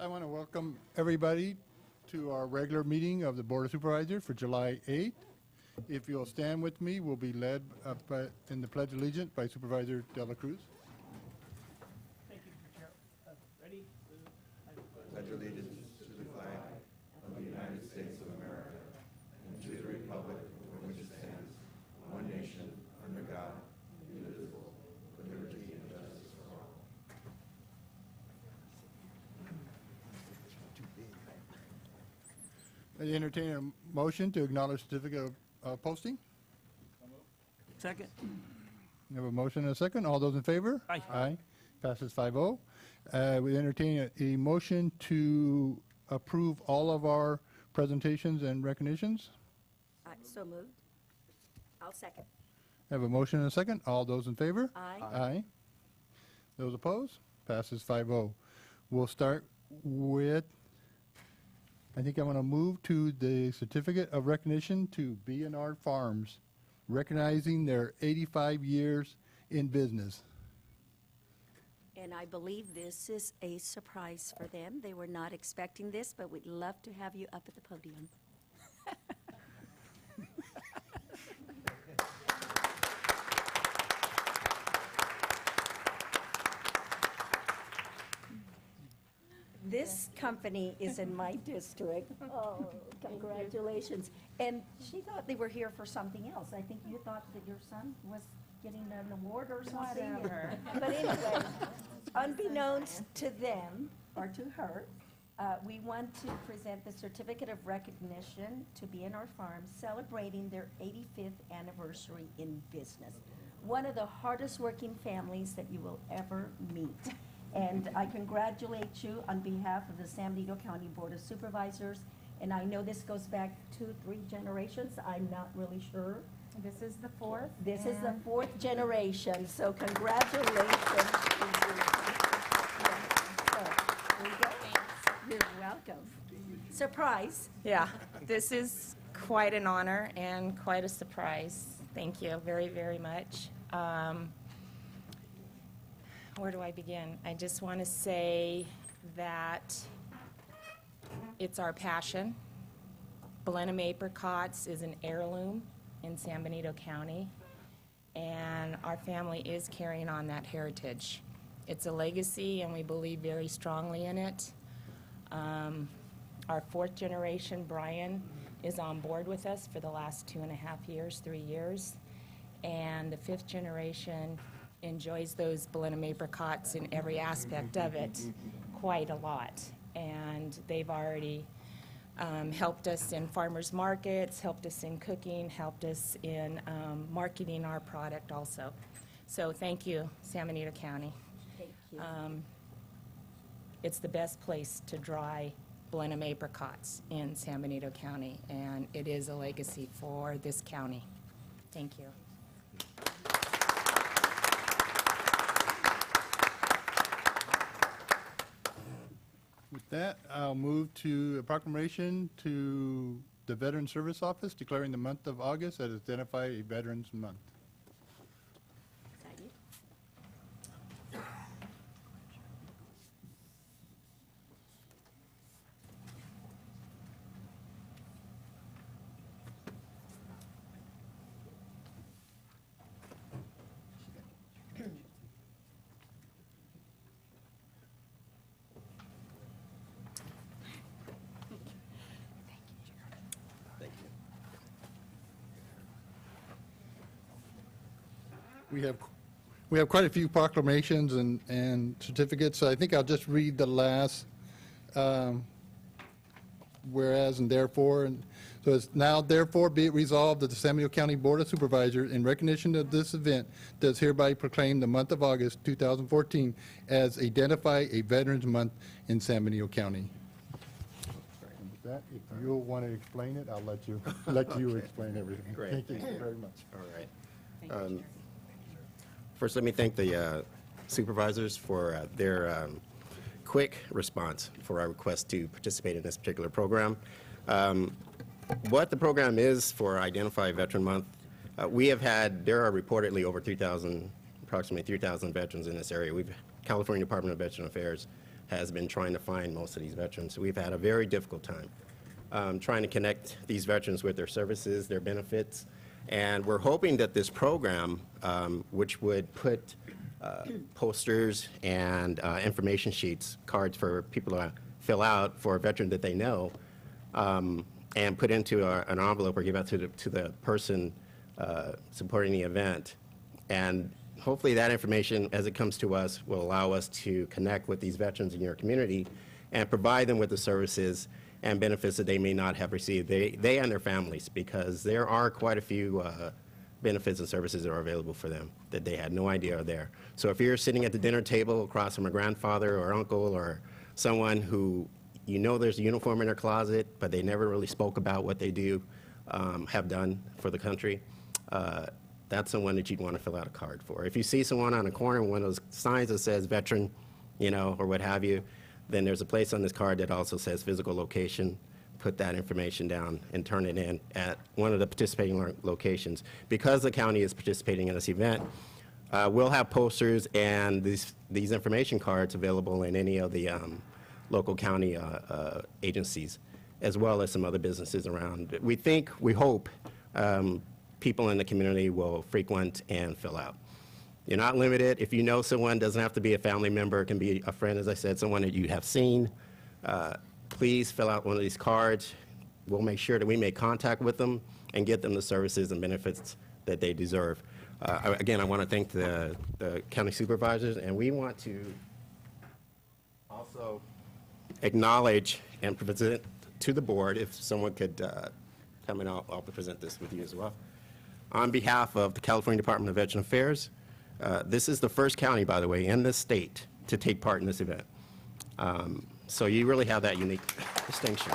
I want to welcome everybody to our regular meeting of the Board of Supervisors for July 8th. If you'll stand with me, we'll be led in the Pledge of Allegiance by Supervisor De La Cruz. Thank you, Chair. Ready? Pledge allegiance to the flag of the United States of America and to the republic for which it stands, one nation, under God, indivisible, with liberty and justice for all. I entertain a motion to acknowledge certificate of posting. Second. We have a motion and a second. All those in favor? Aye. Aye. Passes 5-0. We entertain a motion to approve all of our presentations and recognitions. So moved. I'll second. I have a motion and a second. All those in favor? Aye. Aye. Those opposed? Passes 5-0. We'll start with, I think I'm going to move to the certificate of recognition to B&R Farms, recognizing their 85 years in business. And I believe this is a surprise for them. They were not expecting this, but we'd love to have you up at the podium. This company is in my district. Oh, congratulations. And she thought they were here for something else. I think you thought that your son was getting an award or something. Whatever. But anyway, unbeknownst to them, or to her, we want to present the certificate of recognition to B&R Farms celebrating their 85th anniversary in business. One of the hardest working families that you will ever meet. And I congratulate you on behalf of the San Benito County Board of Supervisors. And I know this goes back 2-3 generations. I'm not really sure. This is the fourth. This is the 4th generation, so congratulations to you. So, there you go. You're welcome. Surprise. Yeah, this is quite an honor and quite a surprise. Thank you very, very much. Where do I begin? I just want to say that it's our passion. Blenheim apricots is an heirloom in San Benito County, and our family is carrying on that heritage. It's a legacy, and we believe very strongly in it. Our 4th generation, Brian, is on board with us for the last 2.5 years, 3 years, and the 5th generation enjoys those Blenheim apricots in every aspect of it quite a lot. And they've already helped us in farmers markets, helped us in cooking, helped us in marketing our product also. So thank you, San Benito County. Thank you. It's the best place to dry Blenheim apricots in San Benito County, and it is a legacy for this county. Thank you. With that, I'll move to a proclamation to the Veteran Service Office declaring the month of August as Identify a Veterans Month. Excited? We have quite a few proclamations and certificates, so I think I'll just read the last whereas and therefore. And so it's now therefore be it resolved that the San Benito County Board of Supervisors, in recognition of this event, does hereby proclaim the month of August 2014 as Identify a Veterans Month in San Benito County. With that, if you'll want to explain it, I'll let you explain everything. Great. Thank you very much. All right. First, let me thank the supervisors for their quick response for our request to participate in this particular program. What the program is for Identify Veteran Month, there are reportedly over approximately 3,000 veterans in this area. California Department of Veteran Affairs has been trying to find most of these veterans. We've had a very difficult time trying to connect these veterans with their services, their benefits, and we're hoping that this program, which would put posters and information sheets, cards for people to fill out for a veteran that they know, and put into an envelope or give out to the person supporting the event. And hopefully that information, as it comes to us, will allow us to connect with these veterans in your community and provide them with the services and benefits that they may not have received, they and their families, because there are quite a few benefits and services that are available for them that they had no idea are there. So if you're sitting at the dinner table across from a grandfather or uncle or someone who you know there's a uniform in their closet, but they never really spoke about what they do, have done for the country, that's someone that you'd want to fill out a card for. If you see someone on a corner with one of those signs that says veteran, you know, or what have you, then there's a place on this card that also says physical location. Put that information down and turn it in at one of the participating locations. Because the county is participating in this event, we'll have posters and these information cards available in any of the local county agencies, as well as some other businesses around. We hope people in the community will frequent and fill out. You're not limited. If you know someone, doesn't have to be a family member, it can be a friend, as I said, someone that you have seen. Please fill out one of these cards. We'll make sure that we make contact with them and get them the services and benefits that they deserve. Again, I want to thank the county supervisors, and we want to also acknowledge and present to the board, if someone could come and I'll present this with you as well. On behalf of the California Department of Veteran Affairs, this is the first county, by the way, in this state to take part in this event. So you really have that unique distinction.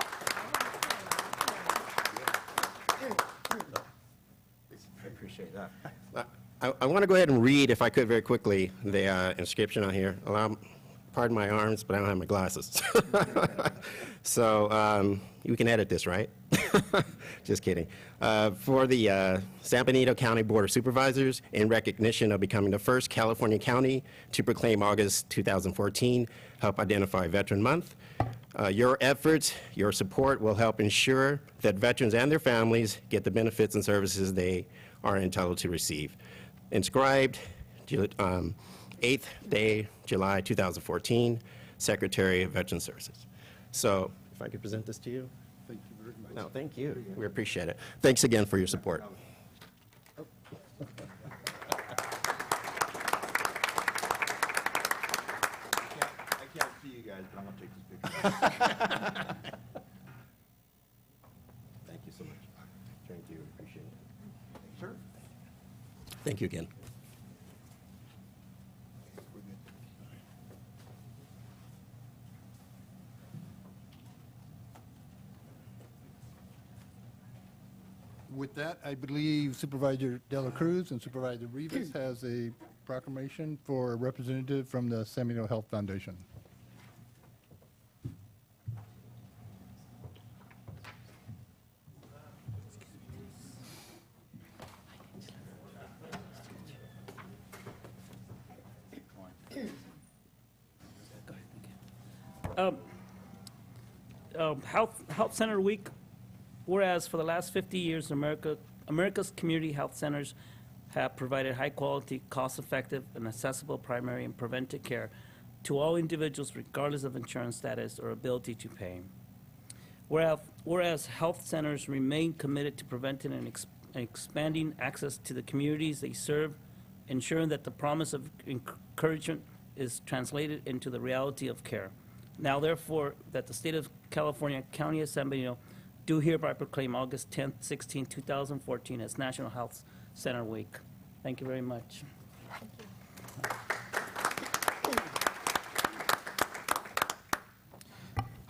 I appreciate that. I want to go ahead and read, if I could, very quickly, the inscription on here. Pardon my arms, but I don't have my glasses. So you can edit this, right? Just kidding. For the San Benito County Board of Supervisors, in recognition of becoming the first California county to proclaim August 2014, help identify Veteran Month. Your efforts, your support will help ensure that veterans and their families get the benefits and services they are entitled to receive. Inscribed, 8th day, July 2014, Secretary of Veteran Services. So if I could present this to you. Thank you very much. No, thank you. We appreciate it. Thanks again for your support. I can't see you guys, but I'm gonna take this picture. Thank you so much. Thank you. Appreciate it. Sir? Thank you again. With that, I believe Supervisor Dela Cruz and Supervisor Rivas has a proclamation for a representative from the San Benito Health Foundation. Health Center Week. Whereas for the last 50 years, America's community health centers have provided high-quality, cost-effective, and accessible primary and preventive care to all individuals regardless of insurance status or ability to pay. Whereas health centers remain committed to preventing and expanding access to the communities they serve, ensuring that the promise of encouragement is translated into the reality of care. Now, therefore, that the State of California, County of San Benito, do hereby proclaim August 10th, 16, 2014 as National Health Center Week. Thank you very much.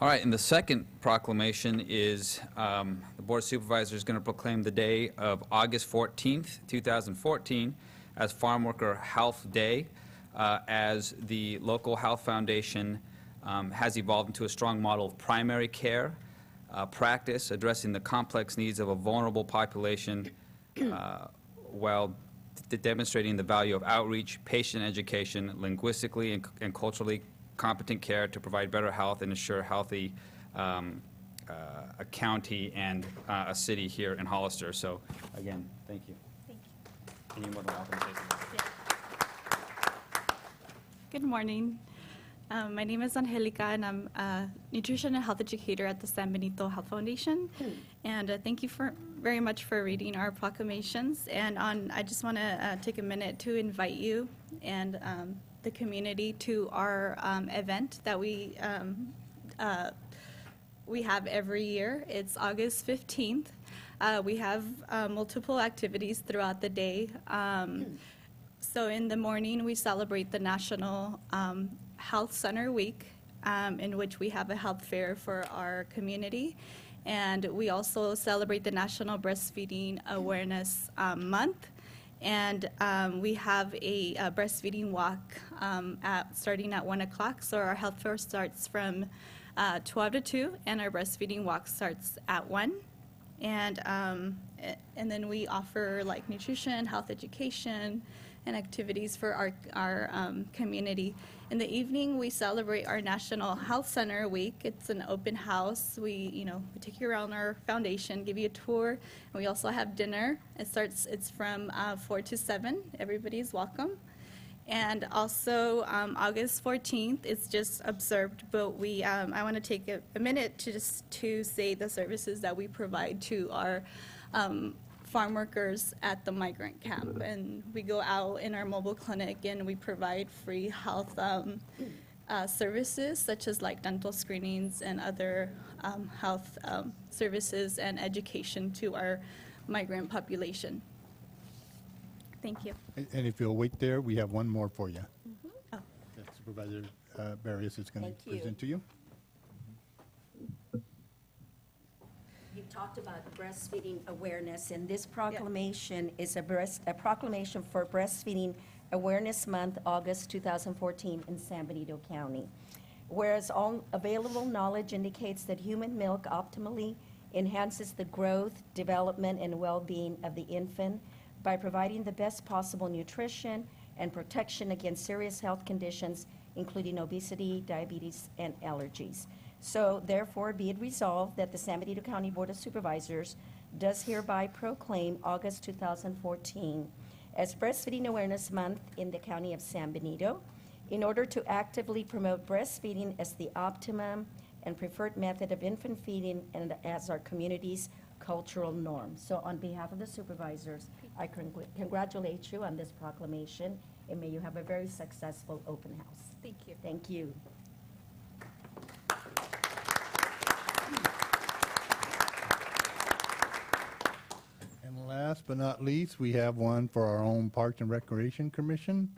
All right, and the second proclamation is the Board of Supervisors is going to proclaim the day of August 14th, 2014 as Farm Worker Health Day, as the local health foundation has evolved into a strong model of primary care practice, addressing the complex needs of a vulnerable population while demonstrating the value of outreach, patient education, linguistically and culturally competent care to provide better health and ensure healthy a county and a city here in Hollister. So again, thank you. Thank you. And you're more than welcome to say something. Good morning. My name is Angelica, and I'm a nutrition and health educator at the San Benito Health Foundation. And thank you very much for reading our proclamations. And I just want to take a minute to invite you and the community to our event that we have every year. It's August 15th. We have multiple activities throughout the day. So in the morning, we celebrate the National Health Center Week, in which we have a health fair for our community. And we also celebrate the National Breastfeeding Awareness Month. And we have a breastfeeding walk starting at 1 o'clock. So our health fair starts from 12 to 2, and our breastfeeding walk starts at 1. And then we offer like nutrition, health education, and activities for our community. In the evening, we celebrate our National Health Center Week. It's an open house. We take you around our foundation, give you a tour, and we also have dinner. It's from 4 to 7. Everybody's welcome. And also August 14th, it's just observed, but I want to take a minute to say the services that we provide to our farm workers at the migrant camp. And we go out in our mobile clinic and we provide free health services, such as like dental screenings and other health services and education to our migrant population. Thank you. And if you'll wait there, we have one more for you. Oh. That Supervisor Barrios is going Thank to you. present to you. You talked about breastfeeding awareness, and this proclamation is a proclamation for Breastfeeding Awareness Month, August 2014 in San Benito County. Whereas all available knowledge indicates that human milk optimally enhances the growth, development, and well-being of the infant by providing the best possible nutrition and protection against serious health conditions, including obesity, diabetes, and allergies. So therefore, be it resolved that the San Benito County Board of Supervisors does hereby proclaim August 2014 as Breastfeeding Awareness Month in the County of San Benito in order to actively promote breastfeeding as the optimum and preferred method of infant feeding and as our community's cultural norm. So on behalf of the supervisors, I congratulate you on this proclamation, and may you have a very successful open house. Thank you. Thank you. And last but not least, we have one for our own Parks and Recreation Commission.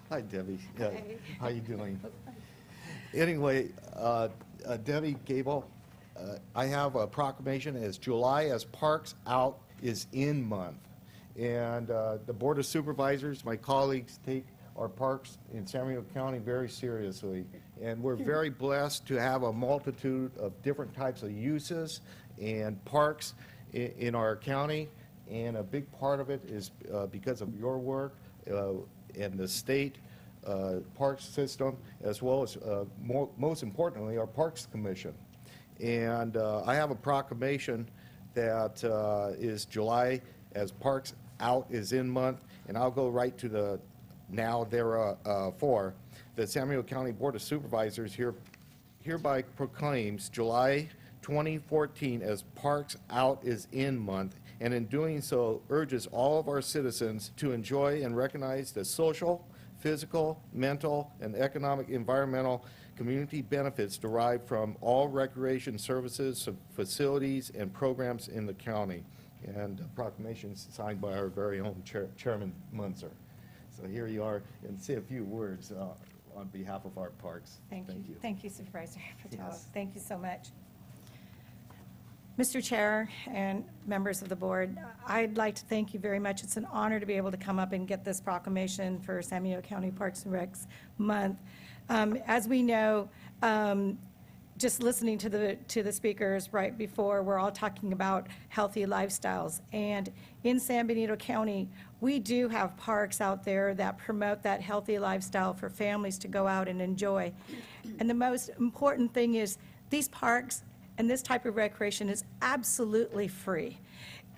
Hi, Debbie. How you doing? Anyway, Debbie Gable, I have a proclamation as July as Parks Out is In Month. And the Board of Supervisors, my colleagues, take our parks in San Benito County very seriously. And we're very blessed to have a multitude of different types of uses and parks in our county. And a big part of it is because of your work and the state parks system, as well as, most importantly, our Parks Commission. And I have a proclamation that is July as Parks Out is In Month, and I'll go right to the now therefore. The San Benito County Board of Supervisors hereby proclaims July 2014 as Parks Out is In Month, and in doing so urges all of our citizens to enjoy and recognize the social, physical, mental, and economic, environmental, community benefits derived from all recreation services, facilities, and programs in the county. And the proclamation is signed by our very own Chairman Munzer. So here you are, and say a few words on behalf of our parks. Thank you. Thank you, Supervisor Patel. Yes. Thank you so much. Mr. Chair and members of the board, I'd like to thank you very much. It's an honor to be able to come up and get this proclamation for San Benito County Parks and Recs Month. As we know, just listening to the speakers right before, we're all talking about healthy lifestyles. And in San Benito County, we do have parks out there that promote that healthy lifestyle for families to go out and enjoy. And the most important thing is these parks and this type of recreation is absolutely free.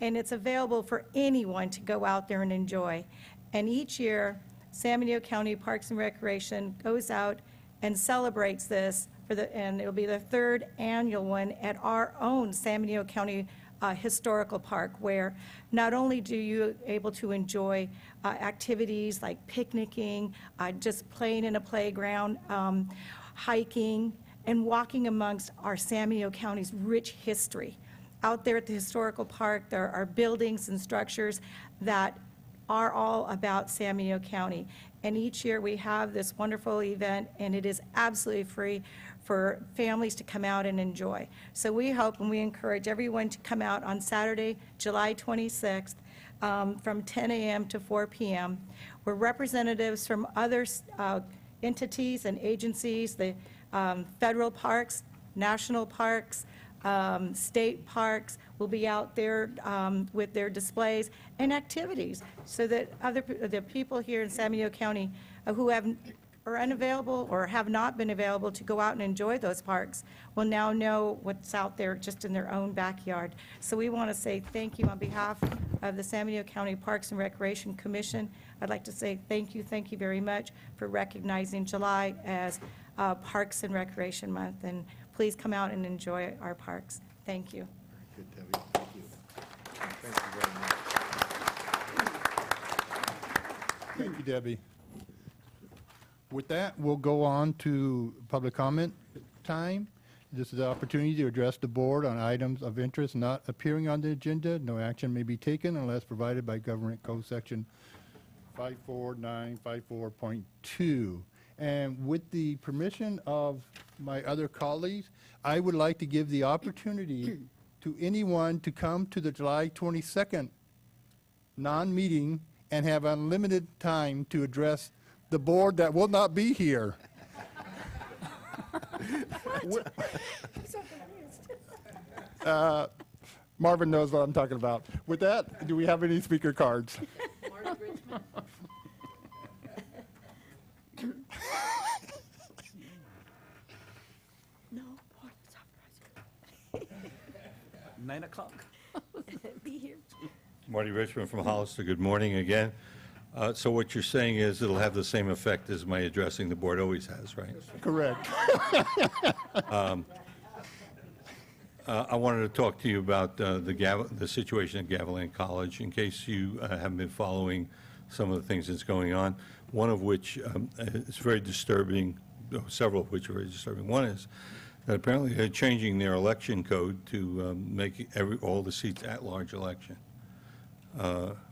And it's available for anyone to go out there and enjoy. And each year, San Benito County Parks and Recreation goes out and celebrates this and it'll be the third annual one at our own San Benito County Historical Park, where not only do you able to enjoy activities like picnicking, just playing in a playground, hiking, and walking amongst our San Benito County's rich history. Out there at the Historical Park, there are buildings and structures that are all about San Benito County. And each year we have this wonderful event, and it is absolutely free for families to come out and enjoy. So we hope and we encourage everyone to come out on Saturday, July 26th, from 10 a.m. to 4 p.m. We're representatives from other entities and agencies, the federal parks, national parks, state parks will be out there with their displays and activities, so that the people here in San Benito County who are unavailable or have not been available to go out and enjoy those parks will now know what's out there just in their own backyard. So we want to say thank you on behalf of the San Benito County Parks and Recreation Commission. I'd like to say thank you very much for recognizing July as Parks and Recreation Month, and please come out and enjoy our parks. Thank you. Good, Debbie. Thank you. Thank you very much. Thank you, Debbie. With that, we'll go on to public comment time. This is the opportunity to address the board on items of interest not appearing on the agenda. No action may be taken unless provided by Government Code Section 54954.2. And with the permission of my other colleagues, I would like to give the opportunity to anyone to come to the July 22nd non-meeting and have unlimited time to address the board that will not be here. Marvin knows what I'm talking about. With that, do we have any speaker cards? No, 9 o'clock. be here. Marty Richmond from Hollister. Good morning again. So what you're saying is it'll have the same effect as my addressing the board always has, right? Correct. I wanted to talk to you about the situation at Gavilan College, in case you haven't been following some of the things that's going on, one of which is very disturbing, several of which are very disturbing. One is that apparently they're changing their election code to make all the seats at-large election.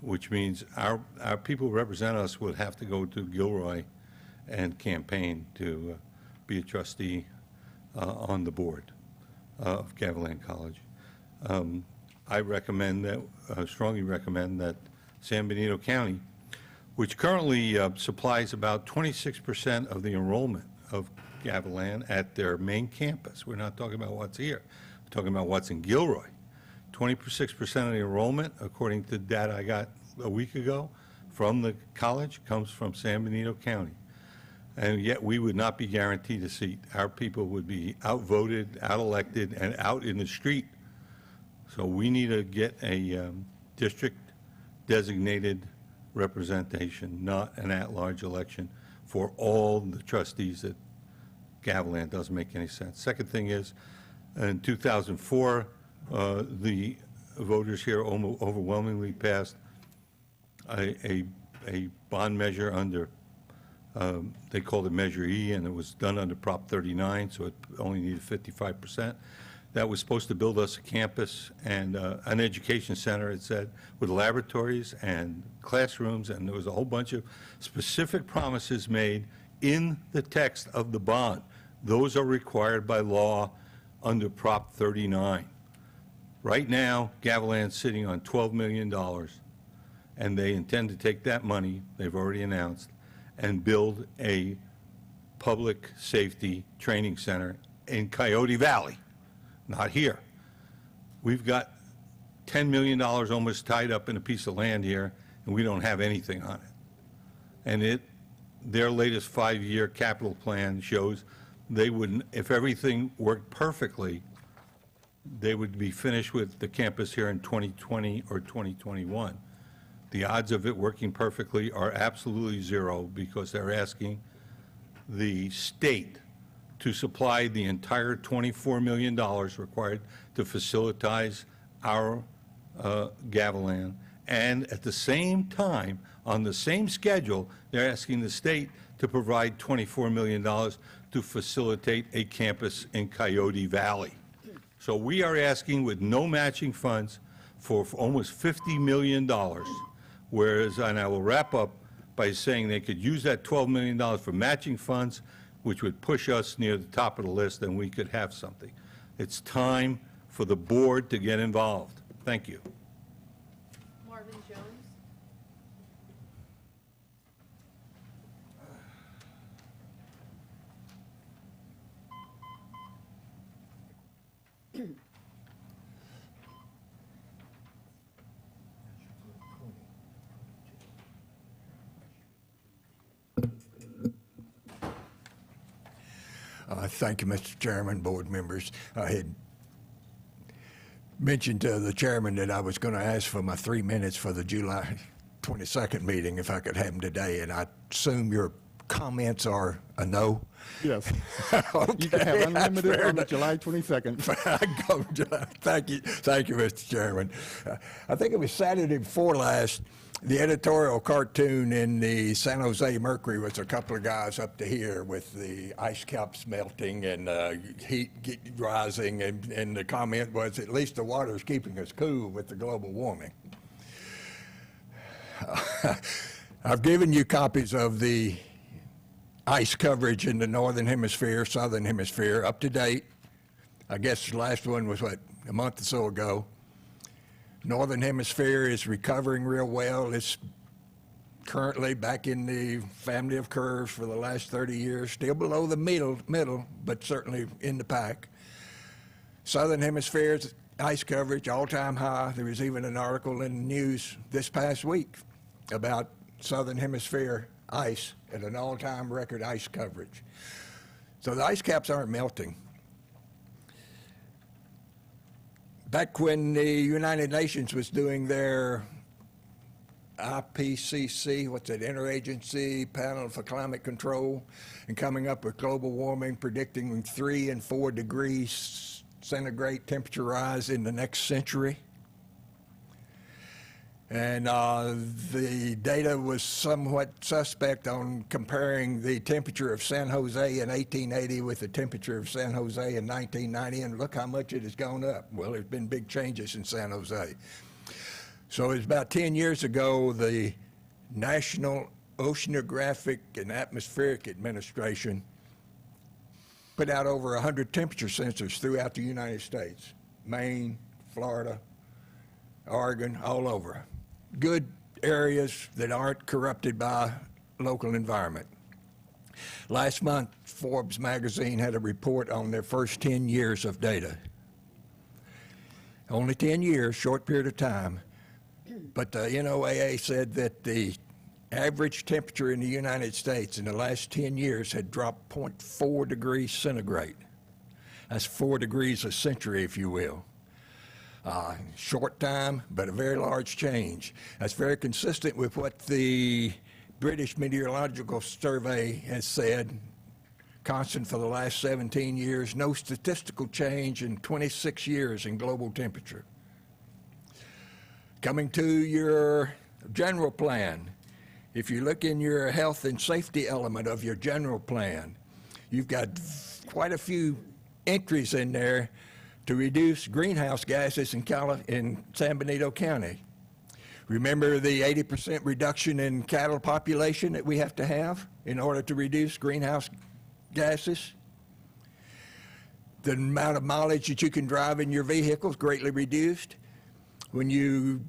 Which means our people who represent us would have to go to Gilroy and campaign to be a trustee on the board of Gavilan College. I recommend that, strongly recommend that San Benito County, which currently supplies about 26% of the enrollment of Gavilan at their main campus. We're not talking about what's here. We're talking about what's in Gilroy. 26% of the enrollment, according to data I got a week ago from the college, comes from San Benito County. And yet we would not be guaranteed a seat. Our people would be outvoted, out-elected, and out in the street. So we need to get a district-designated representation, not an at-large election for all the trustees at Gavilan. Doesn't make any sense. Second thing is, in 2004, the voters here overwhelmingly passed a bond measure under, they called it Measure E, and it was done under Prop 39, so it only needed 55%. That was supposed to build us a campus and an education center, it said, with laboratories and classrooms, and there was a whole bunch of specific promises made in the text of the bond. Those are required by law under Prop 39. Right now, Gavilan's sitting on $12 million, and they intend to take that money, they've already announced, and build a public safety training center in Coyote Valley, not here. We've got $10 million almost tied up in a piece of land here, and we don't have anything on it. And their latest 5-year capital plan shows they would, if everything worked perfectly, they would be finished with the campus here in 2020 or 2021. The odds of it working perfectly are absolutely zero because they're asking the state to supply the entire $24 million required to facilitize our Gavilan. And at the same time, on the same schedule, they're asking the state to provide $24 million to facilitate a campus in Coyote Valley. So we are asking with no matching funds for almost $50 million, whereas, and I will wrap up by saying they could use that $12 million for matching funds, which would push us near the top of the list, and we could have something. It's time for the board to get involved. Thank you. Marvin Jones. Thank you, Mr. Chairman, board members. I had mentioned to the chairman that I was going to ask for my 3 minutes for the July 22nd meeting, if I could have them today, and I assume your comments are a no? Yes. Okay, You can have unlimited fair on enough. July 22nd. Thank you, Mr. Chairman. I think it was Saturday before last, the editorial cartoon in the San Jose Mercury was a couple of guys up to here with the ice caps melting and heat rising, and the comment was, at least the water's keeping us cool with the global warming. I've given you copies of the ice coverage in the northern hemisphere, southern hemisphere, up to date. I guess the last one was, what, a month or so ago. Northern hemisphere is recovering real well. It's currently back in the family of curves for the last 30 years, still below the middle, but certainly in the pack. Southern hemisphere's ice coverage, all-time high. There was even an article in the news this past week about southern hemisphere ice at an all-time record ice coverage. So the ice caps aren't melting. Back when the United Nations was doing their IPCC, what's it, Interagency Panel for Climate Control, and coming up with global warming, predicting 3 and 4 degrees centigrade temperature rise in the next century. And the data was somewhat suspect on comparing the temperature of San Jose in 1880 with the temperature of San Jose in 1990, and look how much it has gone up. Well, there's been big changes in San Jose. So it was about 10 years ago, the National Oceanographic and Atmospheric Administration put out over 100 temperature sensors throughout the United States, Maine, Florida, Oregon, all over. Good areas that aren't corrupted by local environment. Last month, Forbes magazine had a report on their first 10 years of data. Only 10 years, short period of time. But the NOAA said that the average temperature in the United States in the last 10 years had dropped 0.4 degrees centigrade. That's 4 degrees a century, if you will. Short time, but a very large change. That's very consistent with what the British Meteorological Survey has said, constant for the last 17 years, no statistical change in 26 years in global temperature. Coming to your general plan, if you look in your health and safety element of your general plan, you've got quite a few entries in there to reduce greenhouse gases in San Benito County. Remember the 80% reduction in cattle population that we have to have in order to reduce greenhouse gases? The amount of mileage that you can drive in your vehicle is greatly reduced. When you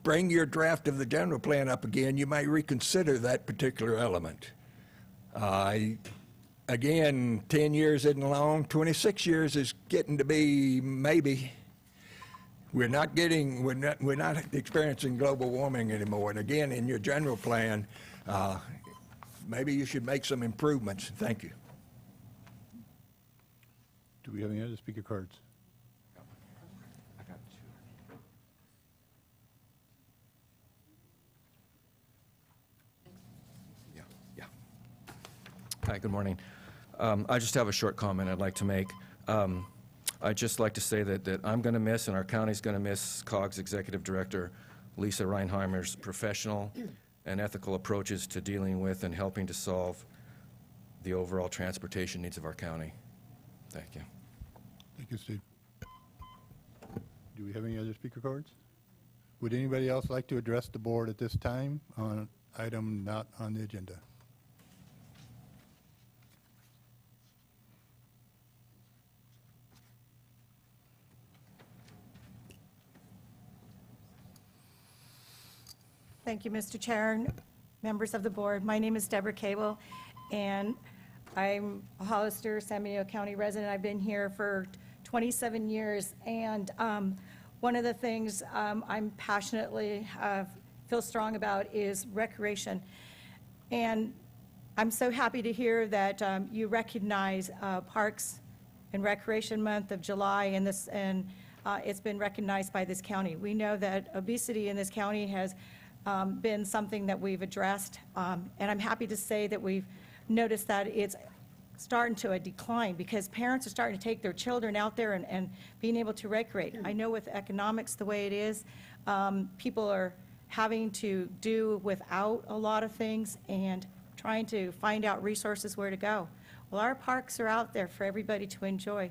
bring your draft of the general plan up again, you might reconsider that particular element. again, 10 years isn't long, 26 years is getting to be maybe. We're not experiencing global warming anymore. And again, in your general plan, maybe you should make some improvements. Thank you. Do we have any other speaker cards? I got two. Yeah. Hi, good morning. I just have a short comment I'd like to make. I'd just like to say that I'm going to miss, and our county's going to miss, COG's Executive Director, Lisa Reinheimer's professional and ethical approaches to dealing with and helping to solve the overall transportation needs of our county. Thank you. Thank you, Steve. Do we have any other speaker cards? Would anybody else like to address the board at this time on an item not on the agenda? Thank you, Mr. Chair, and members of the board. My name is Deborah Cable, and I'm a Hollister, San Benito County resident. I've been here for 27 years, and one of the things I'm passionately feel strong about is recreation. And I'm so happy to hear that you recognize Parks and Recreation Month of July, and it's been recognized by this county. We know that obesity in this county has been something that we've addressed, and I'm happy to say that we've noticed that it's starting to a decline because parents are starting to take their children out there and being able to recreate. I know with economics the way it is, people are having to do without a lot of things and trying to find out resources where to go. Well, our parks are out there for everybody to enjoy.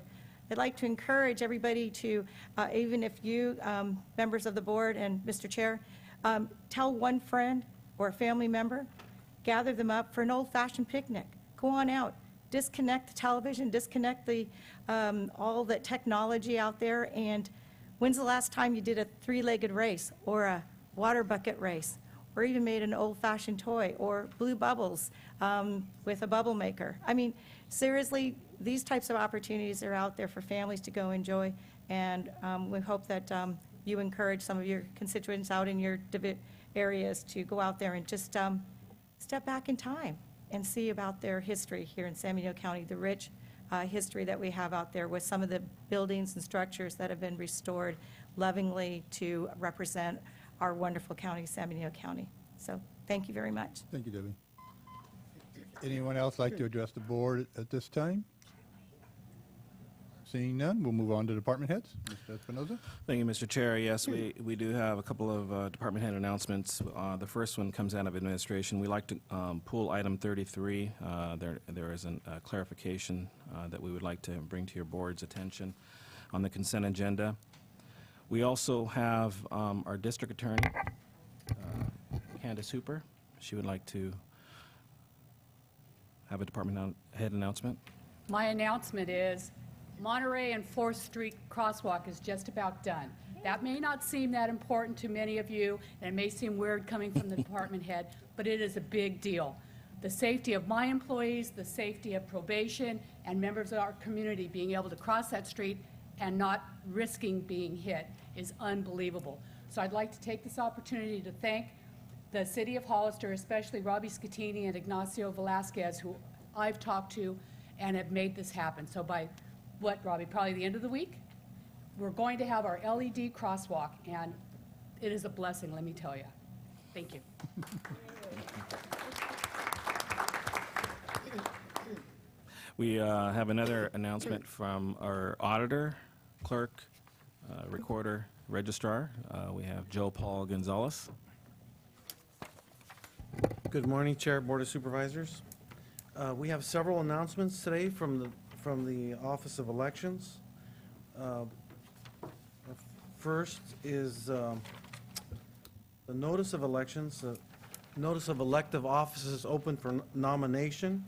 I'd like to encourage everybody to, even if you, members of the board and Mr. Chair, tell one friend or a family member, gather them up for an old-fashioned picnic. Go on out, disconnect the television, disconnect all the technology out there, and when's the last time you did a three-legged race or a water bucket race or even made an old-fashioned toy or blew bubbles with a bubble maker? I mean, seriously, these types of opportunities are out there for families to go enjoy, and we hope that you encourage some of your constituents out in your areas to go out there and just step back in time and see about their history here in San Benito County, the rich history that we have out there with some of the buildings and structures that have been restored lovingly to represent our wonderful county, San Benito County. So thank you very much. Thank you, Debbie. Anyone else like to address the board at this time? Seeing none, we'll move on to department heads. Mr. Espinoza. Thank you, Mr. Chair. Yes, we do have a couple of department head announcements. The first one comes out of administration. We like to pull item 33. There is a clarification that we would like to bring to your board's attention on the consent agenda. We also have our district attorney, Candace Hooper. She would like to have a department head announcement. My announcement is Monterey and 4th Street crosswalk is just about done. That may not seem that important to many of you, and it may seem weird coming from the department head, but it is a big deal. The safety of my employees, the safety of probation, and members of our community being able to cross that street and not risking being hit is unbelievable. So I'd like to take this opportunity to thank the City of Hollister, especially Robbie Scatini and Ignacio Velasquez, who I've talked to and have made this happen. So by what, Robbie, probably the end of the week, we're going to have our LED crosswalk, and it is a blessing, let me tell you. Thank you. We have another announcement from our auditor, clerk, recorder, registrar. We have Joe Paul Gonzalez. Good morning, Chair, Board of Supervisors. We have several announcements today from the Office of Elections. First is the notice of elections. Notice of elective offices open for nomination.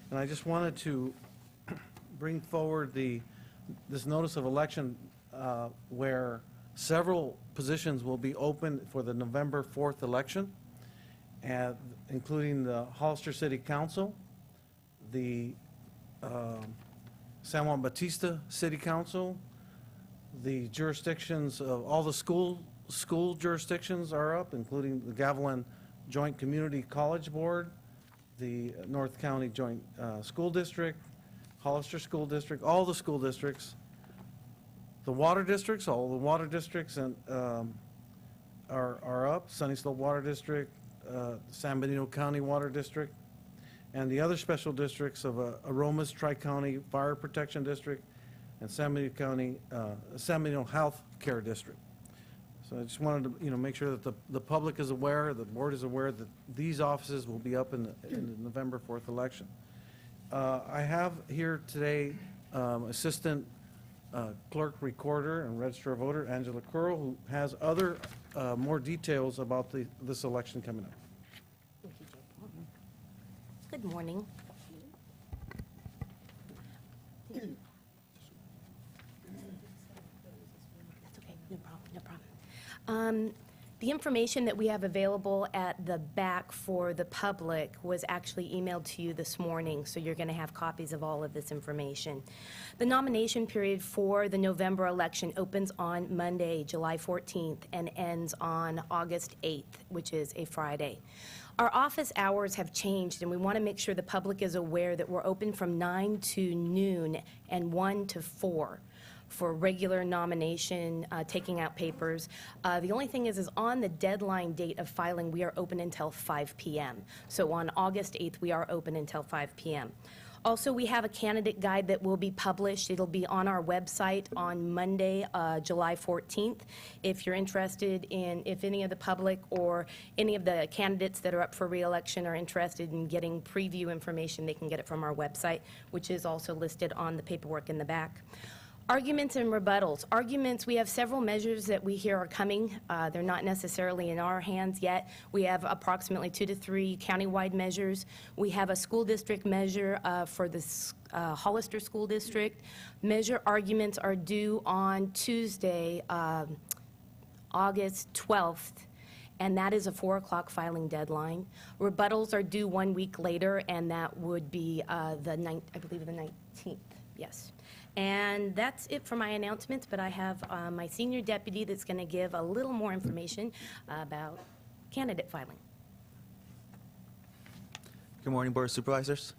And I just wanted to bring forward this notice of election where several positions will be open for the November 4th election, including the Hollister City Council, the San Juan Bautista City Council, the jurisdictions of all the school jurisdictions are up, including the Gavilan Joint Community College Board, the North County Joint School District, Hollister School District, all the school districts, the water districts, all the water districts and are up, Sunny Slope Water District, San Benito County Water District, and the other special districts of Aromas Tri-County Fire Protection District and San Benito County, San Benito Health Care District. So I just wanted to, make sure that the public is aware, the board is aware that these offices will be up in the November 4th election. I have here today Assistant Clerk Recorder and Register of Voter, Angela Curl, who has other more details about this election coming up. Good morning. Thank you. That's okay, no problem, no problem. The information that we have available at the back for the public was actually emailed to you this morning, so you're going to have copies of all of this information. The nomination period for the November election opens on Monday, July 14th, and ends on August 8th, which is a Friday. Our office hours have changed, and we want to make sure the public is aware that we're open from 9 to noon and 1 to 4 for regular nomination, taking out papers. The only thing is on the deadline date of filing, we are open until 5 p.m. So on August 8th, we are open until 5 p.m. Also, we have a candidate guide that will be published. It'll be on our website on Monday, July 14th. If you're interested in, if any of the public or any of the candidates that are up for re-election are interested in getting preview information, they can get it from our website, which is also listed on the paperwork in the back. Arguments and rebuttals. Arguments, we have several measures that we hear are coming. They're not necessarily in our hands yet. We have approximately 2 to 3 countywide measures. We have a school district measure for the Hollister School District. Measure arguments are due on Tuesday, August 12th, and that is a 4 o'clock filing deadline. Rebuttals are due 1 week later, and that would be I believe the 19th, yes. And that's it for my announcements, but I have my senior deputy that's going to give a little more information about candidate filing. Good morning, Board of Supervisors.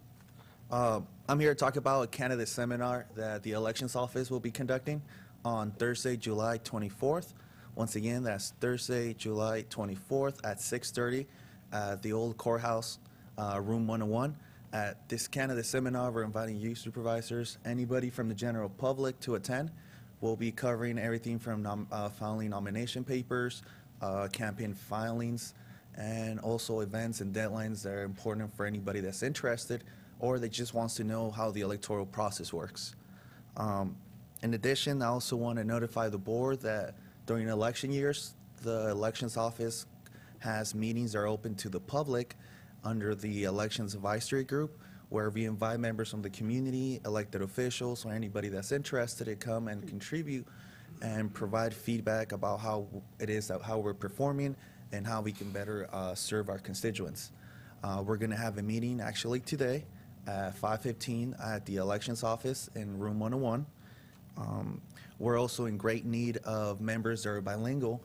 I'm here to talk about a candidate seminar that the Elections Office will be conducting on Thursday, July 24th. Once again, that's Thursday, July 24th at 6:30 at the old courthouse, room 101. At this candidate seminar, we're inviting you supervisors, anybody from the general public to attend. We'll be covering everything from filing nomination papers, campaign filings, and also events and deadlines that are important for anybody that's interested or that just wants to know how the electoral process works. In addition, I also want to notify the board that during election years, the Elections Office has meetings that are open to the public under the Elections Advisory Group, where we invite members from the community, elected officials, or anybody that's interested to come and contribute and provide feedback about how it is, how we're performing, and how we can better serve our constituents. We're going to have a meeting actually today at 5:15 at the Elections Office in room 101. We're also in great need of members that are bilingual.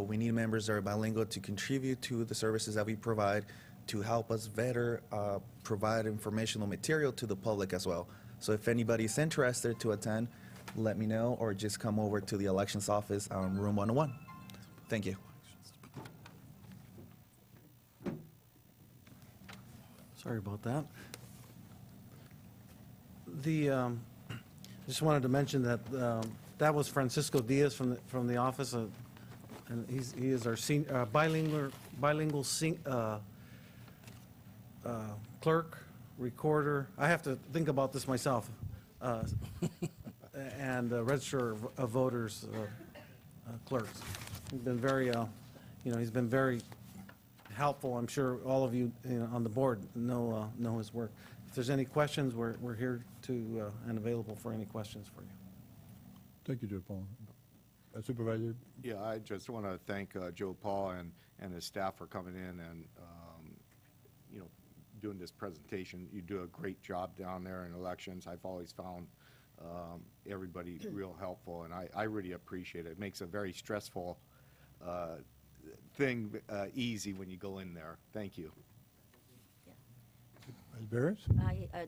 We need members that are bilingual to contribute to the services that we provide, to help us better provide informational material to the public as well. So if anybody's interested to attend, let me know, or just come over to the Elections Office on room 101. Thank you. Sorry about that. Just wanted to mention that that was Francisco Diaz from the office, and he is our senior, bilingual clerk, recorder. I have to think about this myself, and Register of Voters clerks. He's been very, he's been very helpful. I'm sure all of you, on the board know his work. If there's any questions, we're here to and available for any questions for you. Thank you, Joe Paul. Supervisor? Yeah, I just want to thank Joe Paul and his staff for coming in and, doing this presentation. You do a great job down there in elections. I've always found everybody real helpful, and I really appreciate it. It makes a very stressful thing easy when you go in there. Thank you. Ms. Barris?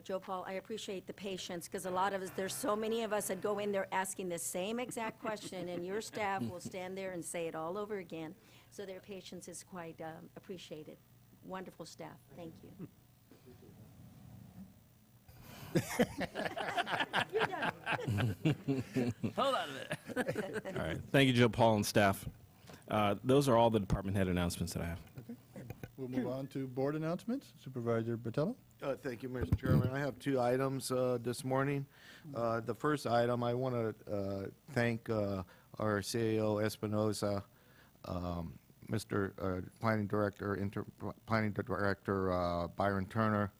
Joe Paul, I appreciate the patience, because a lot of us, there's so many of us that go in there asking the same exact question, and your staff will stand there and say it all over again. So their patience is quite appreciated. Wonderful staff. Thank you. You're done. Hold on a minute. All right. Thank you, Joe Paul and staff. Those are all the department head announcements that I have. We'll move on to board announcements. Supervisor Botello? Thank you, Mr. Chairman. I have two items this morning. The first item, I want to thank our CAO Espinoza, Mr. Planning Director, Byron Turner,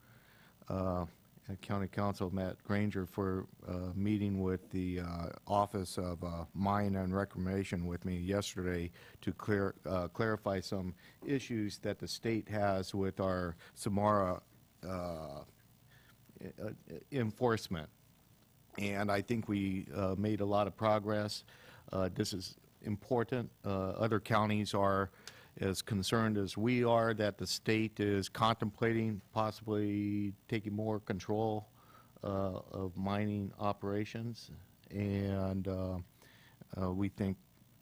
and County Council Matt Granger for meeting with the Office of Mine and Reclamation with me yesterday to clarify some issues that the state has with our Samara enforcement. And I think we made a lot of progress. This is important. Other counties are as concerned as we are that the state is contemplating possibly taking more control of mining operations. And we think,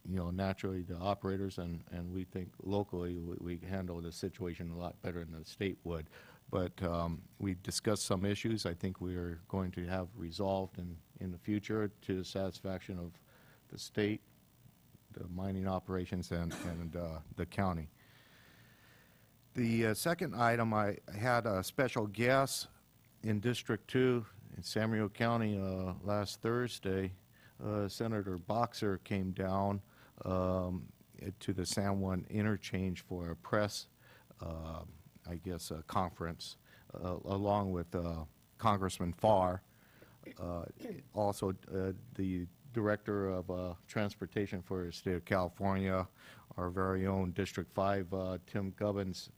naturally the operators and we think locally we handle the situation a lot better than the state would. But we discussed some issues I think we are going to have resolved in the future to the satisfaction of the state, the mining operations, and the county. The second item, I had a special guest in District 2 in San Diego County last Thursday. Senator Boxer came down to the San Juan interchange for a press, conference, along with Congressman Farr. Also, the Director of Transportation for the State of California, our very own District 5, Tim Gubbins,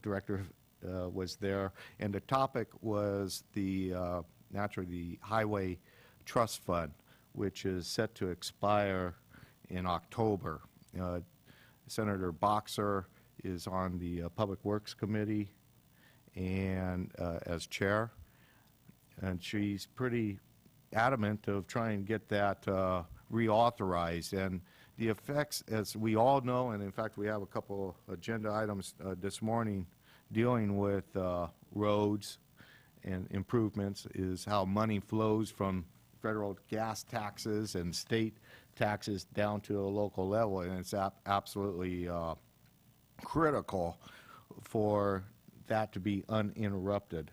Director, was there. And the topic was naturally the Highway Trust Fund, which is set to expire in October. Senator Boxer is on the Public Works Committee and as chair, and she's pretty adamant of trying to get that reauthorized. And the effects, as we all know, and in fact we have a couple agenda items this morning dealing with roads and improvements, is how money flows from federal gas taxes and state taxes down to a local level, and it's absolutely critical for that to be uninterrupted.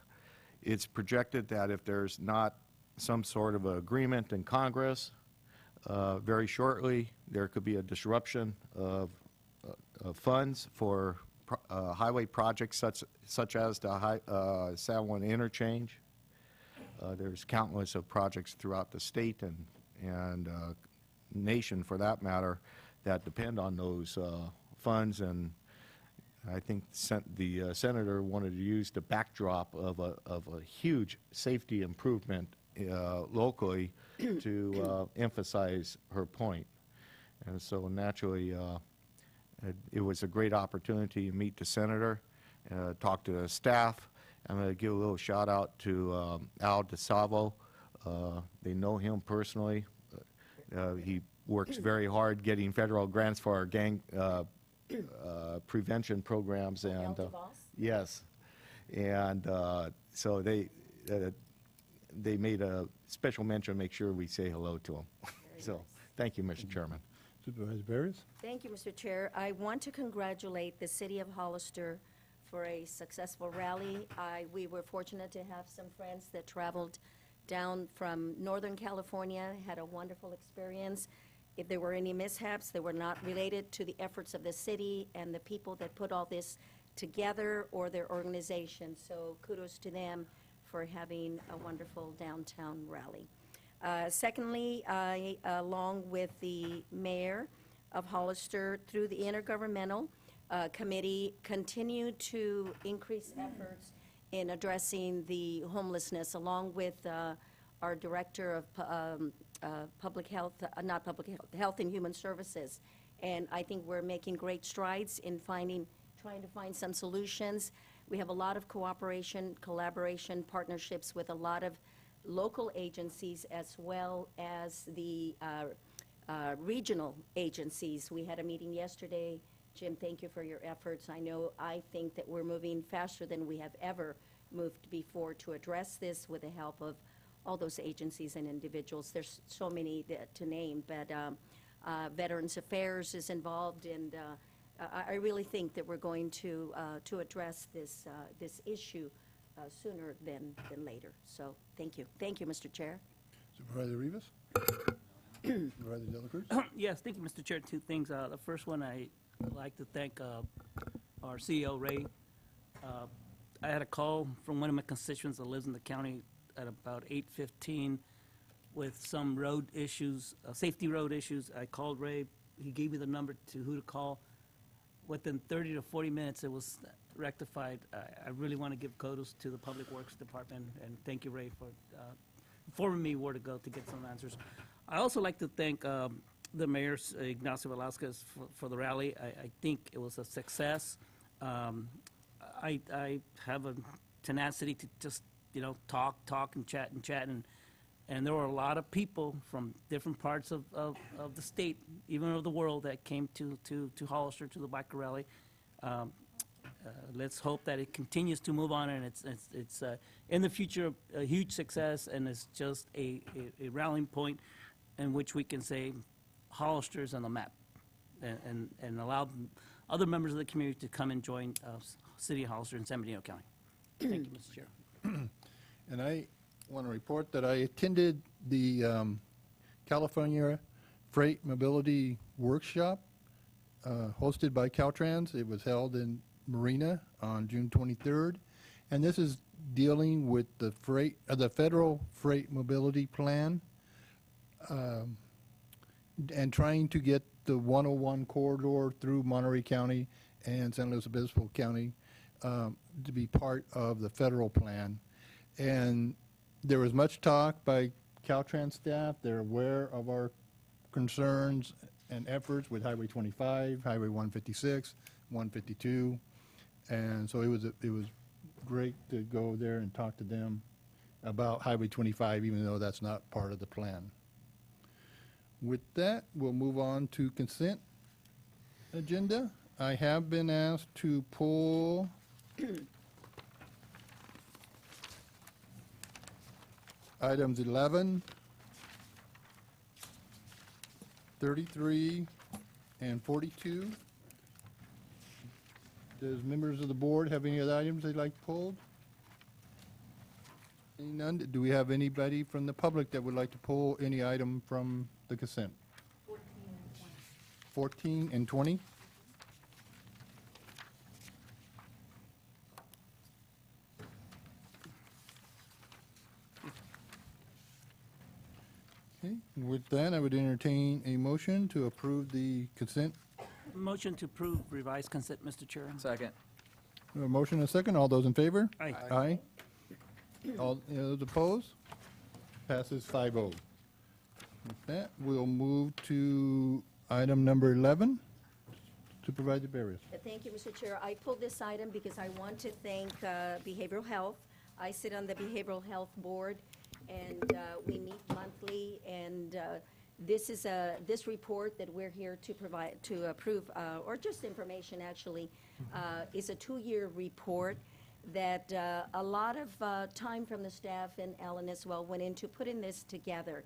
It's projected that if there's not some sort of agreement in Congress, very shortly there could be a disruption of funds for highway projects such as the San Juan interchange. There's countless of projects throughout the state and nation, for that matter, that depend on those funds. And I think the senator wanted to use the backdrop of a huge safety improvement locally to emphasize her point. And so naturally, it was a great opportunity to meet the senator, talk to the staff. I'm going to give a little shout out to Al DeSalvo. They know him personally. He works very hard getting federal grants for our gang prevention programs. And yes, and so they made a special mention to make sure we say hello to him. So thank you, Mr. Chairman. Supervisor Barris? Thank you, Mr. Chair. I want to congratulate the City of Hollister for a successful rally. We were fortunate to have some friends that traveled down from Northern California, had a wonderful experience. If there were any mishaps, they were not related to the efforts of the city and the people that put all this together or their organization. So kudos to them for having a wonderful downtown rally. Secondly, I, along with the mayor of Hollister, through the Intergovernmental Committee, continue to increase efforts in addressing the homelessness, along with our Director of Public Health, not Public Health, Health and Human Services. And I think we're making great strides in trying to find some solutions. We have a lot of cooperation, collaboration, partnerships with a lot of local agencies as well as the regional agencies. We had a meeting yesterday. Jim, thank you for your efforts. I think that we're moving faster than we have ever moved before to address this with the help of all those agencies and individuals. There's so many to name, but Veterans Affairs is involved, and I really think that we're going to address this issue sooner than later. So thank you. Thank you, Mr. Chair. Supervisor Rivas? Supervisor De La Cruz? Yes, thank you, Mr. Chair. Two things. The first one, I'd like to thank our CEO, Ray. I had a call from one of my constituents that lives in the county at about 8:15 with some road issues, safety road issues. I called Ray. He gave me the number to who to call. Within 30 to 40 minutes, it was rectified. I really want to give kudos to the Public Works Department, and thank you, Ray, for informing me where to go to get some answers. I also like to thank the mayor, Ignacio Velasquez, for the rally. I think it was a success. I have a tenacity to just, talk and chat, and there were a lot of people from different parts of the state, even of the world, that came to Hollister, to the biker rally. Let's hope that it continues to move on, and it's in the future a huge success, and it's just a rallying point in which we can say Hollister's on the map, and allow other members of the community to come and join City of Hollister in San Bernardino County. Thank you, Mr. Chair. And I want to report that I attended the California Freight Mobility Workshop hosted by Caltrans. It was held in Marina on June 23rd, and this is dealing with the federal freight mobility plan, and trying to get the 101 corridor through Monterey County and San Luis Obispo County to be part of the federal plan. And there was much talk by Caltrans staff. They're aware of our concerns and efforts with Highway 25, Highway 156, 152, and so it was great to go there and talk to them about Highway 25, even though that's not part of the plan. With that, we'll move on to consent agenda. I have been asked to pull items 11, 33, and 42. Does members of the board have any other items they'd like pulled? Seeing none, do we have anybody from the public that would like to pull any item from the consent? 14 and 20. Okay, with that, I would entertain a motion to approve the consent. Motion to approve revised consent, Mr. Chair. Second. A motion and a second. All those in favor? Aye. Aye. All those opposed? Passes 5-0. With that, we'll move to item number 11. Supervisor Barrios. Thank you, Mr. Chair. I pulled this item because I want to thank behavioral health. I sit on the Behavioral Health Board, and we meet monthly, and this report that we're here to approve, or just information actually, is a 2-year report that a lot of time from the staff and Ellen as well went into putting this together.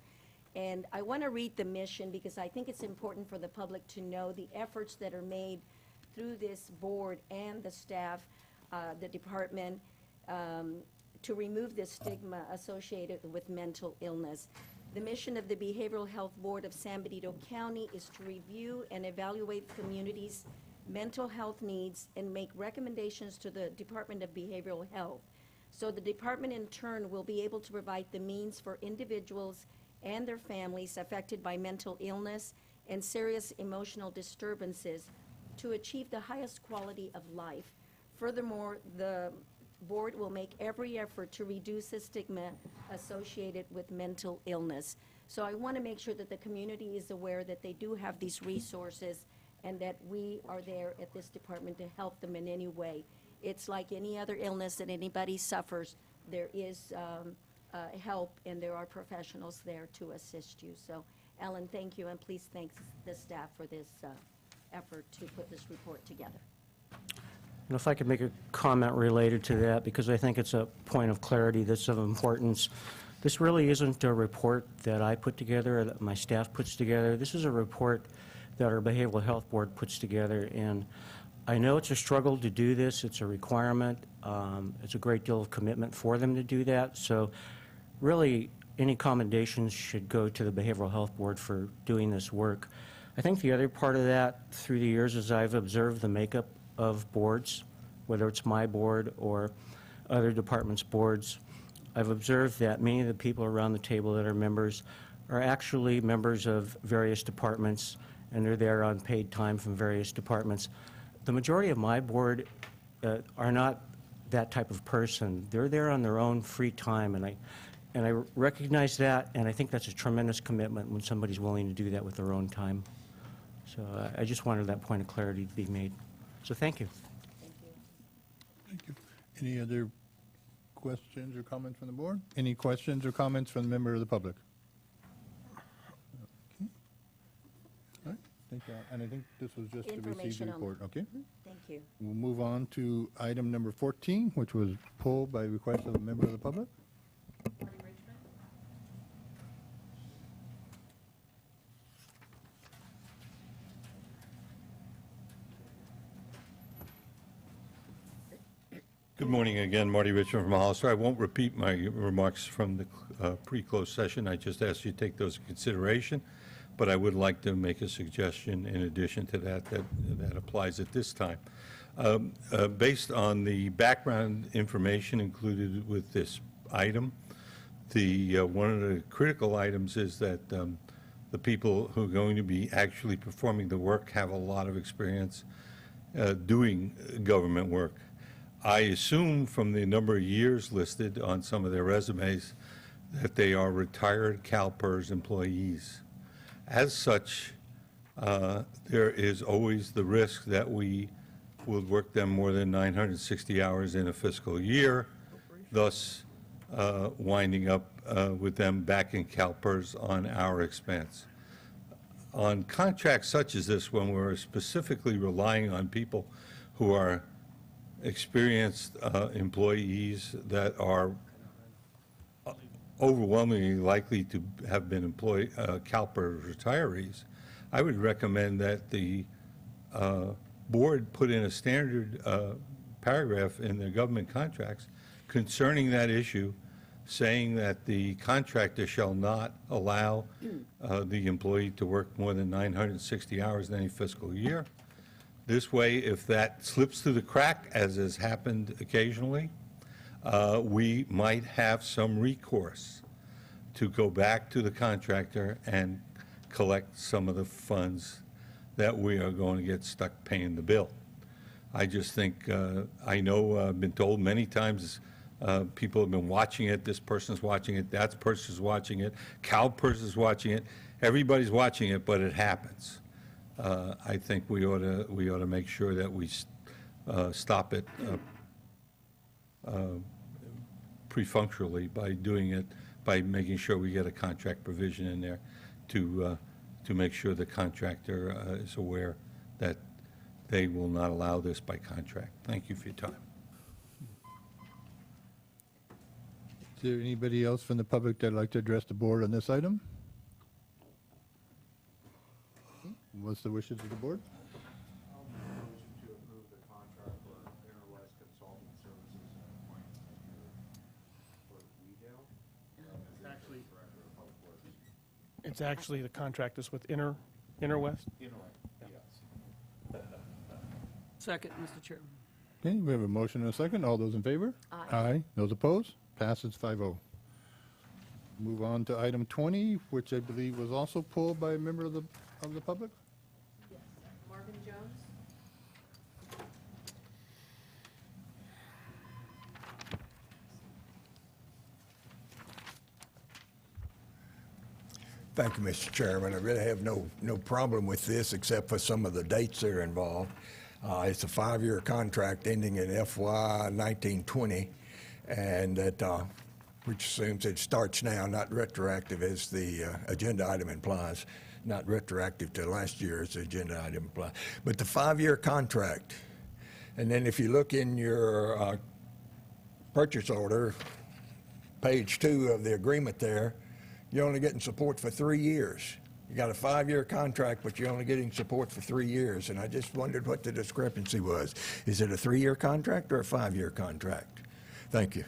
And I want to read the mission because I think it's important for the public to know the efforts that are made through this board and the staff, the department, to remove the stigma associated with mental illness. The mission of the Behavioral Health Board of San Bernardino County is to review and evaluate the community's mental health needs and make recommendations to the Department of Behavioral Health. So the department in turn will be able to provide the means for individuals and their families affected by mental illness and serious emotional disturbances to achieve the highest quality of life. Furthermore, the board will make every effort to reduce the stigma associated with mental illness. So I want to make sure that the community is aware that they do have these resources and that we are there at this department to help them in any way. It's like any other illness that anybody suffers, there is help and there are professionals there to assist you. So, Ellen, thank you, and please thank the staff for this effort to put this report together. And if I could make a comment related to that, because I think it's a point of clarity that's of importance. This really isn't a report that I put together or that my staff puts together. This is a report that our Behavioral Health Board puts together, and I know it's a struggle to do this. It's a requirement. It's a great deal of commitment for them to do that. So really, any commendations should go to the Behavioral Health Board for doing this work. I think the other part of that through the years is I've observed the makeup of boards, whether it's my board or other departments' boards. I've observed that many of the people around the table that are members are actually members of various departments, and they're there on paid time from various departments. The majority of my board are not that type of person. They're there on their own free time, and I recognize that, and I think that's a tremendous commitment when somebody's willing to do that with their own time. So I just wanted that point of clarity to be made. So thank you. Thank you. Any other questions or comments from the board? Any questions or comments from the member of the public? Okay. All right. And I think this was just to receive the Information report. only. Okay. Thank you. We'll move on to item number 14, which was pulled by request of a member of the public. Good morning again, Marty Richmond from Hollister. I won't repeat my remarks from the pre-closed session. I just asked you to take those into consideration, but I would like to make a suggestion in addition to that applies at this time. Based on the background information included with this item, one of the critical items is that the people who are going to be actually performing the work have a lot of experience doing government work. I assume from the number of years listed on some of their resumes that they are retired CalPERS employees. As such, there is always the risk that we would work them more than 960 hours in a fiscal year, thus winding up with them back in CalPERS on our expense. On contracts such as this, when we're specifically relying on people who are experienced employees that are overwhelmingly likely to have been CalPERS retirees, I would recommend that the board put in a standard paragraph in the government contracts concerning that issue, saying that the contractor shall not allow the employee to work more than 960 hours in any fiscal year. This way, if that slips through the crack, as has happened occasionally, we might have some recourse to go back to the contractor and collect some of the funds that we are going to get stuck paying the bill. I just think, I know I've been told many times, people have been watching it, this person's watching it, that person's watching it, CalPERS is watching it, everybody's watching it, but it happens. I think we ought to make sure that we stop it perfunctorily by doing it, by making sure we get a contract provision in there to make sure the contractor is aware that they will not allow this by contract. Thank you for your time. Is there anybody else from the public that'd like to address the board on this item? What's the wishes of the board? It's actually the contract is with Interwest. Second, Mr. Chair. Okay, we have a motion and a second. All those in favor? Aye. Aye. Those opposed? Passes 5-0. Move on to item 20, which I believe was also pulled by a member of the public. Yes. Marvin Jones? Thank you, Mr. Chairman. I really have no problem with this except for some of the dates that are involved. It's a 5-year contract ending in FY 1920, and that, which assumes it starts now, not retroactive as the agenda item implies, not retroactive to last year as the agenda item implies. But the 5-year contract, and then if you look in your purchase order, page 2 of the agreement there, you're only getting support for 3 years. You got a 5-year contract, but you're only getting support for 3 years, and I just wondered what the discrepancy was. Is it a 3-year contract or a 5-year contract? Thank you.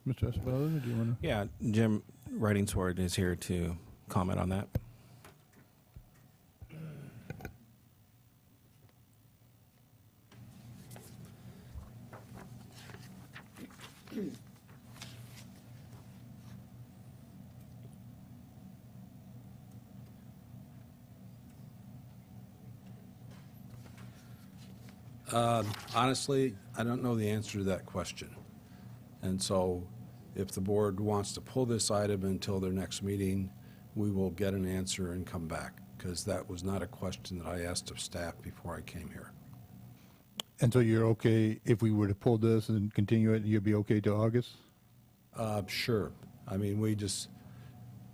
Mr. Espinoza, do you want to? Yeah, Jim Wrightingsword is here to comment on that. Honestly, I don't know the answer to that question. And so if the board wants to pull this item until their next meeting, we will get an answer and come back, because that was not a question that I asked of staff before I came here. And so you're okay, if we were to pull this and continue it, you'd be okay to August? Sure. I mean, we just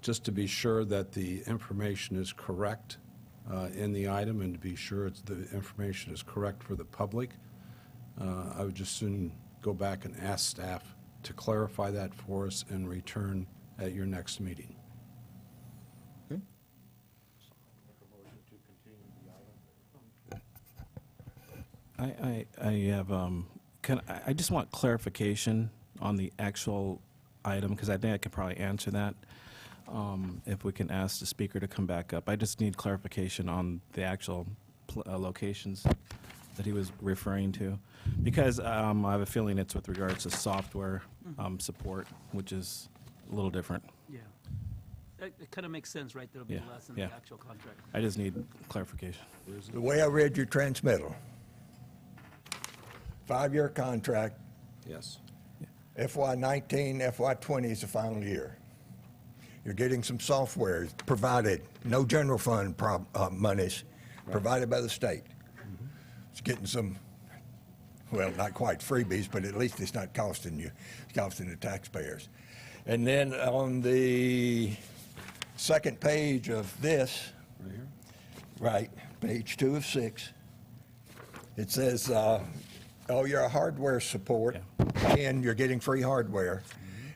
to be sure that the information is correct in the item, and to be sure the information is correct for the public, I would just soon go back and ask staff to clarify that for us and return at your next meeting. Okay. I have, I just want clarification on the actual item, because I think I can probably answer that. If we can ask the speaker to come back up. I just need clarification on the actual locations that he was referring to, because I have a feeling it's with regards to software support, which is a little different. Yeah. It kind of makes sense, right? There'll be Yeah, less in yeah. the actual contract. I just need clarification. The way I read your transmittal, 5-year contract, Yes. FY19, FY20 is the final year. You're getting some software provided, no general fund monies, provided by the state. It's getting some, well, not quite freebies, but at least it's not costing you, it's costing the taxpayers. And then on the second page of this, Right here? right, page 2 of 6, it says, all your hardware support, and you're getting free hardware,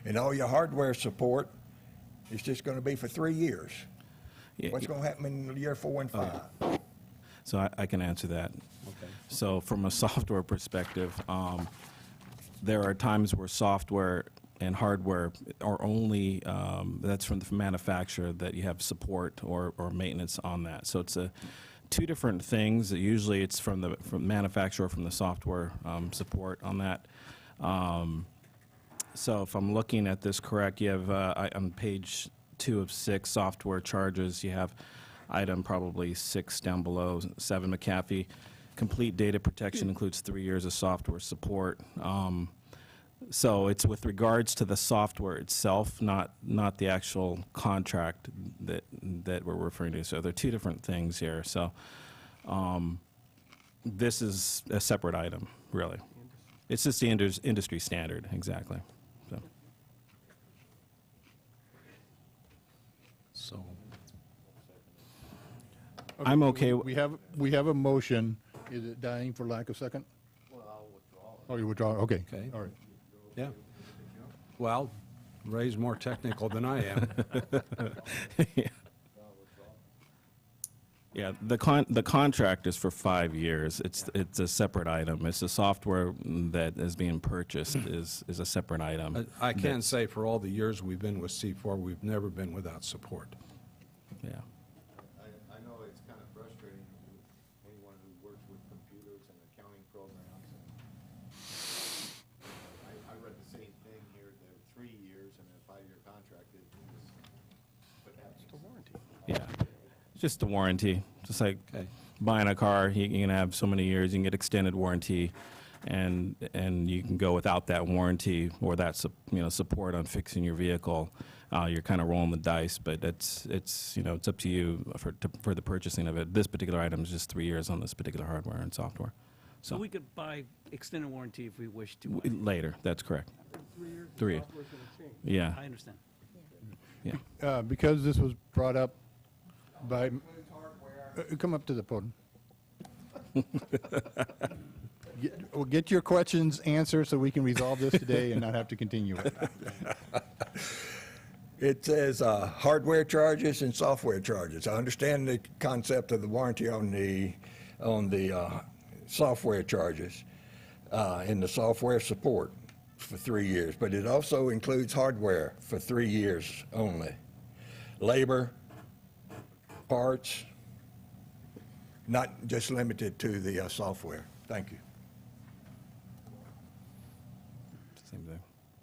and all your hardware support is just going to be for 3 years. What's going to happen in year 4 and 5? So I can answer that. Okay. So from a software perspective, there are times where software and hardware are only, that's from the manufacturer, that you have support or maintenance on that. So it's two different things. Usually it's from manufacturer, from the software support on that. So if I'm looking at this correct, you have on page 2 of 6, software charges, you have item probably 6 down below, 7 McAfee. Complete data protection includes 3 years of software support. So it's with regards to the software itself, not the actual contract that we're referring to. So they're two different things here. So this is a separate item, really. It's just the industry standard, exactly. So I'm okay. We have a motion. Is it dying for lack of second? Well, I'll withdraw it. Oh, you withdraw, okay. Okay. All right. Yeah. Well, Ray's more technical than I am. Yeah, the contract is for 5 years. It's a separate item. It's the software that is being purchased is a separate item. I can say for all the years we've been with C4, we've never been without support. Yeah. I know it's kind of frustrating to anyone who works with computers and accounting programs. I read the same thing here, that 3 years and a 5-year contract is what happens. It's a warranty. Yeah. Just a warranty, just like buying a car, you can have so many years, you can get extended warranty. and you can go without that warranty or that support on fixing your vehicle. You're kind of rolling the dice, but it's up to you for the purchasing of it. This particular item is just 3 years on this particular hardware and software. So we could buy extended warranty if we wish to. Later, that's correct. 3 years. Yeah. I understand. Yeah. Because this was brought up by, come up to the podium. Get your questions answered so we can resolve this today and not have to continue it. It says hardware charges and software charges. I understand the concept of the warranty on the software charges and the software support for 3 years, but it also includes hardware for 3 years only. Labor, parts, not just limited to the software. Thank you. Same thing.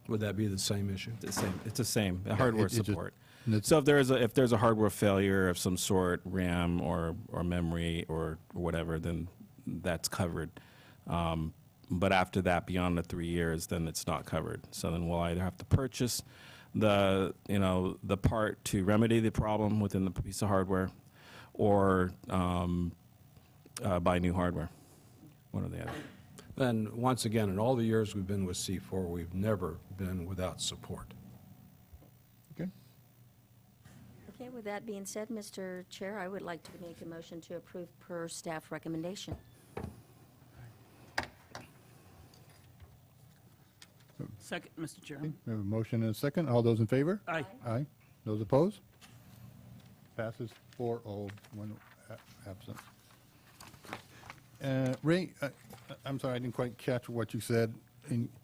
Would that be the same issue? It's the same. The hardware it just- support. So if there's a hardware failure of some sort, RAM or memory or whatever, then that's covered. But after that, beyond the 3 years, then it's not covered. So then we'll either have to purchase the part to remedy the problem within the piece of hardware, or buy new hardware. One or the other. Then, once again, in all the years we've been with C4, we've never been without support. Okay. Okay, with that being said, Mr. Chair, I would like to make a motion to approve per staff recommendation. Second, Mr. Chairman. We have a motion and a second. All those in favor? Aye. Aye. Those opposed? Passes 4-0, one absent. Ray, I'm sorry, I didn't quite catch what you said.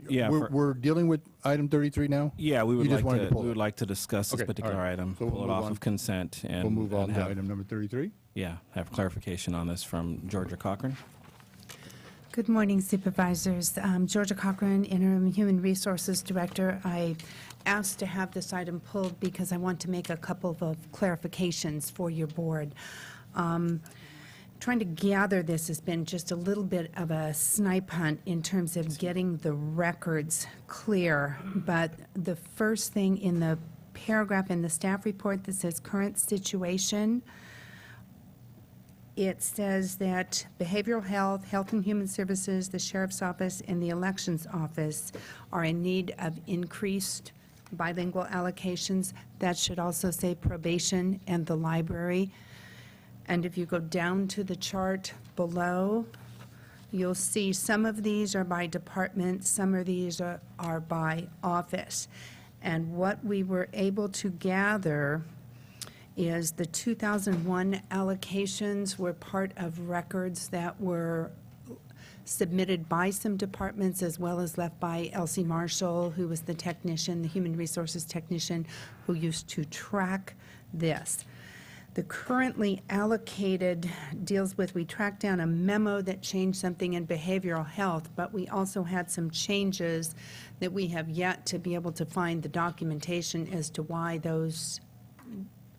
Yeah, We're dealing with item 33 now? Yeah, we would You just wanted to pull we it. would like to discuss this Okay, particular all right. item, So we'll pull it move off on. of consent, and We'll move on and to have, item number 33. Yeah, have clarification on this from Georgia Cochran. Good morning, Supervisors. Georgia Cochran, Interim Human Resources Director. I asked to have this item pulled because I want to make a couple of clarifications for your board. Trying to gather this has been just a little bit of a snipe hunt in terms of getting the records clear. But the first thing in the paragraph in the staff report that says current situation, it says that behavioral health, health and human services, the sheriff's office, and the elections office are in need of increased bilingual allocations. That should also say probation and the library. And if you go down to the chart below, you'll see some of these are by department, some of these are by office. And what we were able to gather is the 2001 allocations were part of records that were submitted by some departments as well as left by Elsie Marshall, who was the technician, the human resources technician, who used to track this. The currently allocated deals with, we tracked down a memo that changed something in behavioral health, but we also had some changes that we have yet to be able to find the documentation as to why those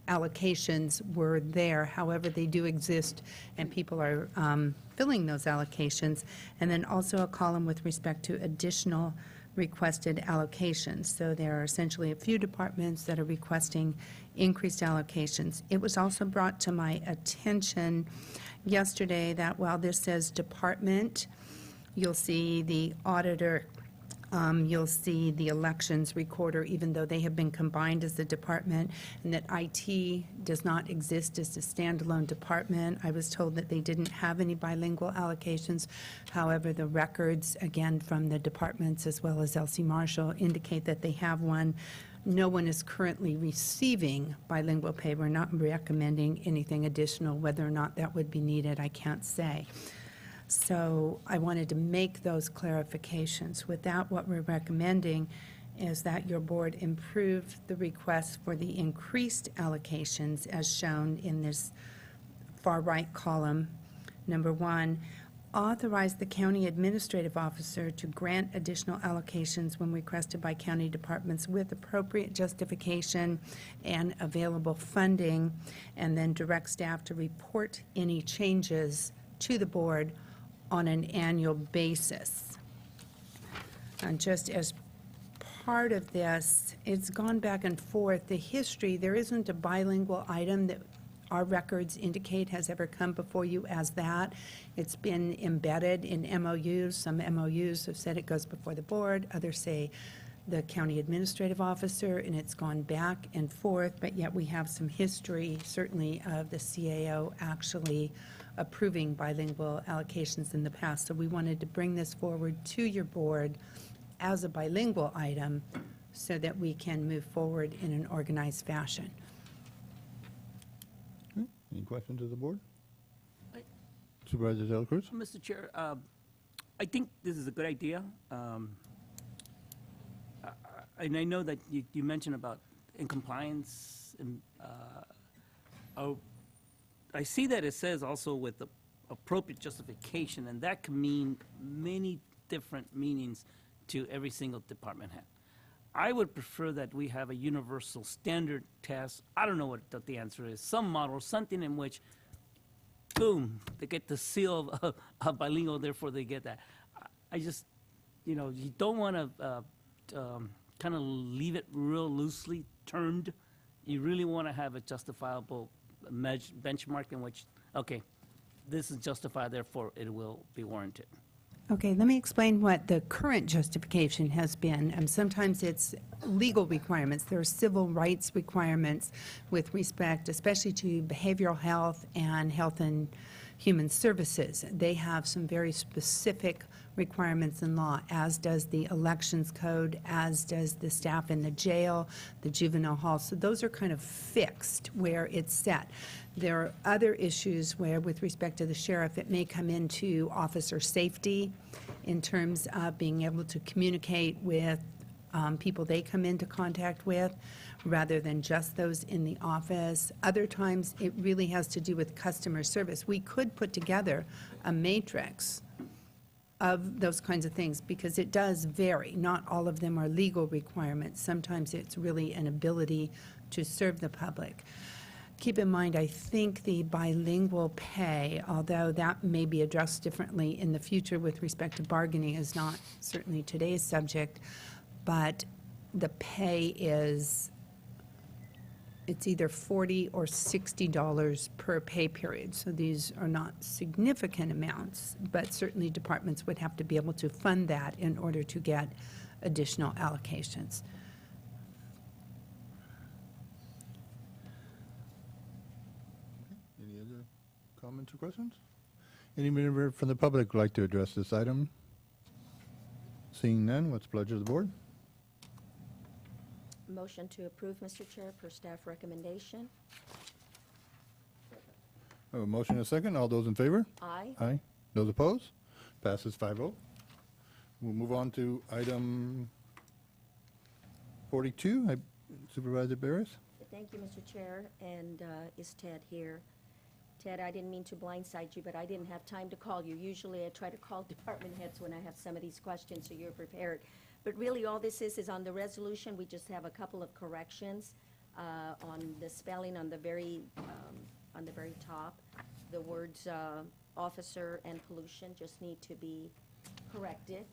allocations were there. However, they do exist, and people are filling those allocations. And then also a column with respect to additional requested allocations. So there are essentially a few departments that are requesting increased allocations. It was also brought to my attention yesterday that while this says department, you'll see the auditor, you'll see the elections recorder, even though they have been combined as a department, and that IT does not exist as a standalone department. I was told that they didn't have any bilingual allocations. However, the records, again, from the departments as well as Elsie Marshall indicate that they have one. No one is currently receiving bilingual pay. We're not recommending anything additional. Whether or not that would be needed, I can't say. So I wanted to make those clarifications. With that, what we're recommending is that your board improve the request for the increased allocations as shown in this far right column. Number one, authorize the county administrative officer to grant additional allocations when requested by county departments with appropriate justification and available funding, and then direct staff to report any changes to the board on an annual basis. And just as part of this, it's gone back and forth. The history, there isn't a bilingual item that our records indicate has ever come before you as that. It's been embedded in MOUs. Some MOUs have said it goes before the board, others say the county administrative officer, and it's gone back and forth, but yet we have some history, certainly, of the CAO actually approving bilingual allocations in the past. So we wanted to bring this forward to your board as a bilingual item so that we can move forward in an organized fashion. Any questions of the board? Supervisor De La Cruz? Mr. Chair, I think this is a good idea. And I know that you mentioned about in compliance. And, I see that it says also with the appropriate justification, and that can mean many different meanings to every single department head. I would prefer that we have a universal standard test. I don't know what the answer is. Some model, something in which, boom, they get the seal of bilingual, therefore they get that. I just, you don't want to kind of leave it real loosely termed. You really want to have a justifiable benchmark in which, okay, this is justified, therefore it will be warranted. Okay, let me explain what the current justification has been. Sometimes it's legal requirements. There are civil rights requirements with respect, especially to behavioral health and health and human services. They have some very specific requirements in law, as does the elections code, as does the staff in the jail, the juvenile hall. So those are kind of fixed where it's set. There are other issues where, with respect to the sheriff, it may come into officer safety in terms of being able to communicate with people they come into contact with, rather than just those in the office. Other times, it really has to do with customer service. We could put together a matrix of those kinds of things, because it does vary. Not all of them are legal requirements. Sometimes it's really an ability to serve the public. Keep in mind, I think the bilingual pay, although that may be addressed differently in the future with respect to bargaining, is not certainly today's subject, but the pay is, it's either $40 or $60 per pay period. So these are not significant amounts, but certainly departments would have to be able to fund that in order to get additional allocations. Any other comments or questions? Any member from the public would like to address this item? Seeing none, what's the pleasure of the board? Motion to approve, Mr. Chair, per staff recommendation. A motion and a second. All those in favor? Aye. Aye. Those opposed? Passes 5-0. We'll move on to item 42. Supervisor Barris? Thank you, Mr. Chair, and is Ted here? Ted, I didn't mean to blindside you, but I didn't have time to call you. Usually I try to call department heads when I have some of these questions, so you're prepared. But really, all this is on the resolution. We just have a couple of corrections on the spelling on the very top. The words officer and pollution just need to be corrected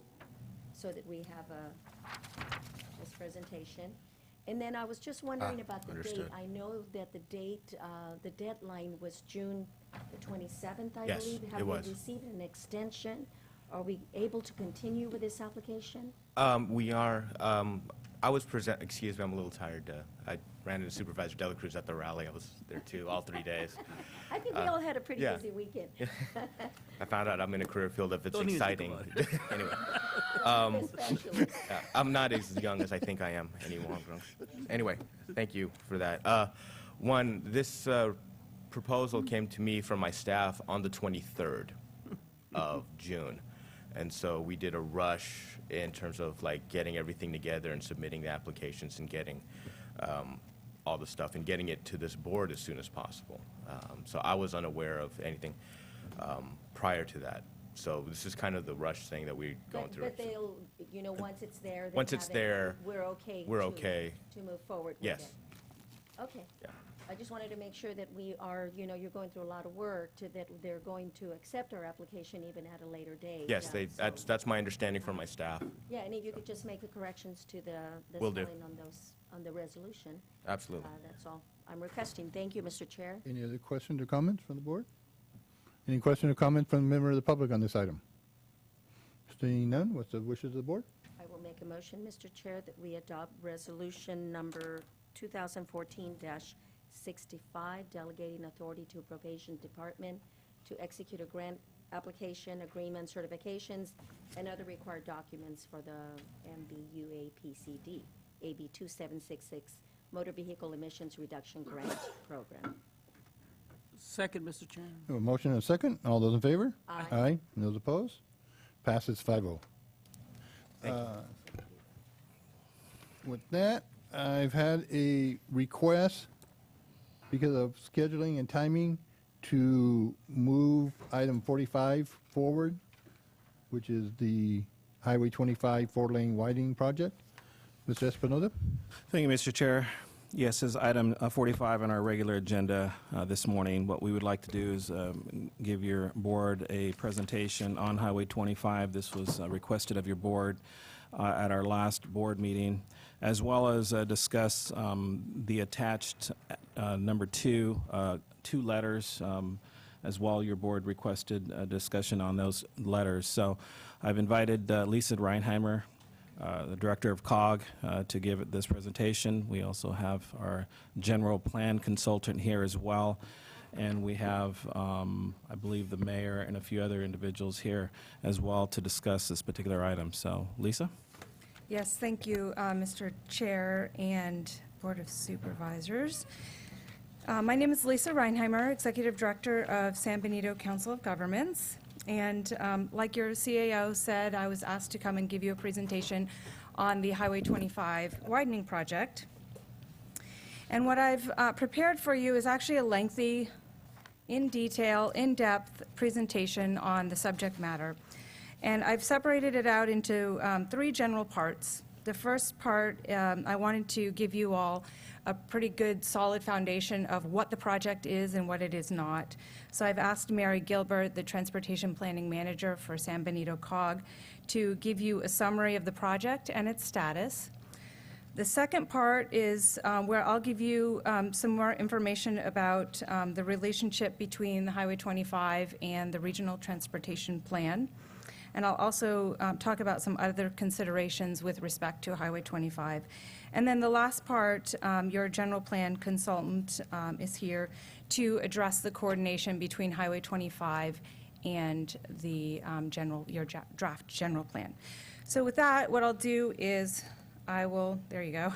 so that we have this presentation. And then I was just wondering about the date. I know that the date, the deadline was June the 27th, I Yes, believe. it was. Have we received an extension? Are we able to continue with this application? We are. I was excuse me, I'm a little tired. I ran into Supervisor De La Cruz at the rally. I was there too, all 3 days. I think we all had a pretty yeah. busy weekend. I found out I'm in a career field if it's Don't even think exciting. about Anyway, Especially. I'm not as young as I think I am anymore. Anyway, thank you for that. One, this proposal came to me from my staff on the 23rd of June. And so we did a rush in terms of like getting everything together and submitting the applications and getting all the stuff and getting it to this board as soon as possible. So I was unaware of anything prior to that. So this is kind of the rush thing that we're going through. But they'll, once it's there, Once it's there, we're okay. we're okay. To move forward with Yes. it. Okay. Yeah. I just wanted to make sure that we are, you're going through a lot of work that they're going to accept our application even at a later date. Yes, Yeah, that's my understanding from my staff. Yeah, and if you could just make the corrections to the Will do. spelling on the resolution. Absolutely. That's all I'm requesting. Thank you, Mr. Chair. Any other questions or comments from the board? Any question or comment from a member of the public on this item? Seeing none, what's the wishes of the board? I will make a motion, Mr. Chair, that we adopt resolution number 2014-65, delegating authority to probation department to execute a grant application, agreement, certifications, and other required documents for the MVUAPCD, AB 2766, Motor Vehicle Emissions Reduction Grant Program. Second, Mr. Chairman. A motion and a second. All those in favor? Aye. Aye. And those opposed? Passes 5-0. With that, I've had a request because of scheduling and timing to move item 45 forward, which is the Highway 25 four-lane widening project. Mr. Espinoza? Thank you, Mr. Chair. Yes, as item 45 on our regular agenda this morning, what we would like to do is give your board a presentation on Highway 25. This was requested of your board at our last board meeting, as well as discuss the attached number 2 letters. As well, your board requested a discussion on those letters. So I've invited Lisa Reinheimer, the Director of COG, to give this presentation. We also have our general plan consultant here as well. And we have, I believe, the mayor and a few other individuals here as well to discuss this particular item. So, Lisa? Yes, thank you, Mr. Chair and Board of Supervisors. My name is Lisa Reinheimer, Executive Director of San Benito Council of Governments. And like your CAO said, I was asked to come and give you a presentation on the Highway 25 widening project. And what I've prepared for you is actually a lengthy, in detail, in-depth presentation on the subject matter. And I've separated it out into 3 general parts. The first part, I wanted to give you all a pretty good, solid foundation of what the project is and what it is not. So I've asked Mary Gilbert, the Transportation Planning Manager for San Benito COG, to give you a summary of the project and its status. The second part is where I'll give you some more information about the relationship between the Highway 25 and the Regional Transportation Plan. And I'll also talk about some other considerations with respect to Highway 25. And then the last part, your general plan consultant is here to address the coordination between Highway 25 and the draft general plan. So with that, what I'll do is there you go.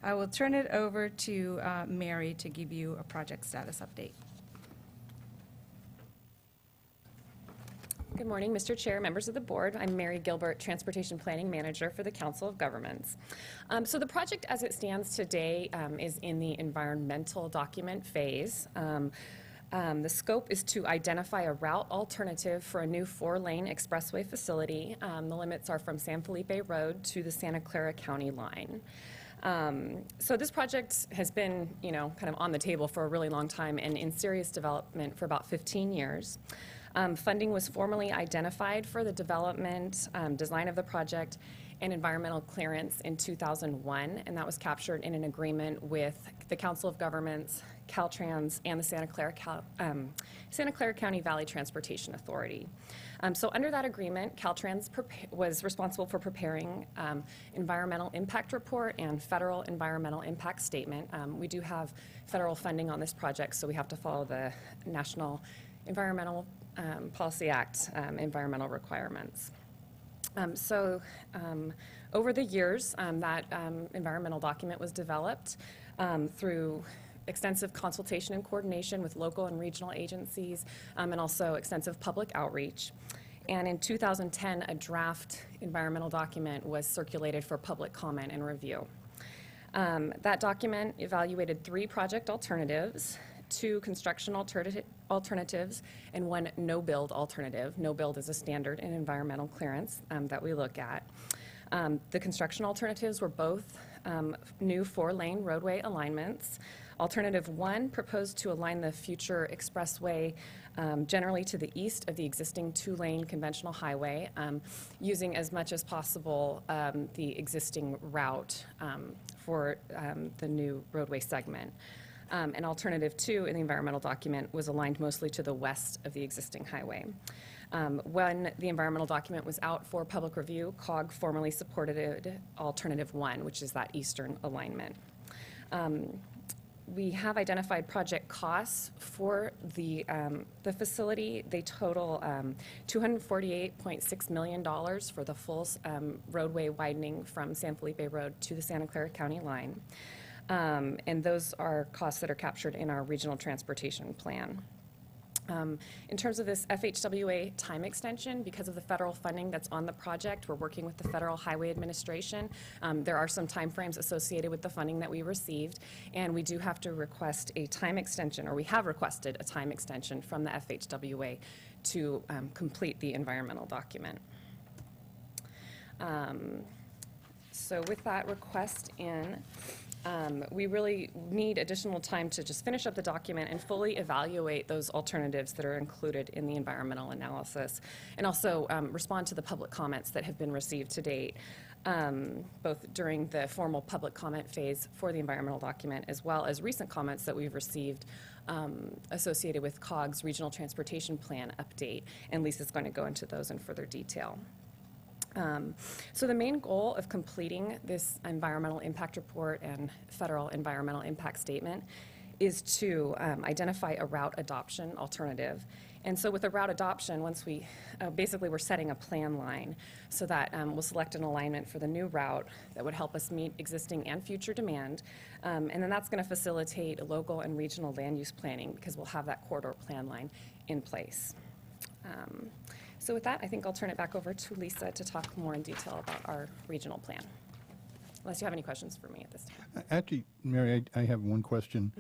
I will turn it over to Mary to give you a project status update. Good morning, Mr. Chair, members of the board. I'm Mary Gilbert, Transportation Planning Manager for the Council of Governments. So the project as it stands today is in the environmental document phase. The scope is to identify a route alternative for a new 4-lane expressway facility. The limits are from San Felipe Road to the Santa Clara County line. So this project has been, kind of on the table for a really long time and in serious development for about 15 years. Funding was formally identified for the development, design of the project, and environmental clearance in 2001, and that was captured in an agreement with the Council of Governments, Caltrans, and the Santa Clara County Valley Transportation Authority. So under that agreement, Caltrans was responsible for preparing environmental impact report and federal environmental impact statement. We do have federal funding on this project, so we have to follow the National Environmental Policy Act environmental requirements. Over the years, that environmental document was developed through extensive consultation and coordination with local and regional agencies, and also extensive public outreach. And in 2010, a draft environmental document was circulated for public comment and review. That document evaluated 3 project alternatives, 2 construction alternatives, and 1 no-build alternative. No-build is a standard in environmental clearance that we look at. The construction alternatives were both new 4-lane roadway alignments. Alternative 1 proposed to align the future expressway generally to the east of the existing 2-lane conventional highway, using as much as possible the existing route for the new roadway segment. And Alternative 2 in the environmental document was aligned mostly to the west of the existing highway. When the environmental document was out for public review, COG formally supported Alternative 1, which is that eastern alignment. We have identified project costs for the facility. They total $248.6 million for the full roadway widening from San Felipe Road to the Santa Clara County line. And those are costs that are captured in our regional transportation plan. In terms of this FHWA time extension, because of the federal funding that's on the project, we're working with the Federal Highway Administration. There are some timeframes associated with the funding that we received, and we do have to request a time extension, or we have requested a time extension from the FHWA to complete the environmental document. So with that request in, we really need additional time to just finish up the document and fully evaluate those alternatives that are included in the environmental analysis, and also respond to the public comments that have been received to date, both during the formal public comment phase for the environmental document, as well as recent comments that we've received associated with COG's Regional Transportation Plan update, and Lisa's going to go into those in further detail. So the main goal of completing this environmental impact report and federal environmental impact statement is to identify a route adoption alternative. And so with a route adoption, once we, basically we're setting a plan line so that we'll select an alignment for the new route that would help us meet existing and future demand. And then that's going to facilitate local and regional land use planning because we'll have that corridor plan line in place. So with that, I think I'll turn it back over to Lisa to talk more in detail about our regional plan, unless you have any questions for me at this time. Actually, Mary, I have one question.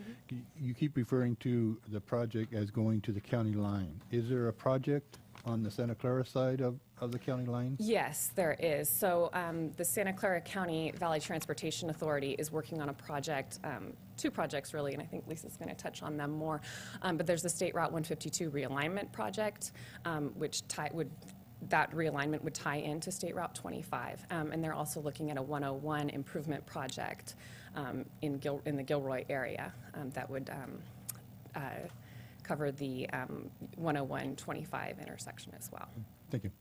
You keep referring to the project as going to the county line. Is there a project on the Santa Clara side of the county line? Yes, there is. So the Santa Clara County Valley Transportation Authority is working on a project, 2 projects really, and I think Lisa's going to touch on them more. But there's the State Route 152 realignment project, which that realignment would tie into State Route 25. And they're also looking at a 101 improvement project in the Gilroy area that would cover the 101-25 intersection as well. Thank you.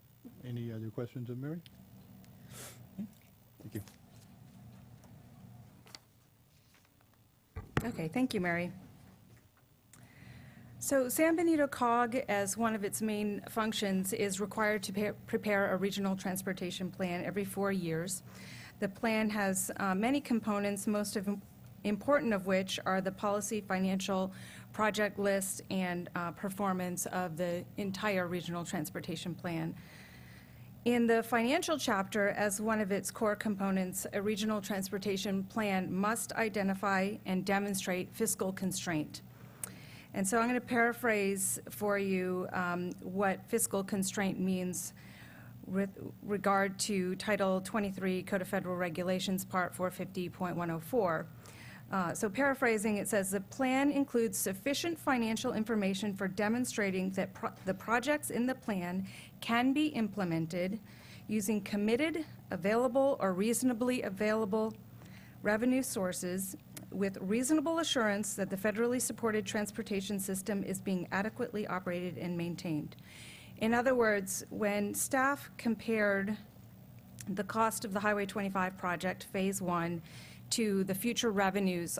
Any other questions of Mary? Thank you. Okay, thank you, Mary. So San Benito COG, as one of its main functions, is required to prepare a regional transportation plan every 4 years. The plan has many components, important of which are the policy, financial, project list, and performance of the entire regional transportation plan. In the financial chapter, as one of its core components, a regional transportation plan must identify and demonstrate fiscal constraint. And so I'm going to paraphrase for you what fiscal constraint means with regard to Title 23 Code of Federal Regulations, Part 450.104. So paraphrasing, it says, the plan includes sufficient financial information for demonstrating that the projects in the plan can be implemented using committed, available, or reasonably available revenue sources with reasonable assurance that the federally supported transportation system is being adequately operated and maintained. In other words, when staff compared the cost of the Highway 25 project, Phase 1, to the future revenues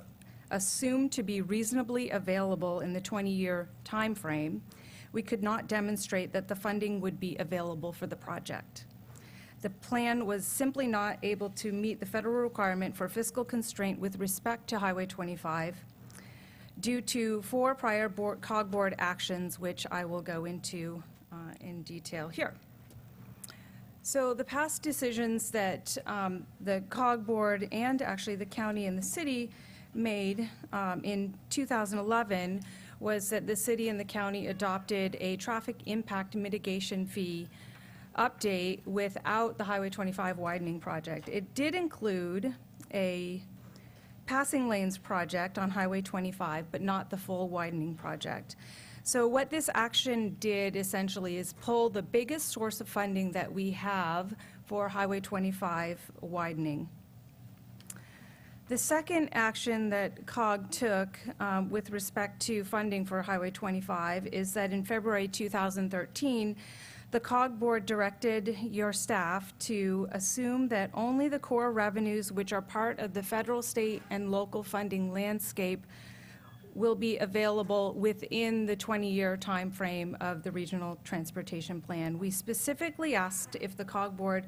assumed to be reasonably available in the 20-year time frame, we could not demonstrate that the funding would be available for the project. The plan was simply not able to meet the federal requirement for fiscal constraint with respect to Highway 25 due to 4 prior COG board actions, which I will go into in detail here. So the past decisions that the COG board and actually the county and the city made in 2011 was that the city and the county adopted a traffic impact mitigation fee update without the Highway 25 widening project. It did include a passing lanes project on Highway 25, but not the full widening project. So what this action did essentially is pull the biggest source of funding that we have for Highway 25 widening. The second action that COG took with respect to funding for Highway 25 is that in February 2013, the COG board directed your staff to assume that only the core revenues which are part of the federal, state, and local funding landscape will be available within the 20-year time frame of the Regional Transportation Plan. We specifically asked if the COG board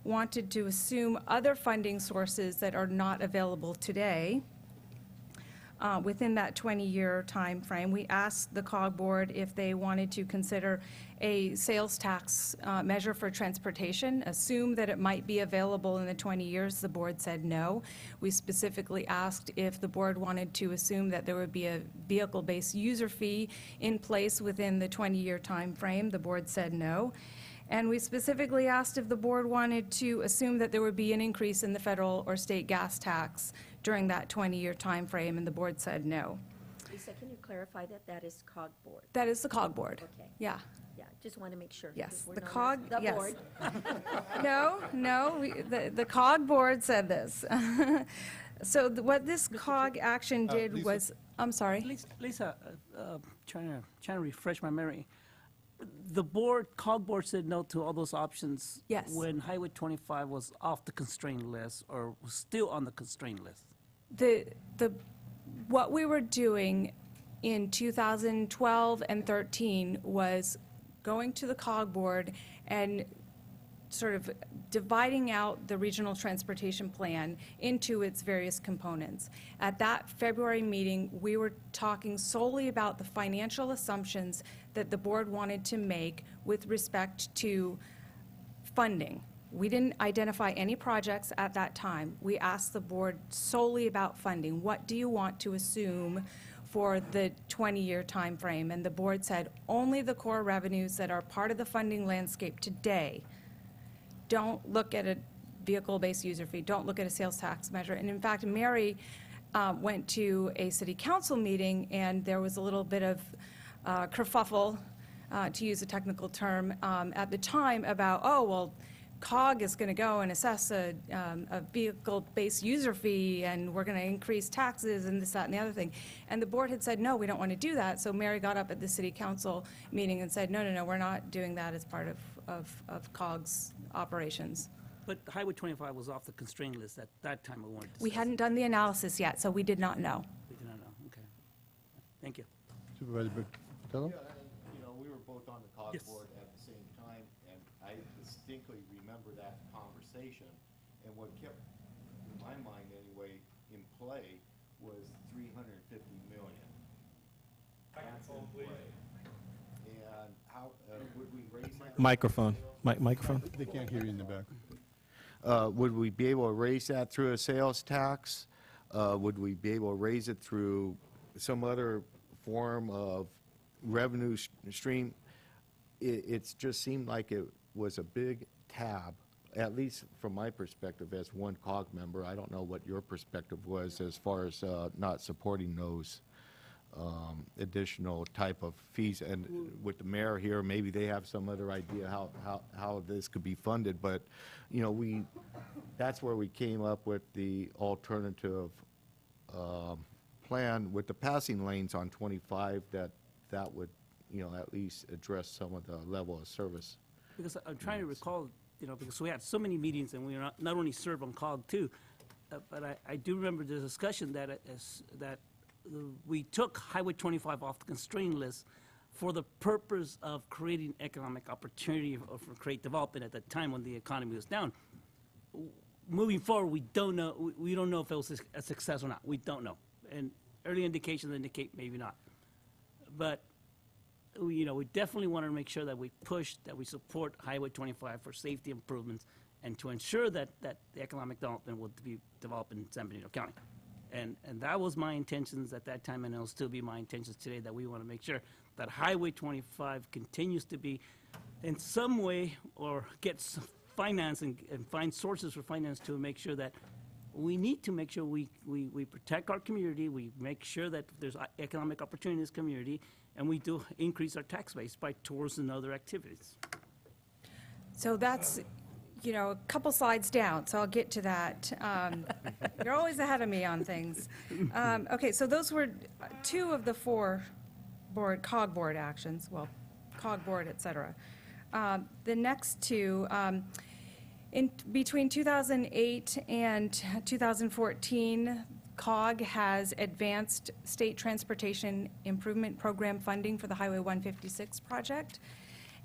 wanted to assume other funding sources that are not available today within that 20-year time frame. We asked the COG board if they wanted to consider a sales tax measure for transportation, assume that it might be available in the 20 years. The board said no. We specifically asked if the board wanted to assume that there would be a vehicle-based user fee in place within the 20-year time frame. The board said no. And we specifically asked if the board wanted to assume that there would be an increase in the federal or state gas tax during that 20-year time frame, and the board said no. Lisa, can you clarify that that is COG board? That is the COG board. Okay. Yeah. Yeah, just want to make sure. Yes, because the we're COG, known as yes. The board. No, the COG board said this. So what this COG action did Lisa? was, I'm sorry. Lisa, trying to refresh my memory. The COG board said no to all those options. Yes. When Highway 25 was off the constrained list or was still on the constrained list. What we were doing in 2012 and 13 was going to the COG board and sort of dividing out the regional transportation plan into its various components. At that February meeting, we were talking solely about the financial assumptions that the board wanted to make with respect to funding. We didn't identify any projects at that time. We asked the board solely about funding. What do you want to assume for the 20-year time frame? And the board said only the core revenues that are part of the funding landscape today. Don't look at a vehicle-based user fee. Don't look at a sales tax measure. And in fact, Mary went to a city council meeting, and there was a little bit of kerfuffle, to use a technical term, at the time about, oh, well, COG is going to go and assess a vehicle-based user fee, and we're going to increase taxes and this, that, and the other thing. And the board had said, no, we don't want to do that. So Mary got up at the city council meeting and said, no, we're not doing that as part of COG's operations. But Highway 25 was off the constrained list at that time. We hadn't done the analysis yet, so we did not know. We did not know. Okay. Thank you. Supervisor Botello? Yeah, and, we were both on the COG Yes. board at the same time, and I distinctly remember that conversation. And what kept, in my mind anyway, in play was 350 million. That's in play. And how, would we raise that? Microphone. Microphone. They can't hear you in the back. Would we be able to raise that through a sales tax? Would we be able to raise it through some other form of revenue stream? It's just seemed like it was a big tab, at least from my perspective as one COG member. I don't know what your perspective was as far as not supporting those additional type of fees. And with the mayor here, maybe they have some other idea how this could be funded. But, that's where we came up with the alternative plan with the passing lanes on 25 that would, at least address some of the level of service. Because I'm trying to recall, because we had so many meetings and we were not only served on COG too, but I do remember the discussion that we took Highway 25 off the constraint list for the purpose of creating economic opportunity for create development at the time when the economy was down. Moving forward, we don't know. We don't know if it was a success or not. We don't know, and early indications indicate maybe not. But we definitely want to make sure that we push, that we support Highway 25 for safety improvements, and to ensure that the economic development will be developed in San Benito County. And that was my intentions at that time, and it'll still be my intentions today, that we want to make sure that Highway 25 continues to be in some way, or gets finance and find sources for finance to make sure that we need to make sure we protect our community, we make sure that there's economic opportunity in this community, and we do increase our tax base by tourism and other activities. So that's, a couple slides down, so I'll get to that. You're always ahead of me on things. Okay, so those were two of the four COG board actions, well, COG board, et cetera. The next two, between 2008 and 2014, COG has advanced state transportation improvement program funding for the Highway 156 project.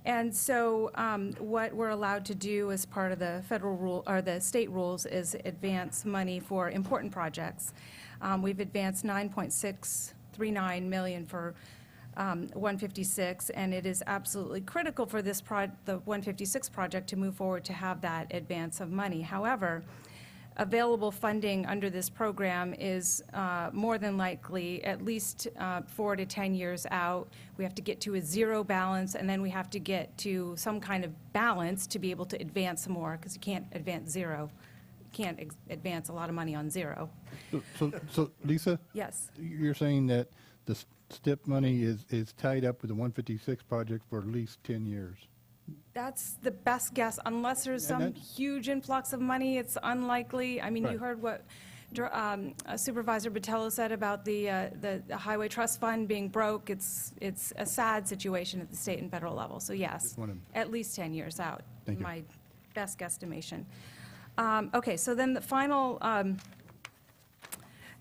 And so what we're allowed to do as part of the federal rule, or the state rules, is advance money for important projects. We've advanced $9.639 million for 156, and it is absolutely critical for the 156 project to move forward to have that advance of money. However, available funding under this program is more than likely at least 4 to 10 years out. We have to get to a zero balance, and then we have to get to some kind of balance to be able to advance some more, because you can't advance zero. You can't advance a lot of money on zero. So Lisa? Yes. You're saying that the STIP money is tied up with the 156 project for at least 10 years? That's the best guess, unless there's some huge influx of money. It's unlikely. I mean, Right. You heard what Supervisor Botello said about the Highway Trust Fund being broke. It's a sad situation at the state and federal level. So yes, at least 10 years out. Thank you. My best guesstimation. Okay, so then the final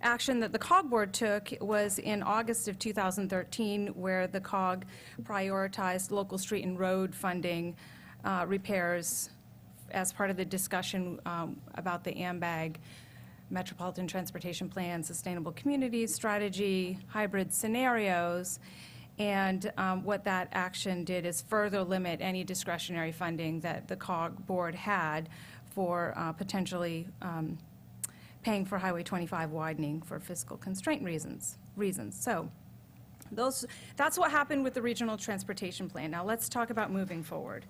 action that the COG board took was in August of 2013, where the COG prioritized local street and road funding repairs as part of the discussion about the AMBAG Metropolitan Transportation Plan, Sustainable Communities Strategy, hybrid scenarios. And what that action did is further limit any discretionary funding that the COG board had for potentially paying for Highway 25 widening for fiscal constraint reasons. So that's what happened with the Regional Transportation Plan. Now let's talk about moving forward.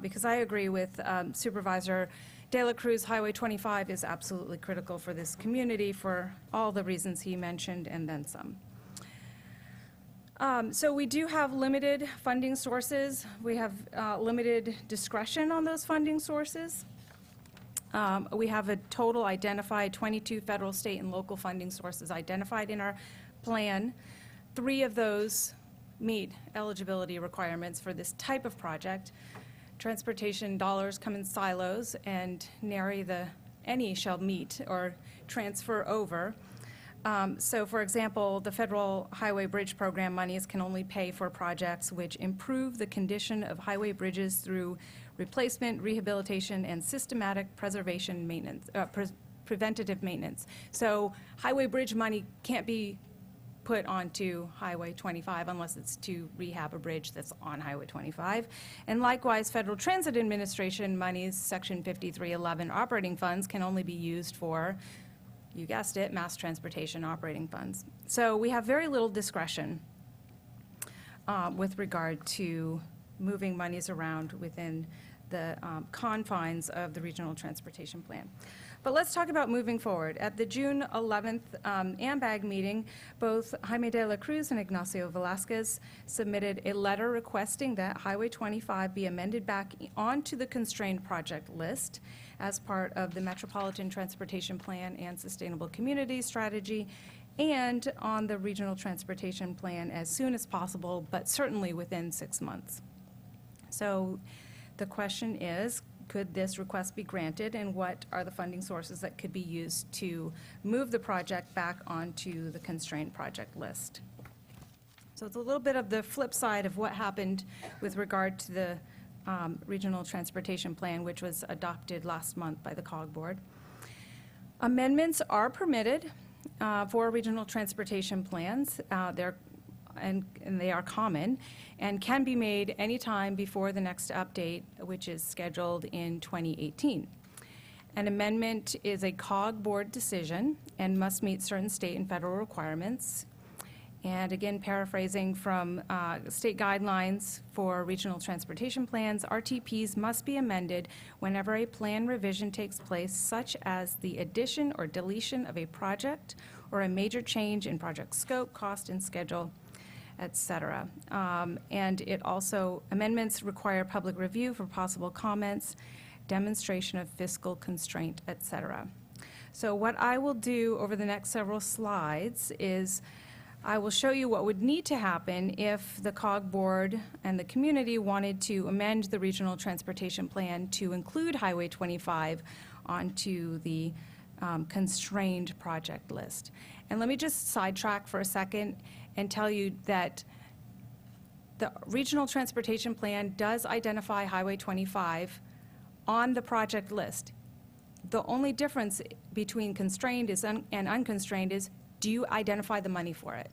Because I agree with Supervisor De La Cruz, Highway 25 is absolutely critical for this community for all the reasons he mentioned and then some. So we do have limited funding sources. We have limited discretion on those funding sources. We have a total identified 22 federal, state, and local funding sources identified in our plan. 3 of those meet eligibility requirements for this type of project. Transportation dollars come in silos, and nary any shall meet or transfer over. So, for example, the Federal Highway Bridge Program monies can only pay for projects which improve the condition of highway bridges through replacement, rehabilitation, and systematic preservation maintenance, preventative maintenance. So highway bridge money can't be put onto Highway 25 unless it's to rehab a bridge that's on Highway 25. And likewise, Federal Transit Administration monies, Section 5311 operating funds can only be used for, you guessed it, mass transportation operating funds. So we have very little discretion with regard to moving monies around within the confines of the Regional Transportation Plan. But let's talk about moving forward. At the June 11th AMBAG meeting, both Jaime de la Cruz and Ignacio Velasquez submitted a letter requesting that Highway 25 be amended back onto the constrained project list as part of the Metropolitan Transportation Plan and Sustainable Community Strategy, and on the Regional Transportation Plan as soon as possible, but certainly within 6 months. So the question is, could this request be granted, and what are the funding sources that could be used to move the project back onto the constrained project list? So it's a little bit of the flip side of what happened with regard to the Regional Transportation Plan, which was adopted last month by the COG board. Amendments are permitted for regional transportation plans. And they are common and can be made anytime before the next update, which is scheduled in 2018. An amendment is a COG board decision and must meet certain state and federal requirements. And again, paraphrasing from state guidelines for regional transportation plans, RTPs must be amended whenever a plan revision takes place, such as the addition or deletion of a project or a major change in project scope, cost, and schedule, et cetera. And it also, amendments require public review for possible comments, demonstration of fiscal constraint, et cetera. So what I will do over the next several slides is I will show you what would need to happen if the COG board and the community wanted to amend the regional transportation plan to include Highway 25 onto the constrained project list. And let me just sidetrack for a second and tell you that the regional transportation plan does identify Highway 25 on the project list. The only difference between constrained and unconstrained is, do you identify the money for it?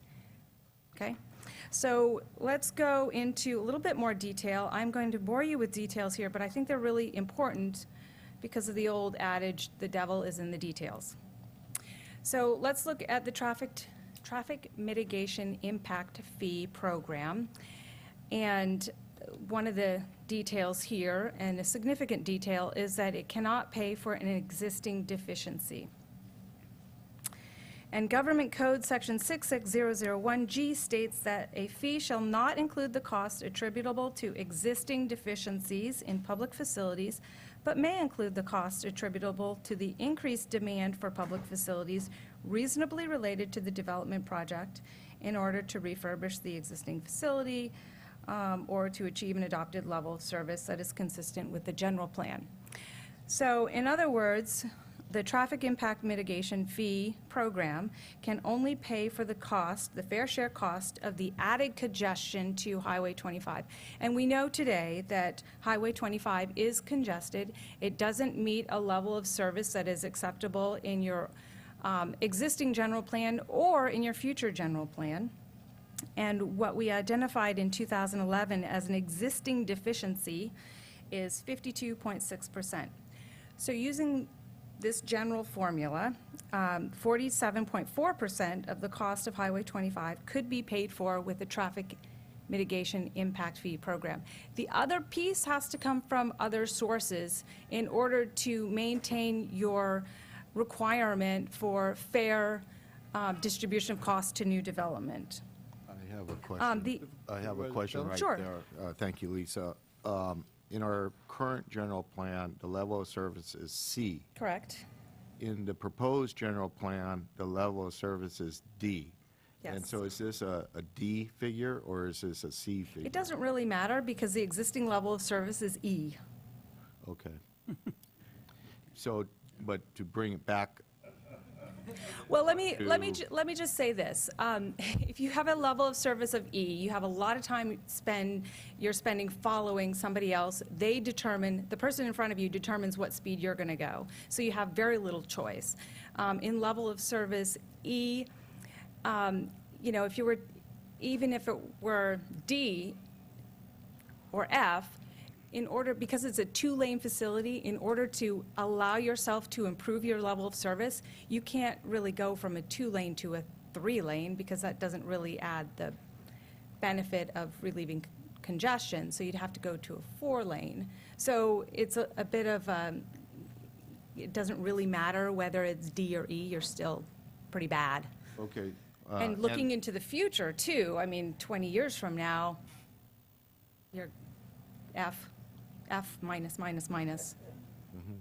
Okay? So let's go into a little bit more detail. I'm going to bore you with details here, but I think they're really important because of the old adage, the devil is in the details. So let's look at the traffic mitigation impact fee program. And one of the details here, and a significant detail, is that it cannot pay for an existing deficiency. And Government Code Section 66001G states that a fee shall not include the cost attributable to existing deficiencies in public facilities, but may include the cost attributable to the increased demand for public facilities reasonably related to the development project in order to refurbish the existing facility or to achieve an adopted level of service that is consistent with the general plan. So in other words, the traffic impact mitigation fee program can only pay for the cost, the fair share cost of the added congestion to Highway 25. And we know today that Highway 25 is congested. It doesn't meet a level of service that is acceptable in your existing general plan or in your future general plan. And what we identified in 2011 as an existing deficiency is 52.6%. So using this general formula, 47.4% of the cost of Highway 25 could be paid for with the traffic mitigation impact fee program. The other piece has to come from other sources in order to maintain your requirement for fair distribution of costs to new development. I have a question. I have a question right Sure. there. Thank you, Lisa. In our current general plan, the level of service is C. Correct. In the proposed general plan, the level of service is D. Yes. And so is this a D figure or is this a C figure? It doesn't really matter because the existing level of service is E. Okay. So, but to bring it back. Well, let me just say this. If you have a level of service of E, you have a lot of time you're spending following somebody else. They determine, the person in front of you determines what speed you're going to go. So you have very little choice. In level of service E, you know, if you were, even if it were D or F, in order, because it's a two-lane facility, in order to allow yourself to improve your level of service, you can't really go from a two-lane to a three-lane because that doesn't really add the benefit of relieving congestion. So you'd have to go to a four-lane. So it's a bit of it doesn't really matter whether it's D or E, you're still pretty bad. Okay. And looking into the future, too, I mean, 20 years from now, you're F minus, minus, minus. Mm-hmm.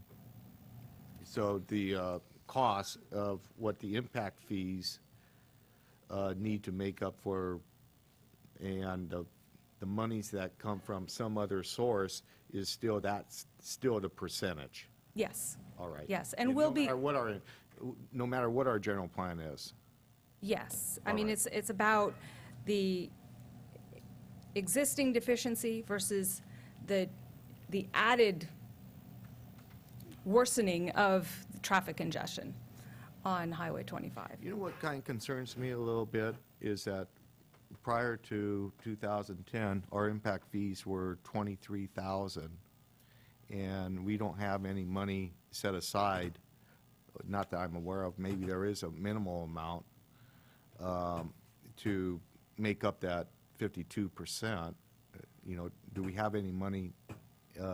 So the cost of what the impact fees need to make up for, and the monies that come from some other source is still, that's still the percentage? Yes. All right. Yes, and we'll be. No matter what our general plan is? Yes. I mean, it's about the existing deficiency versus the added worsening of traffic congestion on Highway 25. You know what kind of concerns me a little bit is that prior to 2010, our impact fees were $23,000, and we don't have any money set aside, not that I'm aware of, maybe there is a minimal amount, to make up that 52%, do we have any money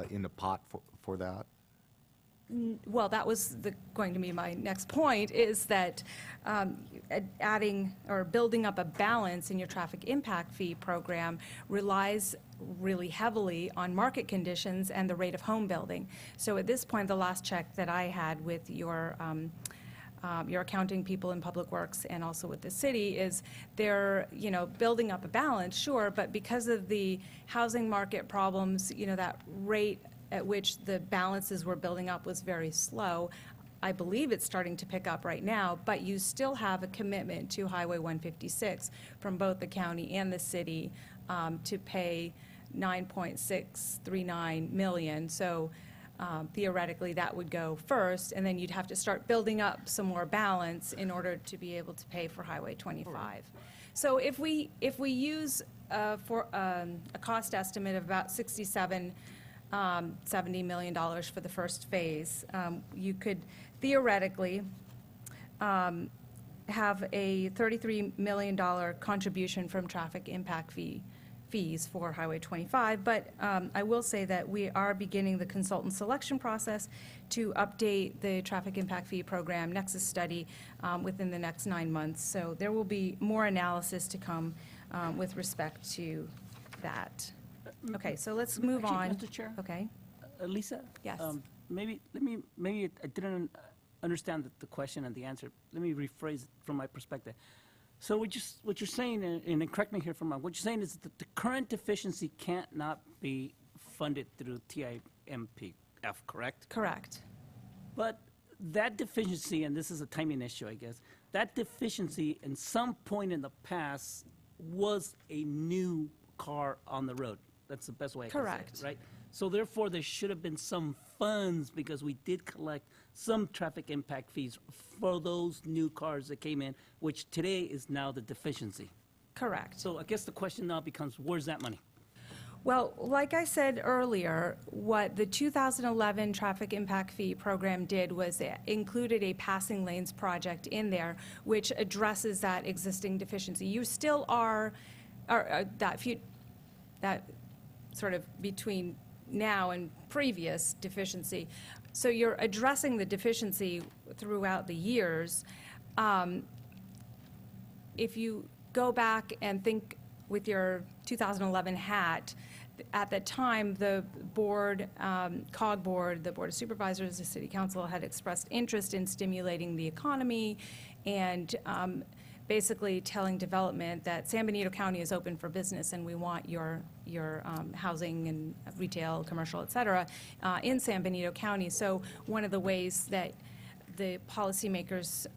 in the pot for that? Well, that was going to be my next point, is that adding or building up a balance in your traffic impact fee program relies really heavily on market conditions and the rate of home building. So at this point, the last check that I had with your accounting people in Public Works and also with the city is they're, building up a balance, sure, but because of the housing market problems, that rate at which the balances were building up was very slow. I believe it's starting to pick up right now, but you still have a commitment to Highway 156 from both the county and the city to pay $9.639 million. So theoretically, that would go first, and then you'd have to start building up some more balance in order to be able to pay for Highway 25. So if we use for a cost estimate of about $70 million for the first phase, you could theoretically have a $33 million contribution from traffic impact fees for Highway 25, but I will say that we are beginning the consultant selection process to update the traffic impact fee program Nexus study within the next 9 months. So there will be more analysis to come with respect to that. Okay, so let's move Actually, on. Mr. Chair? Okay. Lisa? Yes. Maybe I didn't understand the question and the answer. Let me rephrase it from my perspective. So what you're saying, and correct me here if I'm wrong, what you're saying is that the current deficiency can't not be funded through TIMPF, correct? Correct. But that deficiency, and this is a timing issue, I guess, that deficiency in some point in the past was a new car on the road. That's the best way I can say Correct. it, right? So therefore, there should have been some funds because we did collect some traffic impact fees for those new cars that came in, which today is now the deficiency. Correct. So I guess the question now becomes, where's that money? Well, like I said earlier, what the 2011 traffic impact fee program did was it included a passing lanes project in there, which addresses that existing deficiency. You still are that sort of between now and previous deficiency. So you're addressing the deficiency throughout the years. If you go back and think with your 2011 hat, at the time, the board, COG board, the Board of Supervisors, the City Council had expressed interest in stimulating the economy and basically telling development that San Benito County is open for business and we want your housing and retail, commercial, et cetera, in San Benito County. So one of the ways that the policymakers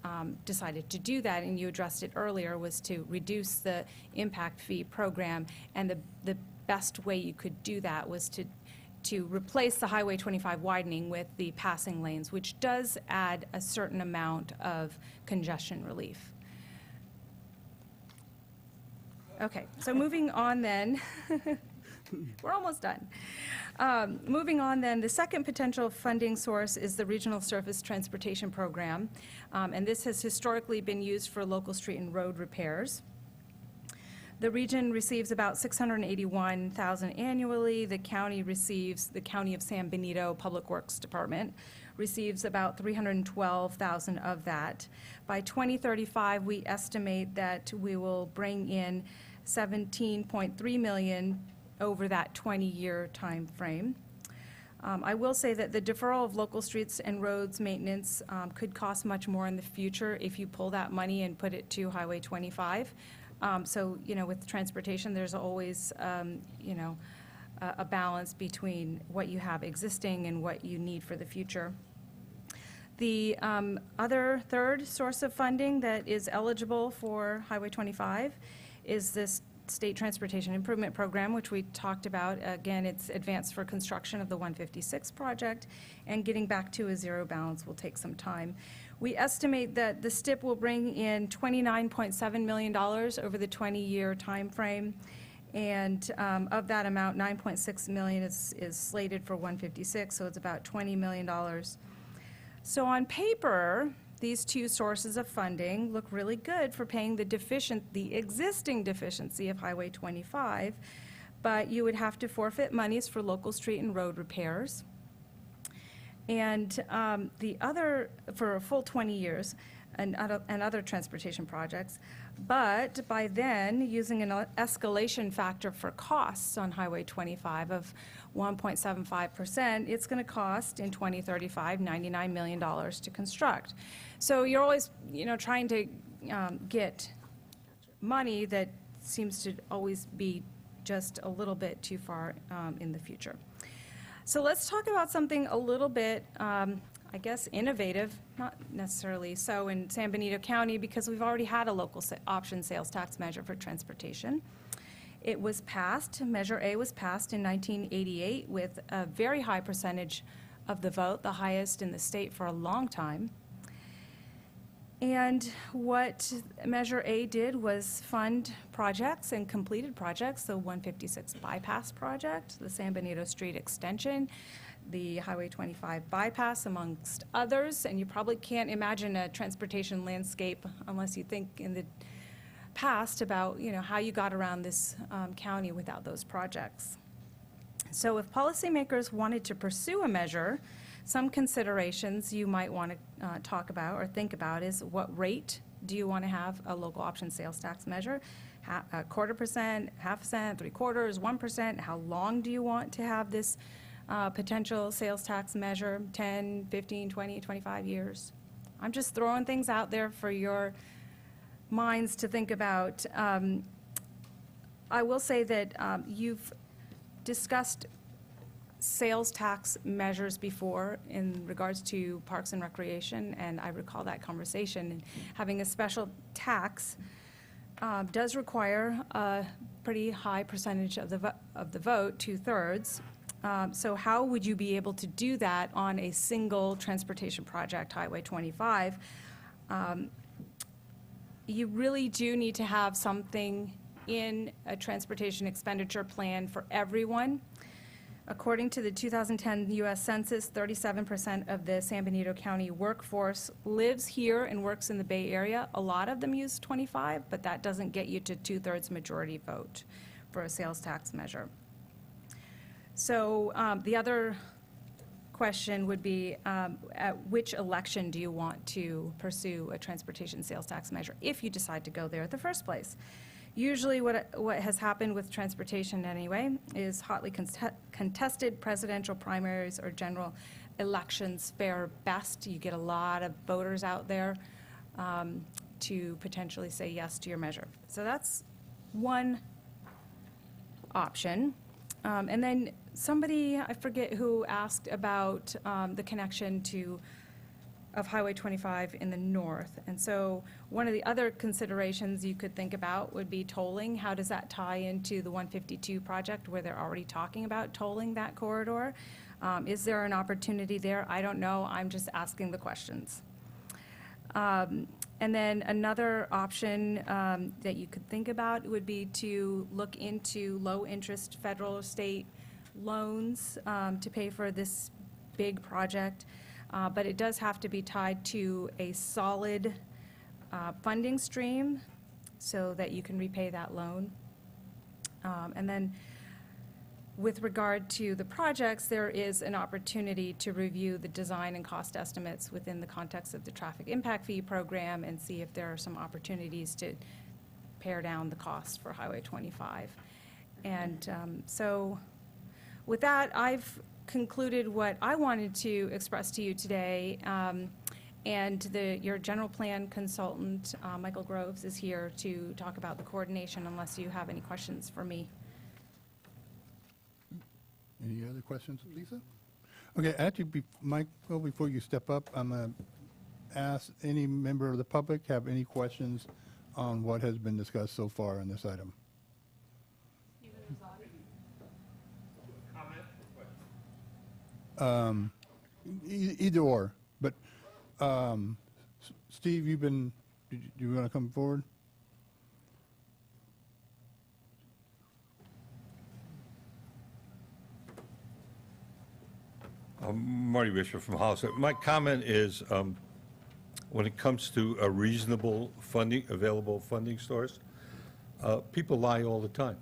decided to do that, and you addressed it earlier, was to reduce the impact fee program. And the best way you could do that was to replace the Highway 25 widening with the passing lanes, which does add a certain amount of congestion relief. Okay, so moving on then, we're almost done. Moving on then, the second potential funding source is the Regional Surface Transportation Program, and this has historically been used for local street and road repairs. The region receives about $681,000 annually. The county of San Benito Public Works Department receives about $312,000 of that. By 2035, we estimate that we will bring in $17.3 million over that 20-year time frame. I will say that the deferral of local streets and roads maintenance could cost much more in the future if you pull that money and put it to Highway 25. So, with transportation, there's always, a balance between what you have existing and what you need for the future. The other third source of funding that is eligible for Highway 25 is this State Transportation Improvement Program, which we talked about. Again, it's advanced for construction of the 156 project, and getting back to a zero balance will take some time. We estimate that the STIP will bring in $29.7 million over the 20-year time frame, and of that amount, $9.6 million is slated for 156, so it's about $20 million. So on paper, these two sources of funding look really good for paying the existing deficiency of Highway 25, but you would have to forfeit monies for local street and road repairs. And the other, for a full 20 years, and other transportation projects. But by then, using an escalation factor for costs on Highway 25 of 1.75%, it's going to cost in 2035 $99 million to construct. So you're always, trying to get money that seems to always be just a little bit too far in the future. So let's talk about something a little bit, I guess, innovative, not necessarily so in San Benito County, because we've already had a local option sales tax measure for transportation. It was passed, Measure A was passed in 1988 with a very high percentage of the vote, the highest in the state for a long time. And what Measure A did was fund projects and completed projects, the 156 bypass project, the San Benito Street extension, the Highway 25 bypass, amongst others. And you probably can't imagine a transportation landscape unless you think in the past about, how you got around this county without those projects. So if policymakers wanted to pursue a measure, some considerations you might want to talk about or think about is what rate do you want to have a local option sales tax measure? A 1/4%, 0.5%, 3/4, 1%? How long do you want to have this potential sales tax measure? 10, 15, 20, 25 years? I'm just throwing things out there for your minds to think about. I will say that you've discussed sales tax measures before in regards to parks and recreation, and I recall that conversation. And having a special tax does require a pretty high percentage of the vote, 2/3. So how would you be able to do that on a single transportation project, Highway 25? You really do need to have something in a transportation expenditure plan for everyone. According to the 2010 U.S. Census, 37% of the San Benito County workforce lives here and works in the Bay Area. A lot of them use 25, but that doesn't get you to 2/3 majority vote for a sales tax measure. So the other question would be, at which election do you want to pursue a transportation sales tax measure if you decide to go there at the first place? Usually what has happened with transportation anyway is hotly contested presidential primaries or general elections fare best. You get a lot of voters out there to potentially say yes to your measure. So that's one option. And then somebody, I forget who, asked about the connection of Highway 25 in the north. And so one of the other considerations you could think about would be tolling. How does that tie into the 152 project where they're already talking about tolling that corridor? Is there an opportunity there? I don't know. I'm just asking the questions. And then another option that you could think about would be to look into low-interest federal or state loans to pay for this big project. But it does have to be tied to a solid funding stream so that you can repay that loan. And then with regard to the projects, there is an opportunity to review the design and cost estimates within the context of the traffic impact fee program and see if there are some opportunities to pare down the cost for Highway 25. And so with that, I've concluded what I wanted to express to you today, and your general plan consultant, Michael Groves, is here to talk about the coordination unless you have any questions for me. Any other questions, Lisa? Okay, actually, Michael, before you step up, I'm going to ask any member of the public have any questions on what has been discussed so far on this item. Either or, but Steve, do you want to come forward? Marty Bishop from Hollis. My comment is when it comes to a reasonable funding, available funding source, people lie all the time.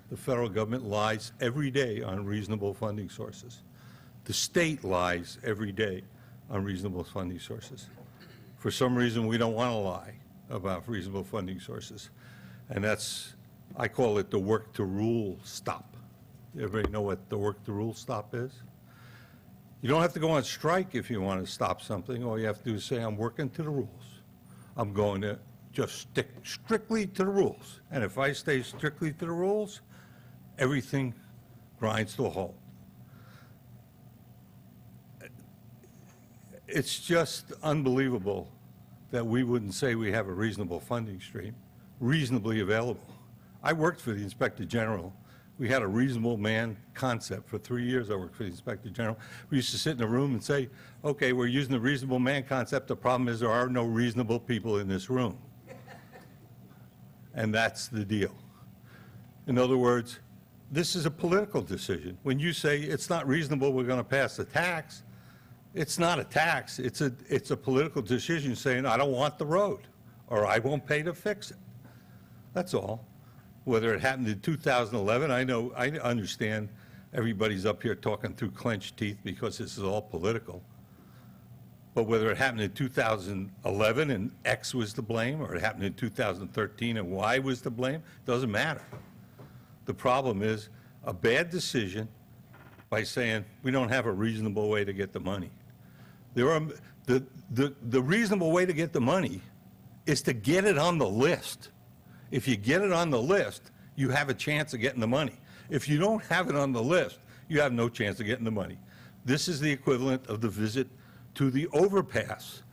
The federal government lies every day on reasonable funding sources. The state lies every day on reasonable funding sources. For some reason, we don't want to lie about reasonable funding sources. And that's, I call it the work to rule stop. Everybody know what the work to rule stop is? You don't have to go on strike if you want to stop something. All you have to do is say, I'm working to the rules. I'm going to just stick strictly to the rules. And if I stay strictly to the rules, everything grinds to a halt. It's just unbelievable that we wouldn't say we have a reasonable funding stream, reasonably available. I worked for the Inspector General. We had a reasonable man concept. For 3 years I worked for the Inspector General. We used to sit in a room and say, okay, we're using the reasonable man concept. The problem is there are no reasonable people in this room. And that's the deal. In other words, this is a political decision. When you say it's not reasonable, we're going to pass a tax, it's not a tax. It's a political decision saying, I don't want the road, or I won't pay to fix it. That's all. Whether it happened in 2011, I understand everybody's up here talking through clenched teeth because this is all political. But whether it happened in 2011 and X was to blame, or it happened in 2013 and Y was to blame, doesn't matter. The problem is a bad decision by saying we don't have a reasonable way to get the money. The reasonable way to get the money is to get it on the list. If you get it on the list, you have a chance of getting the money. If you don't have it on the list, you have no chance of getting the money. This is the equivalent of the visit to the overpass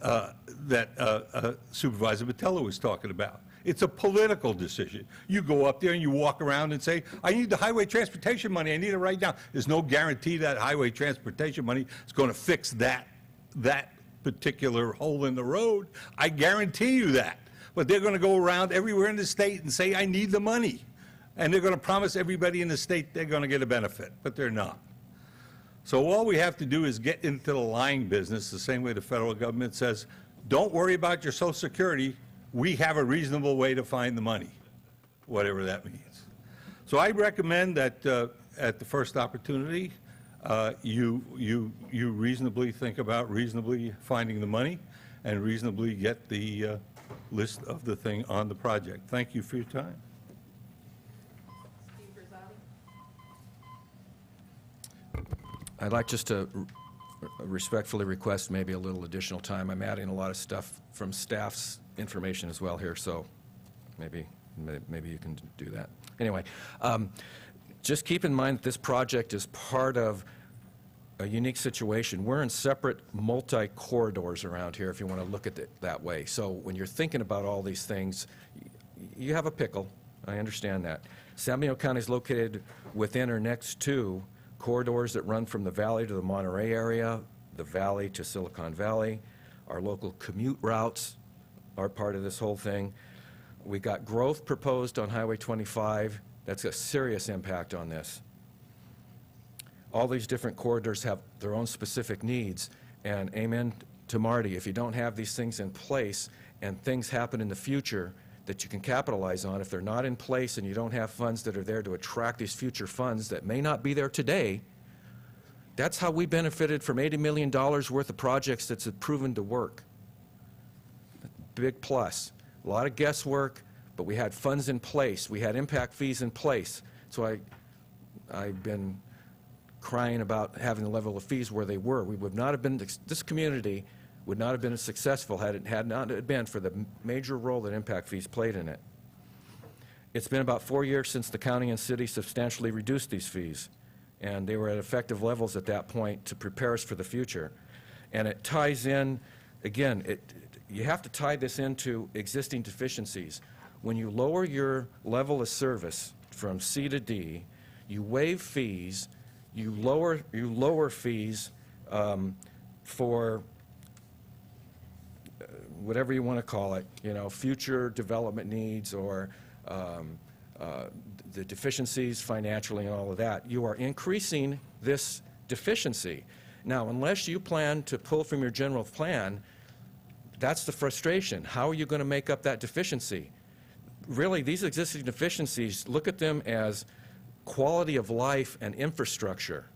that Supervisor Botello was talking about. It's a political decision. You go up there and you walk around and say, I need the highway transportation money. I need it right now. There's no guarantee that highway transportation money is going to fix that particular hole in the road. I guarantee you that. But they're going to go around everywhere in the state and say, I need the money. And they're going to promise everybody in the state they're going to get a benefit, but they're not. So all we have to do is get into the lying business, the same way the federal government says, don't worry about your Social Security. We have a reasonable way to find the money, whatever that means. So I recommend that at the first opportunity, you reasonably think about reasonably finding the money and reasonably get the list of the thing on the project. Thank you for your time. I'd like just to respectfully request maybe a little additional time. I'm adding a lot of stuff from staff's information as well here, so maybe you can do that. Anyway, just keep in mind that this project is part of a unique situation. We're in separate multi-corridors around here, if you want to look at it that way. So when you're thinking about all these things, you have a pickle. I understand that. San Benito County is located within or next to corridors that run from the valley to the Monterey area, the valley to Silicon Valley. Our local commute routes are part of this whole thing. We got growth proposed on Highway 25. That's a serious impact on this. All these different corridors have their own specific needs, and amen to Marty, if you don't have these things in place and things happen in the future that you can capitalize on, if they're not in place and you don't have funds that are there to attract these future funds that may not be there today, that's how we benefited from $80 million worth of projects that's proven to work. Big plus. A lot of guesswork, but we had funds in place. We had impact fees in place. So I've been crying about having the level of fees where they were. We would not have been, this community would not have been as successful had it not been for the major role that impact fees played in it. It's been about 4 years since the county and city substantially reduced these fees, and they were at effective levels at that point to prepare us for the future. And it ties in, again, you have to tie this into existing deficiencies. When you lower your level of service from C to D, you waive fees, you lower fees for whatever you want to call it, you know, future development needs or the deficiencies financially and all of that. You are increasing this deficiency. Now, unless you plan to pull from your general plan That's the frustration. How are you going to make up that deficiency? Really, these existing deficiencies, look at them as quality of life and infrastructure.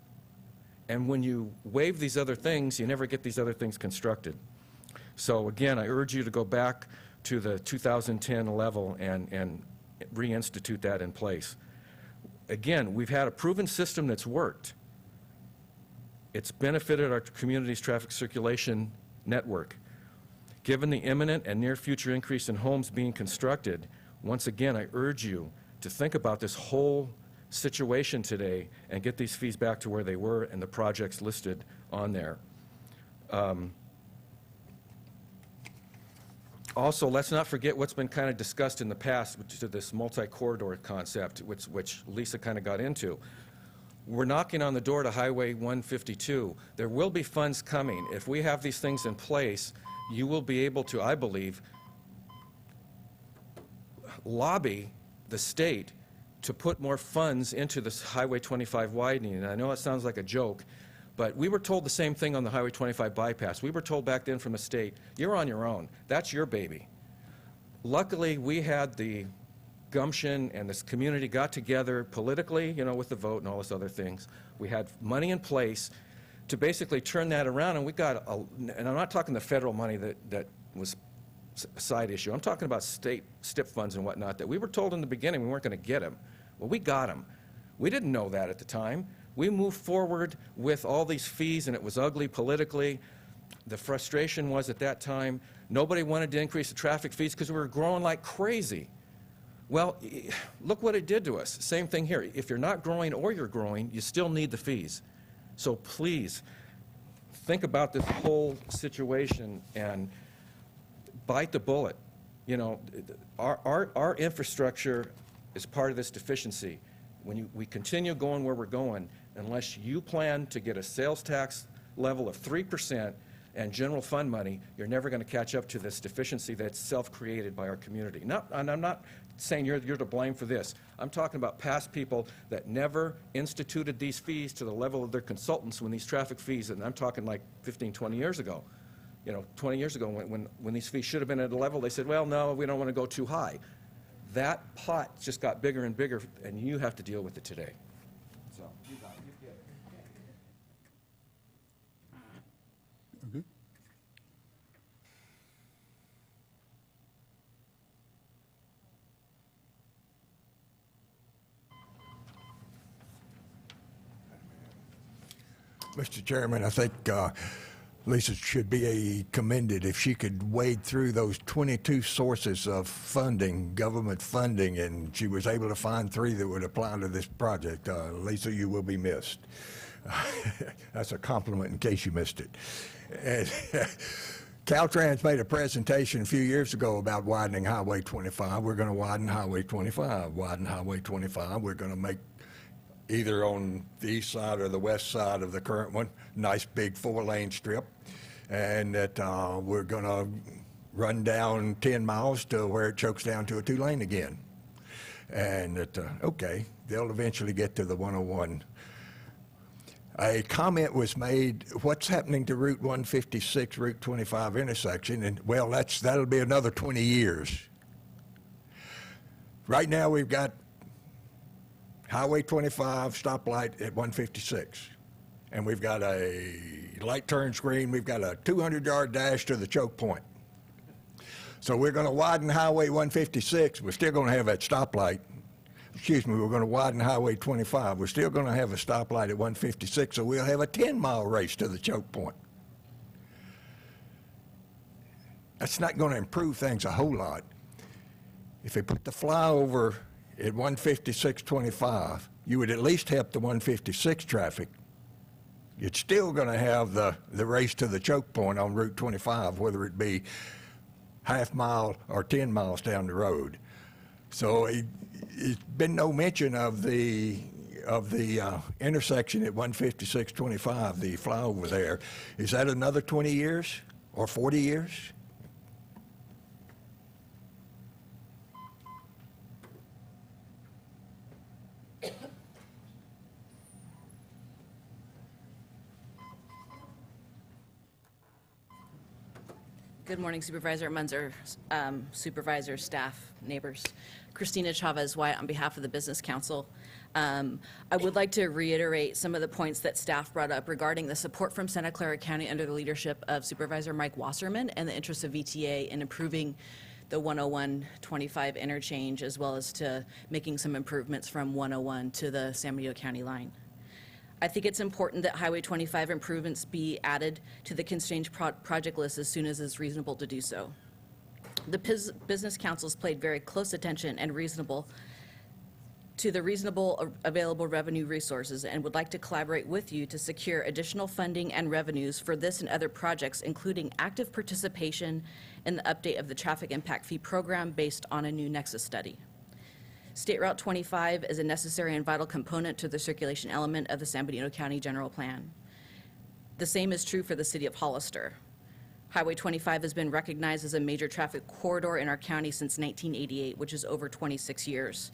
And when you waive these other things, you never get these other things constructed. So again, I urge you to go back to the 2010 level and reinstitute that in place. Again, we've had a proven system that's worked. It's benefited our community's traffic circulation network. Given the imminent and near future increase in homes being constructed, once again, I urge you to think about this whole situation today and get these fees back to where they were and the projects listed on there. Also, let's not forget what's been kind of discussed in the past, which is this multi-corridor concept, which Lisa kind of got into. We're knocking on the door to Highway 152. There will be funds coming. If we have these things in place, you will be able to, I believe, lobby the state to put more funds into this Highway 25 widening. And I know it sounds like a joke, but we were told the same thing on the Highway 25 bypass. We were told back then from the state, you're on your own. That's your baby. Luckily, we had the gumption and this community got together politically, you know, with the vote and all this other things. We had money in place to basically turn that around, and we got, and I'm not talking the federal money that was a side issue. I'm talking about state STIP funds and whatnot that we were told in the beginning we weren't going to get them. Well, we got them. We didn't know that at the time. We moved forward with all these fees, and it was ugly politically. The frustration was at that time, nobody wanted to increase the traffic fees because we were growing like crazy. Well, look what it did to us. Same thing here. If you're not growing or you're growing, you still need the fees. So please, think about this whole situation and bite the bullet. You know, our infrastructure is part of this deficiency. When we continue going where we're going, unless you plan to get a sales tax level of 3% and general fund money, you're never going to catch up to this deficiency that's self-created by our community. And I'm not saying you're to blame for this. I'm talking about past people that never instituted these fees to the level of their consultants when these traffic fees, and I'm talking like 15, 20 years ago. You know, 20 years ago when these fees should have been at a level, they said, well, no, we don't want to go too high. That pot just got bigger and bigger, and you have to deal with it today. So, you got it. You get it. Okay. Mr. Chairman, I think Lisa should be commended if she could wade through those 22 sources of funding, government funding, and she was able to find 3 that would apply to this project. Lisa, you will be missed. That's a compliment in case you missed it. And Caltrans made a presentation a few years ago about widening Highway 25. We're going to widen Highway 25, widen Highway 25. We're going to make either on the east side or the west side of the current one, nice big 4-lane strip, and that we're going to run down 10 miles to where it chokes down to a 2-lane again. And that, okay, they'll eventually get to the 101. A comment was made, what's happening to Route 156, Route 25 intersection? And well, that'll be another 20 years. Right now we've got Highway 25 stoplight at 156. And we've got a light turn screen. We've got a 200-yard dash to the choke point. So we're going to widen Highway 156. We're still going to have that stoplight. Excuse me, we're going to widen Highway 25. We're still going to have a stoplight at 156, so we'll have a 10-mile race to the choke point. That's not going to improve things a whole lot. If they put the flyover at 156.25, you would at least help the 156 traffic. It's still going to have the race to the choke point on Route 25, whether it be half mile or 10 miles down the road. So it's been no mention of the intersection at 156.25, the flyover there. Is that another 20 years or 40 years? Good morning, Supervisor Munzer, supervisor, staff, neighbors. Christina Chavez Wyatt on behalf of the Business Council. I would like to reiterate some of the points that staff brought up regarding the support from Santa Clara County under the leadership of Supervisor Mike Wasserman and the interests of VTA in improving the 101-25 interchange, as well as to making some improvements from 101 to the San Benito County line. I think it's important that Highway 25 improvements be added to the constrained project list as soon as it's reasonable to do so. The Business Council's paid very close attention and to the reasonable available revenue resources and would like to collaborate with you to secure additional funding and revenues for this and other projects, including active participation in the update of the traffic impact fee program based on a new nexus study. State Route 25 is a necessary and vital component to the circulation element of the San Benito County General Plan. The same is true for the city of Hollister. Highway 25 has been recognized as a major traffic corridor in our county since 1988, which is over 26 years.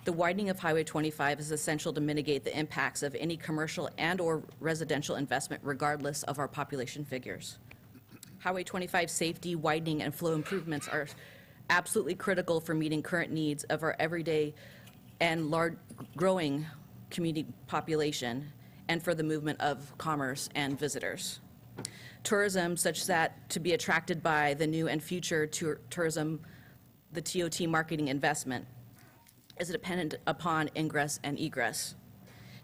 The widening of Highway 25 is essential to mitigate the impacts of any commercial and/or residential investment, regardless of our population figures. Highway 25 safety, widening, and flow improvements are absolutely critical for meeting current needs of our everyday and large growing community population and for the movement of commerce and visitors. Tourism, such that to be attracted by the new and future tourism, the TOT marketing investment, is dependent upon ingress and egress.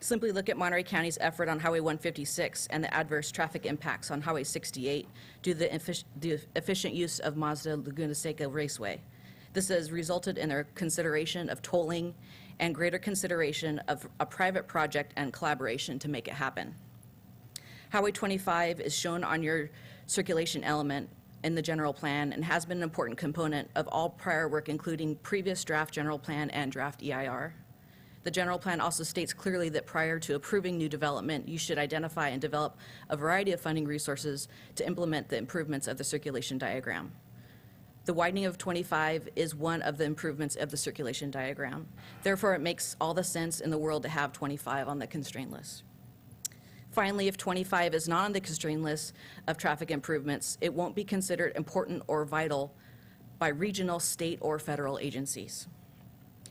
Simply look at Monterey County's effort on Highway 156 and the adverse traffic impacts on Highway 68 due to the efficient use of Mazda Laguna Seca Raceway. This has resulted in their consideration of tolling and greater consideration of a private project and collaboration to make it happen. Highway 25 is shown on your circulation element in the general plan and has been an important component of all prior work, including previous draft general plan and draft EIR. The general plan also states clearly that prior to approving new development, you should identify and develop a variety of funding resources to implement the improvements of the circulation diagram. The widening of 25 is one of the improvements of the circulation diagram. Therefore, it makes all the sense in the world to have 25 on the constraint list. Finally, if 25 is not on the constraint list of traffic improvements, it won't be considered important or vital by regional, state, or federal agencies.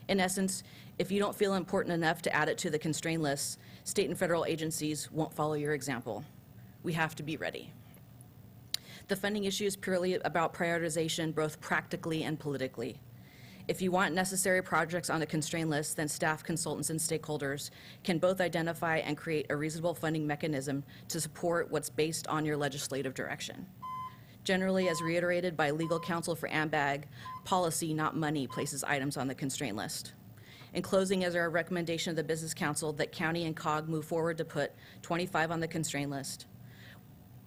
In essence, if you don't feel important enough to add it to the constraint list, state and federal agencies won't follow your example. We have to be ready. The funding issue is purely about prioritization, both practically and politically. If you want necessary projects on the constraint list, then staff, consultants, and stakeholders can both identify and create a reasonable funding mechanism to support what's based on your legislative direction. Generally, as reiterated by legal counsel for AMBAG, policy, not money, places items on the constraint list. In closing, is our recommendation of the Business Council that County and COG move forward to put 25 on the constraint list.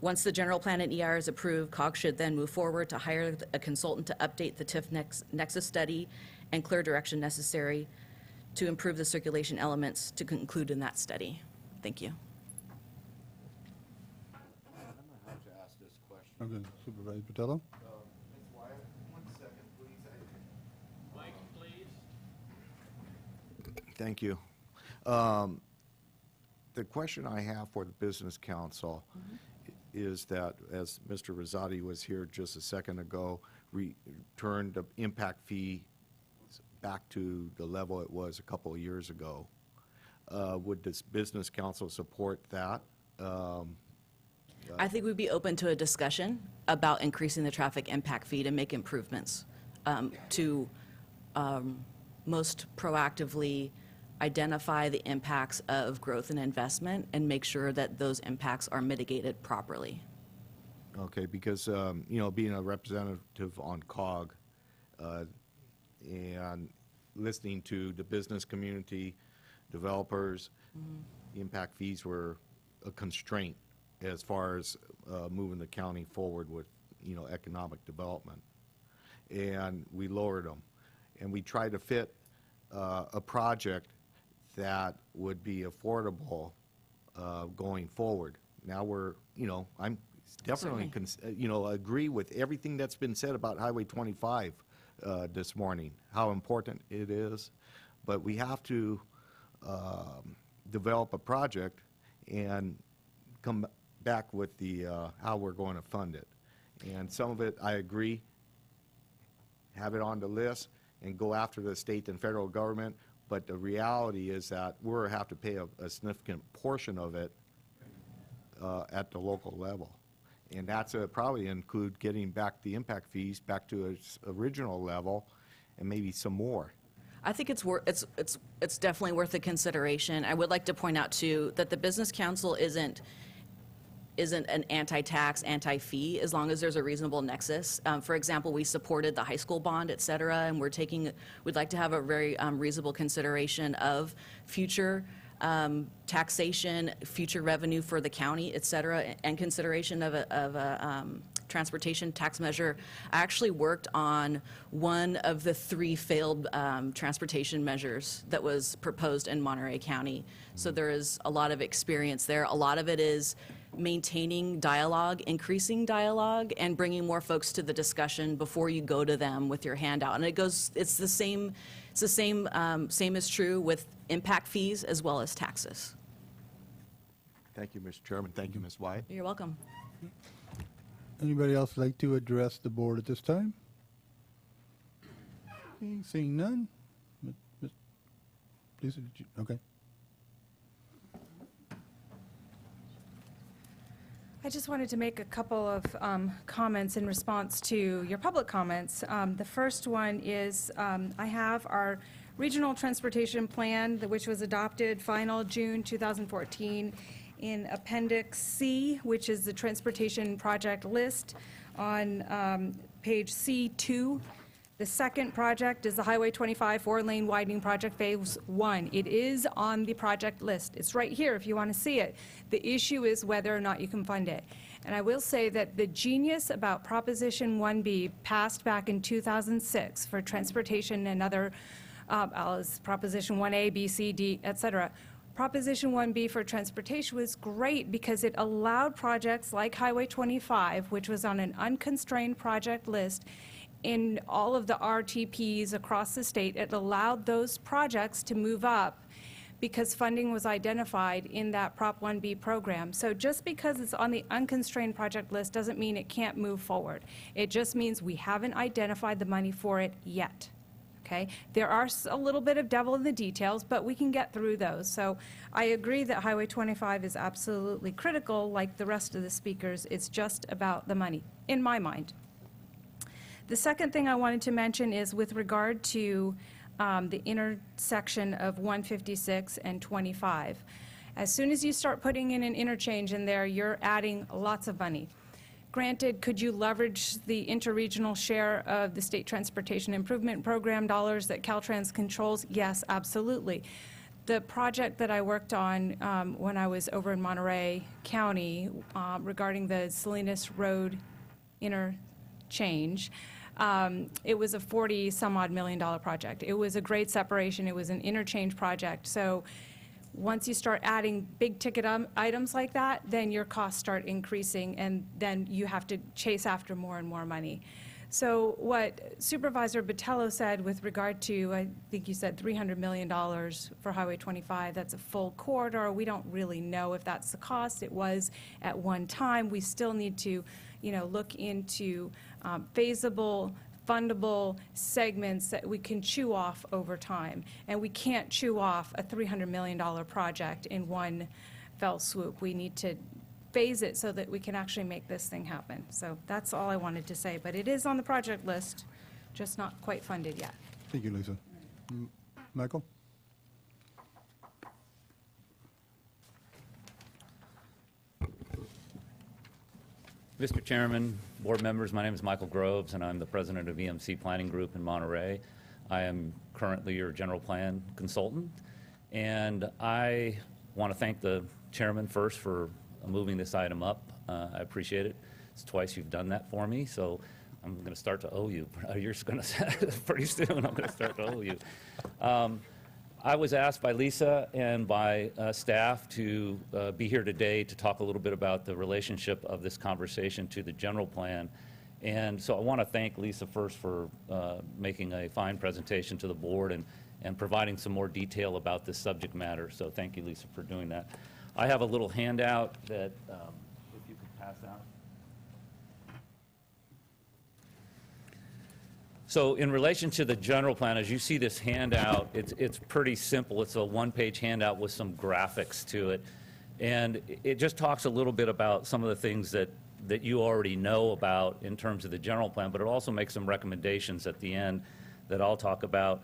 Once the general plan and EIR is approved, COG should then move forward to hire a consultant to update the TIF nexus study and clear direction necessary to improve the circulation elements to conclude in that study. Thank you. Okay, Supervisor Patello? Thank you. The question I have for the Business Council is that, as Mr. Rosati was here just a second ago, returned the impact fee back to the level it was a couple of years ago. Would this Business Council support that? I think we'd be open to a discussion about increasing the traffic impact fee to make improvements to most proactively identify the impacts of growth and investment and make sure that those impacts are mitigated properly. Okay, because, you know, being a representative on COG and listening to the business community, developers, impact fees were a constraint as far as moving the county forward with, you know, economic development. And we lowered them. And we tried to fit a project that would be affordable going forward. Now we're, you know, I'm definitely, you know, agree with everything that's been said about Highway 25 this morning, how important it is. But we have to develop a project and come back with the how we're going to fund it. And some of it, I agree, have it on the list and go after the state and federal government, but the reality is that we'll have to pay a significant portion of it at the local level. And that's probably include getting back the impact fees back to its original level and maybe some more. I think it's definitely worth a consideration. I would like to point out too that the Business Council isn't an anti-tax, anti-fee, as long as there's a reasonable nexus. For example, we supported the high school bond, et cetera, and we'd like to have a very reasonable consideration of future taxation, future revenue for the county, et cetera, and consideration of a transportation tax measure. I actually worked on one of the 3 failed transportation measures that was proposed in Monterey County. So there is a lot of experience there. A lot of it is maintaining dialogue, increasing dialogue, and bringing more folks to the discussion before you go to them with your handout. And it's the same is true with impact fees as well as taxes. Thank you, Mr. Chairman. Thank you, Ms. White. You're welcome. Anybody else like to address the board at this time? Okay, seeing none. Lisa, did you, okay. I just wanted to make a couple of comments in response to your public comments. The first one is I have our regional transportation plan, which was adopted final June 2014, in Appendix C, which is the transportation project list on page C2. The second project is the Highway 25 4-lane widening project phase 1. It is on the project list. It's right here if you want to see it. The issue is whether or not you can fund it. And I will say that the genius about Proposition 1B passed back in 2006 for transportation and other, Proposition 1A, B, C, D, et cetera. Proposition 1B for transportation was great because it allowed projects like Highway 25, which was on an unconstrained project list, in all of the RTPs across the state. It allowed those projects to move up because funding was identified in that Prop 1B program. So just because it's on the unconstrained project list doesn't mean it can't move forward. It just means we haven't identified the money for it yet. Okay? There are a little bit of devil in the details, but we can get through those. So I agree that Highway 25 is absolutely critical, like the rest of the speakers. It's just about the money, in my mind. The second thing I wanted to mention is with regard to the intersection of 156 and 25. As soon as you start putting in an interchange in there, you're adding lots of money. Granted, could you leverage the interregional share of the State Transportation Improvement Program dollars that Caltrans controls? Yes, absolutely. The project that I worked on when I was over in Monterey County regarding the Salinas Road interchange, it was a 40-some-odd million dollar project. It was a great separation. It was an interchange project. So once you start adding big ticket items like that, then your costs start increasing, and then you have to chase after more and more money. So what Supervisor Botello said with regard to, I think you said $300 million for Highway 25, that's a full corridor. We don't really know if that's the cost. It was at one time. We still need to, look into feasible, fundable segments that we can chew off over time. And we can't chew off a $300 million project in one fell swoop. We need to phase it so that we can actually make this thing happen. So that's all I wanted to say. But it is on the project list, just not quite funded yet. Thank you, Lisa. Michael? Mr. Chairman, board members, my name is Michael Groves, and I'm the president of EMC Planning Group in Monterey. I am currently your general plan consultant, and I want to thank the chairman first for moving this item up. I appreciate it. It's twice you've done that for me, so I'm going to start to owe you. You're going to pretty soon. I'm going to start to owe you. I was asked by Lisa and by staff to be here today to talk a little bit about the relationship of this conversation to the general plan. And so I want to thank Lisa first for making a fine presentation to the board and providing some more detail about this subject matter. So thank you, Lisa, for doing that. I have a little handout that, if you could pass out. So in relation to the general plan, as you see this handout, it's pretty simple. It's a one-page handout with some graphics to it. And it just talks a little bit about some of the things that you already know about in terms of the general plan, but it also makes some recommendations at the end that I'll talk about.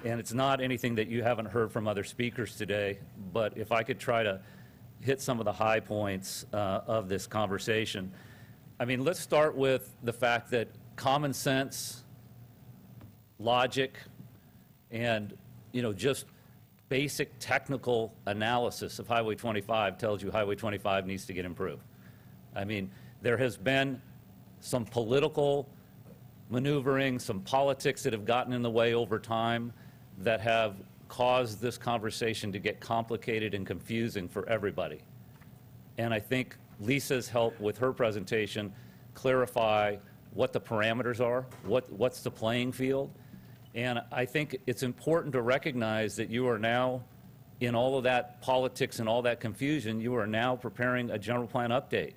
And it's not anything that you haven't heard from other speakers today, but if I could try to hit some of the high points of this conversation. I mean, let's start with the fact that common sense, logic, and, you know, just basic technical analysis of Highway 25 tells you Highway 25 needs to get improved. I mean, there has been some political maneuvering, some politics that have gotten in the way over time that have caused this conversation to get complicated and confusing for everybody. And I think Lisa's help with her presentation clarify what the parameters are, what's the playing field. And I think it's important to recognize that you are now, in all of that politics and all that confusion, you are now preparing a general plan update.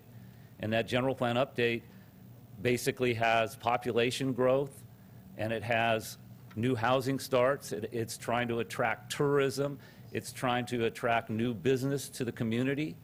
And that general plan update basically has population growth, and it has new housing starts. It's trying to attract tourism. It's trying to attract new business to the community.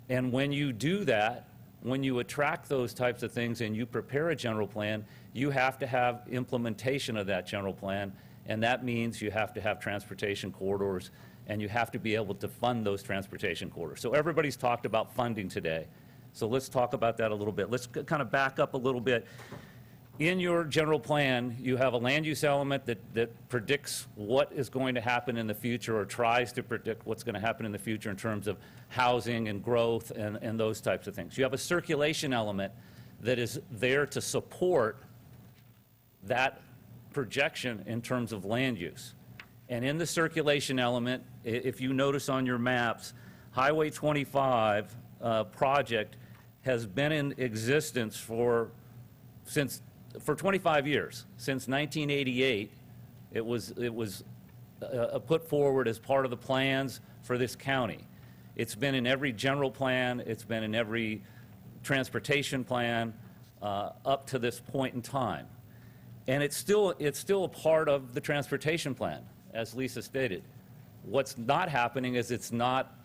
And when you do that, when you attract those types of things and you prepare a general plan, you have to have implementation of that general plan, and that means you have to have transportation corridors, and you have to be able to fund those transportation corridors. So everybody's talked about funding today. So let's talk about that a little bit. Let's kind of back up a little bit. In your general plan, you have a land use element that predicts what is going to happen in the future, or tries to predict what's going to happen in the future in terms of housing and growth and those types of things. You have a circulation element that is there to support that projection in terms of land use. And in the circulation element, if you notice on your maps, Highway 25 project has been in existence for 25 years. Since 1988, it was put forward as part of the plans for this county. It's been in every general plan. It's been in every transportation plan up to this point in time. And it's still a part of the transportation plan, as Lisa stated. What's not happening is it's not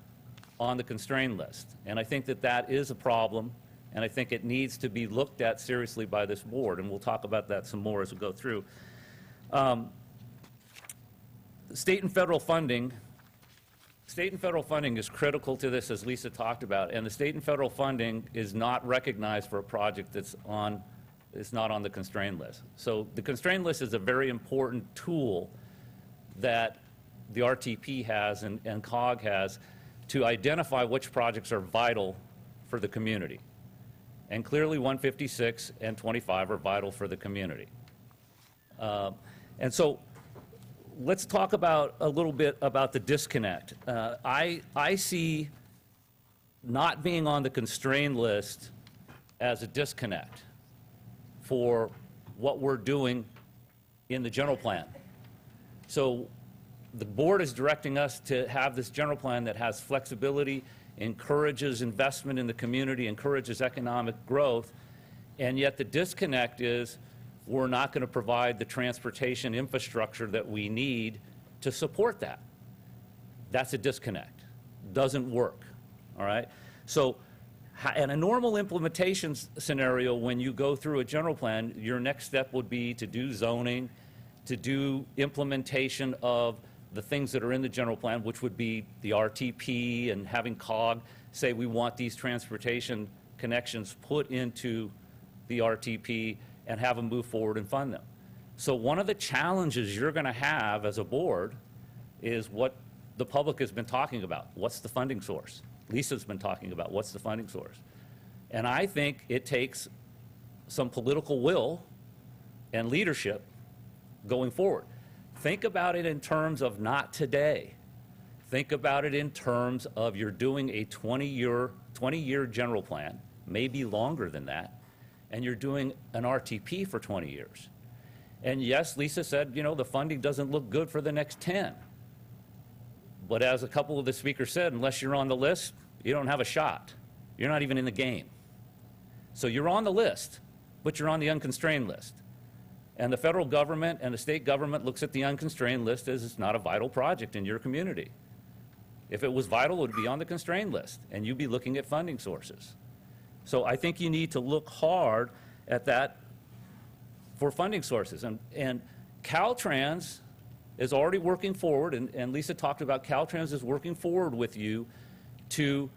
on the constrained list. And I think that is a problem, and I think it needs to be looked at seriously by this board, and we'll talk about that some more as we go through. State and federal funding is critical to this, as Lisa talked about, and the state and federal funding is not recognized for a project that's not on the constrained list. So the constrained list is a very important tool that the RTP has and COG has to identify which projects are vital for the community. And clearly 156 and 25 are vital for the community. And so let's talk about a little bit about the disconnect. I see not being on the constrained list as a disconnect for what we're doing in the general plan. So the board is directing us to have this general plan that has flexibility, encourages investment in the community, encourages economic growth, and yet the disconnect is we're not going to provide the transportation infrastructure that we need to support that. That's a disconnect. Doesn't work, all right? So in a normal implementation scenario, when you go through a general plan, your next step would be to do zoning, to do implementation of the things that are in the general plan, which would be the RTP and having COG say we want these transportation connections put into the RTP and have them move forward and fund them. So one of the challenges you're going to have as a board is what the public has been talking about. What's the funding source? Lisa's been talking about what's the funding source. And I think it takes some political will and leadership going forward. Think about it in terms of not today. Think about it in terms of you're doing a 20-year general plan, maybe longer than that, and you're doing an RTP for 20 years. And yes, Lisa said, you know, the funding doesn't look good for the next 10. But as a couple of the speakers said, unless you're on the list, you don't have a shot. You're not even in the game. So you're on the list, but you're on the unconstrained list. And the federal government and the state government looks at the unconstrained list as it's not a vital project in your community. If it was vital, it would be on the constrained list, and you'd be looking at funding sources. So I think you need to look hard at that for funding sources. And Caltrans is already working forward, and Lisa talked about Caltrans is working forward with you to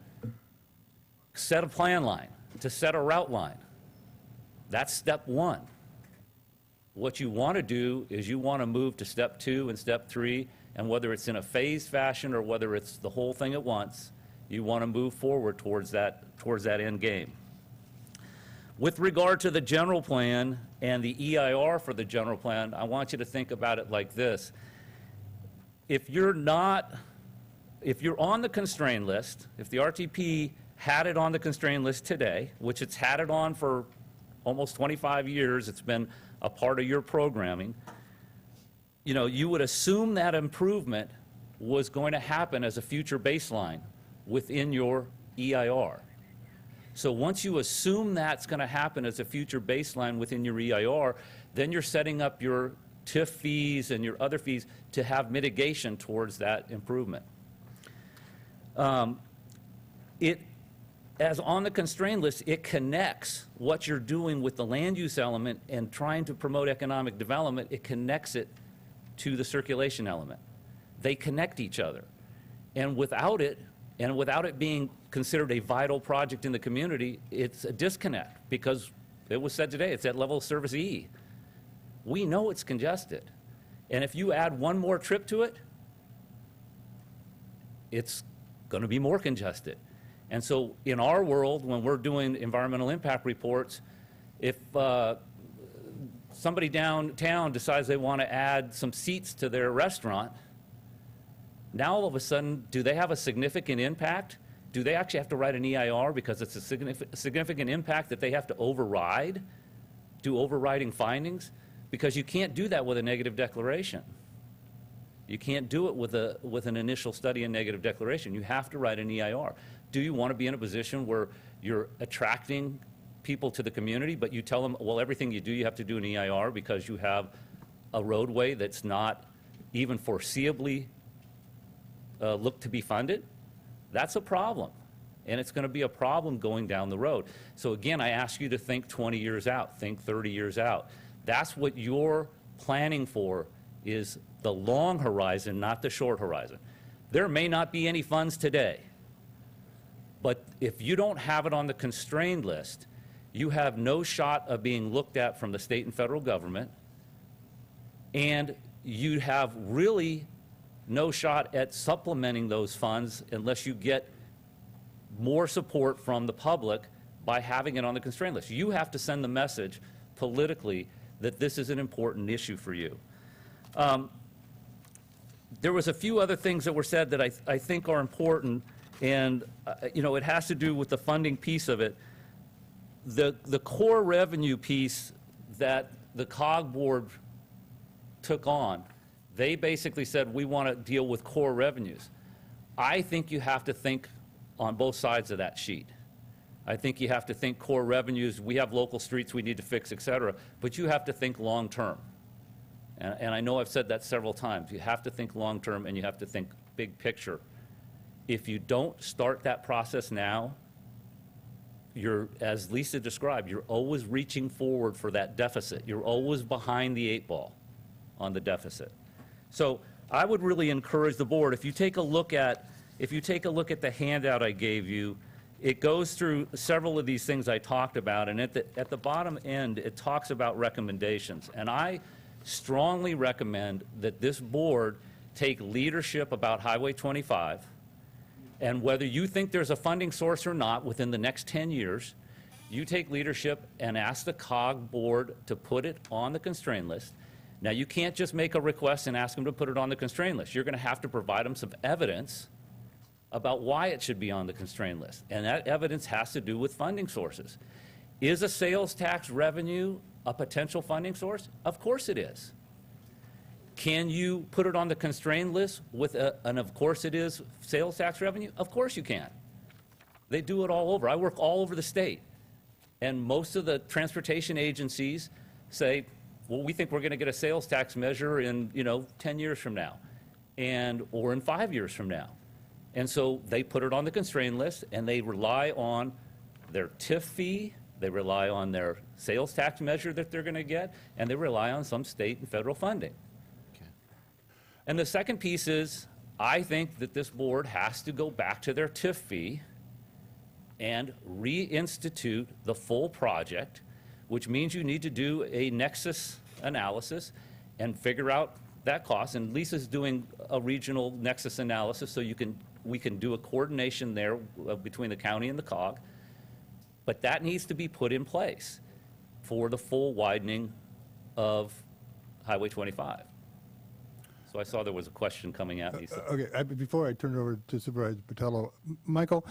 set a plan line, to set a route line. That's step one. What you want to do is you want to move to step 2 and step 3, and whether it's in a phased fashion or whether it's the whole thing at once, you want to move forward towards that end game. With regard to the general plan and the EIR for the general plan, I want you to think about it like this. If you're on the constrained list, if the RTP had it on the constrained list today, which it's had it on for almost 25 years, it's been a part of your programming, you know, you would assume that improvement was going to happen as a future baseline within your EIR. So once you assume that's going to happen as a future baseline within your EIR, then you're setting up your TIF fees and your other fees to have mitigation towards that improvement. As on the constrained list, it connects what you're doing with the land use element and trying to promote economic development, it connects it to the circulation element. They connect each other. And without it being considered a vital project in the community, it's a disconnect because it was said today, it's at level of service E. We know it's congested. And if you add one more trip to it, it's going to be more congested. And so in our world, when we're doing environmental impact reports, if somebody downtown decides they want to add some seats to their restaurant, now all of a sudden, do they have a significant impact? Do they actually have to write an EIR because it's a significant impact that they have to override, do overriding findings? Because you can't do that with a negative declaration. You can't do it with an initial study and negative declaration. You have to write an EIR. Do you want to be in a position where you're attracting people to the community, but you tell them, well, everything you do, you have to do an EIR because you have a roadway that's not even foreseeably looked to be funded? That's a problem. And it's going to be a problem going down the road. So again, I ask you to think 20 years out, think 30 years out. That's what you're planning for, is the long horizon, not the short horizon. There may not be any funds today, but if you don't have it on the constrained list, you have no shot of being looked at from the state and federal government, and you have really no shot at supplementing those funds unless you get more support from the public by having it on the constrained list. You have to send the message politically that this is an important issue for you. There was a few other things that were said that I think are important, and you know, it has to do with the funding piece of it. The core revenue piece that the COG board took on, they basically said, we want to deal with core revenues. I think you have to think on both sides of that sheet. I think you have to think core revenues, we have local streets we need to fix, et cetera, but you have to think long term. And I know I've said that several times. You have to think long term and you have to think big picture. If you don't start that process now, you're, as Lisa described, you're always reaching forward for that deficit. You're always behind the 8 ball on the deficit. So I would really encourage the board, if you take a look at the handout I gave you, it goes through several of these things I talked about, and at the bottom end, it talks about recommendations. And I strongly recommend that this board take leadership about Highway 25, and whether you think there's a funding source or not within the next 10 years, you take leadership and ask the COG board to put it on the constraint list. Now, you can't just make a request and ask them to put it on the constraint list. You're going to have to provide them some evidence about why it should be on the constraint list. And that evidence has to do with funding sources. Is a sales tax revenue a potential funding source? Of course it is. Can you put it on the constraint list with an of course it is sales tax revenue? Of course you can. They do it all over. I work all over the state. And most of the transportation agencies say, well, we think we're going to get a sales tax measure in, 10 years from now, or in 5 years from now. And so they put it on the constraint list, and they rely on their TIF fee, they rely on their sales tax measure that they're going to get, and they rely on some state and federal funding. And the second piece is, I think that this board has to go back to their TIF fee and reinstitute the full project, which means you need to do a nexus analysis and figure out that cost. And Lisa's doing a regional nexus analysis, so we can do a coordination there between the county and the COG. But that needs to be put in place for the full widening of Highway 25. So I saw there was a question coming at me. So. Okay, before I turn it over to Supervisor Patello, Michael,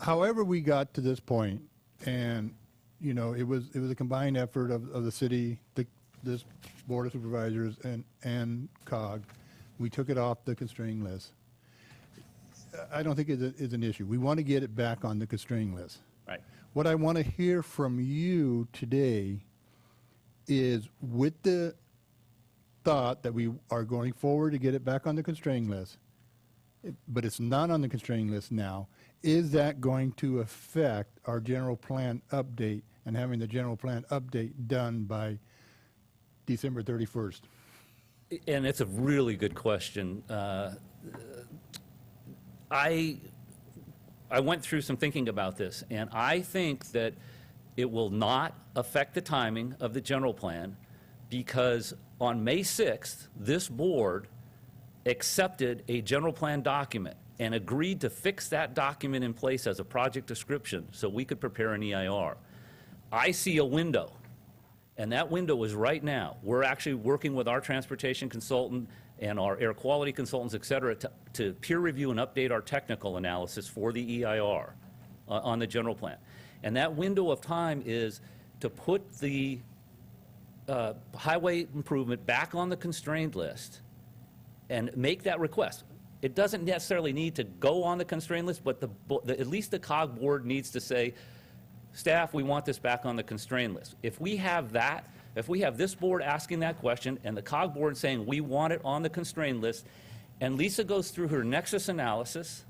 however we got to this point, and it was a combined effort of the city, this Board of Supervisors, and COG. We took it off the constraint list. I don't think it's an issue. We want to get it back on the constraint list. Right. What I want to hear from you today is, with the thought that we are going forward to get it back on the constraint list, but it's not on the constraint list now, is that going to affect our general plan update and having the general plan update done by December 31st? And it's a really good question. I went through some thinking about this, and I think that it will not affect the timing of the general plan, because on May 6th, this board accepted a general plan document and agreed to fix that document in place as a project description so we could prepare an EIR. I see a window, and that window is right now. We're actually working with our transportation consultant and our air quality consultants, et cetera, to peer review and update our technical analysis for the EIR on the general plan. And that window of time is to put the highway improvement back on the constrained list and make that request. It doesn't necessarily need to go on the constrained list, but at least the COG board needs to say, staff, we want this back on the constrained list. If we have that, if we have this board asking that question and the COG board saying we want it on the constrained list, and Lisa goes through her nexus analysis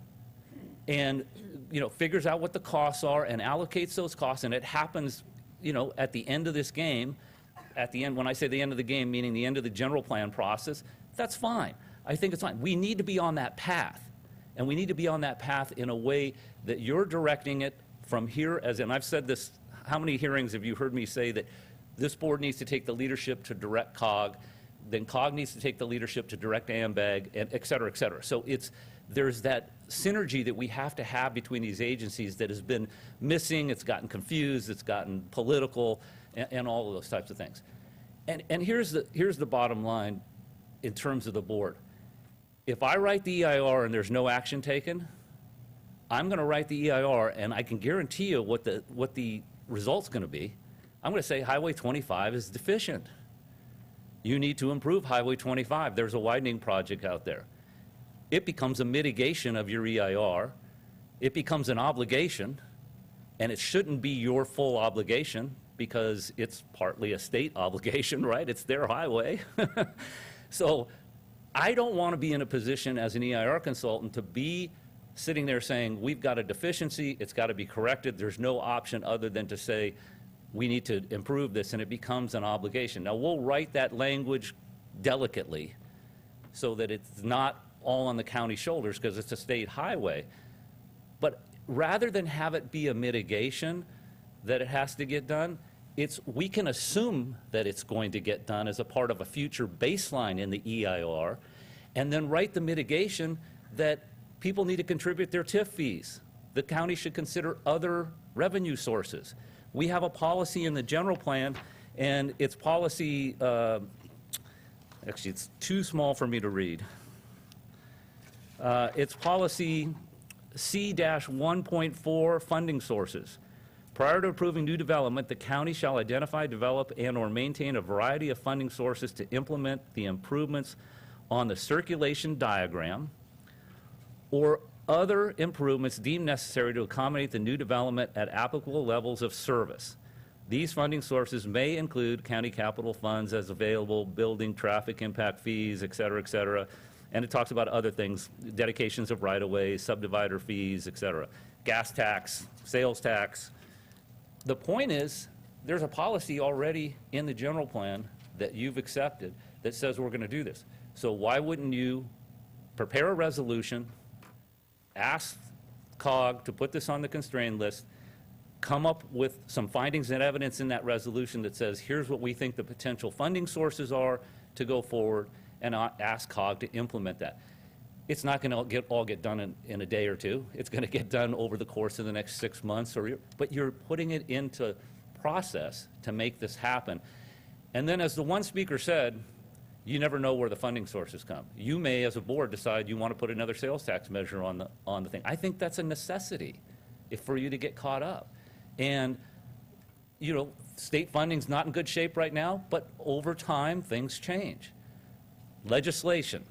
and figures out what the costs are and allocates those costs, and it happens at the end of this game, at the end, when I say the end of the game, meaning the end of the general plan process, that's fine. I think it's fine. We need to be on that path, and we need to be on that path in a way that you're directing it from here, and I've said this, how many hearings have you heard me say that this board needs to take the leadership to direct COG, then COG needs to take the leadership to direct AMBAG, and et cetera, et cetera. So there's that synergy that we have to have between these agencies that has been missing. It's gotten confused, it's gotten political, and all of those types of things. And here's the bottom line in terms of the board. If I write the EIR and there's no action taken, I'm going to write the EIR, and I can guarantee you what the result's going to be. I'm going to say Highway 25 is deficient. You need to improve Highway 25. There's a widening project out there. It becomes a mitigation of your EIR. It becomes an obligation, and it shouldn't be your full obligation because it's partly a state obligation, right? It's their highway. So I don't want to be in a position as an EIR consultant to be sitting there saying, we've got a deficiency, it's got to be corrected, there's no option other than to say, we need to improve this, and it becomes an obligation. Now, we'll write that language delicately so that it's not all on the county shoulders because it's a state highway. But rather than have it be a mitigation that it has to get done, we can assume that it's going to get done as a part of a future baseline in the EIR, and then write the mitigation that people need to contribute their TIF fees. The county should consider other revenue sources. We have a policy in the general plan, and it's policy, actually it's too small for me to read. It's policy C-1.4, funding sources. Prior to approving new development, the county shall identify, develop, and/or maintain a variety of funding sources to implement the improvements on the circulation diagram or other improvements deemed necessary to accommodate the new development at applicable levels of service. These funding sources may include county capital funds as available, building, traffic impact fees, et cetera, and it talks about other things, dedications of right-of-way, subdivider fees, et cetera, gas tax, sales tax. The point is, there's a policy already in the general plan that you've accepted that says we're going to do this. So why wouldn't you prepare a resolution, ask COG to put this on the constrained list, come up with some findings and evidence in that resolution that says, here's what we think the potential funding sources are to go forward, and ask COG to implement that. It's not going to all get done in a day or two. It's going to get done over the course of the next 6 months, but you're putting it into process to make this happen. And then, as the one speaker said, you never know where the funding sources come. You may, as a board, decide you want to put another sales tax measure on the thing. I think that's a necessity for you to get caught up. And, you know, state funding's not in good shape right now, but over time, things change. Legislation.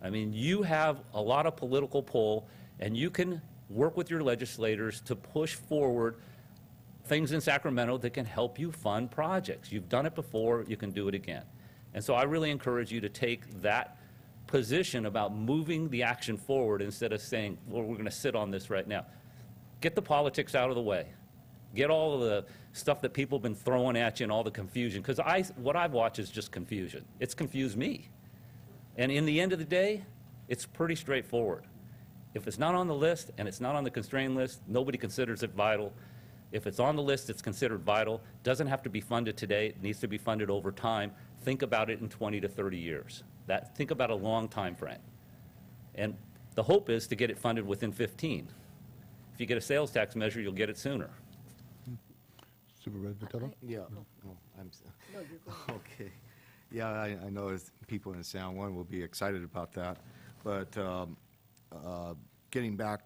I mean, you have a lot of political pull, and you can work with your legislators to push forward things in Sacramento that can help you fund projects. You've done it before, you can do it again. And so I really encourage you to take that position about moving the action forward instead of saying, well, we're going to sit on this right now. Get the politics out of the way. Get all of the stuff that people have been throwing at you and all the confusion, because what I've watched is just confusion. It's confused me. And in the end of the day, it's pretty straightforward. If it's not on the list and it's not on the constrained list, nobody considers it vital. If it's on the list, it's considered vital. Doesn't have to be funded today. It needs to be funded over time. Think about it in 20 to 30 years. Think about a long time frame. And the hope is to get it funded within 15. If you get a sales tax measure, you'll get it sooner. Supervisor Vitello? Yeah. Okay. Yeah, I know people in San Juan will be excited about that. But getting back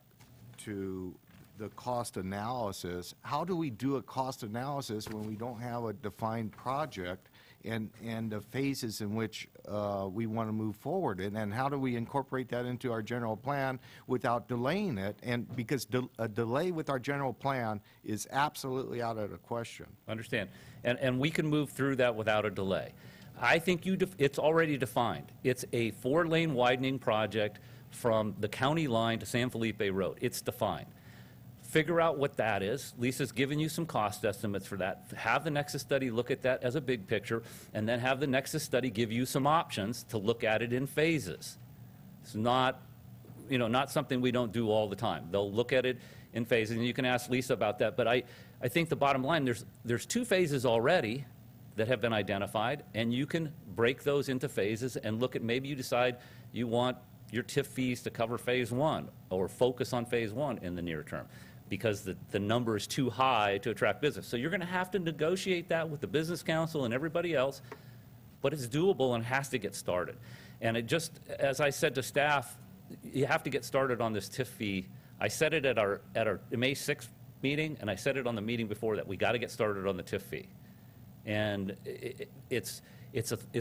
to the cost analysis, how do we do a cost analysis when we don't have a defined project and the phases in which we want to move forward? And how do we incorporate that into our general plan without delaying it? And because a delay with our general plan is absolutely out of the question. Understand. And we can move through that without a delay. I think it's already defined. It's a 4-lane widening project from the county line to San Felipe Road. It's defined. Figure out what that is. Lisa's given you some cost estimates for that. Have the Nexus study look at that as a big picture, and then have the Nexus study give you some options to look at it in phases. It's not, not something we don't do all the time. They'll look at it in phases, and you can ask Lisa about that. But I think the bottom line, there's 2 phases already that have been identified, and you can break those into phases and look at, maybe you decide you want your TIF fees to cover phase 1 or focus on phase 1 in the near term, because the number is too high to attract business. So you're going to have to negotiate that with the Business Council and everybody else, but it's doable and has to get started. And it just, as I said to staff, you have to get started on this TIF fee. I said it at our May 6th meeting, and I said it on the meeting before that. We got to get started on the TIF fee. And it's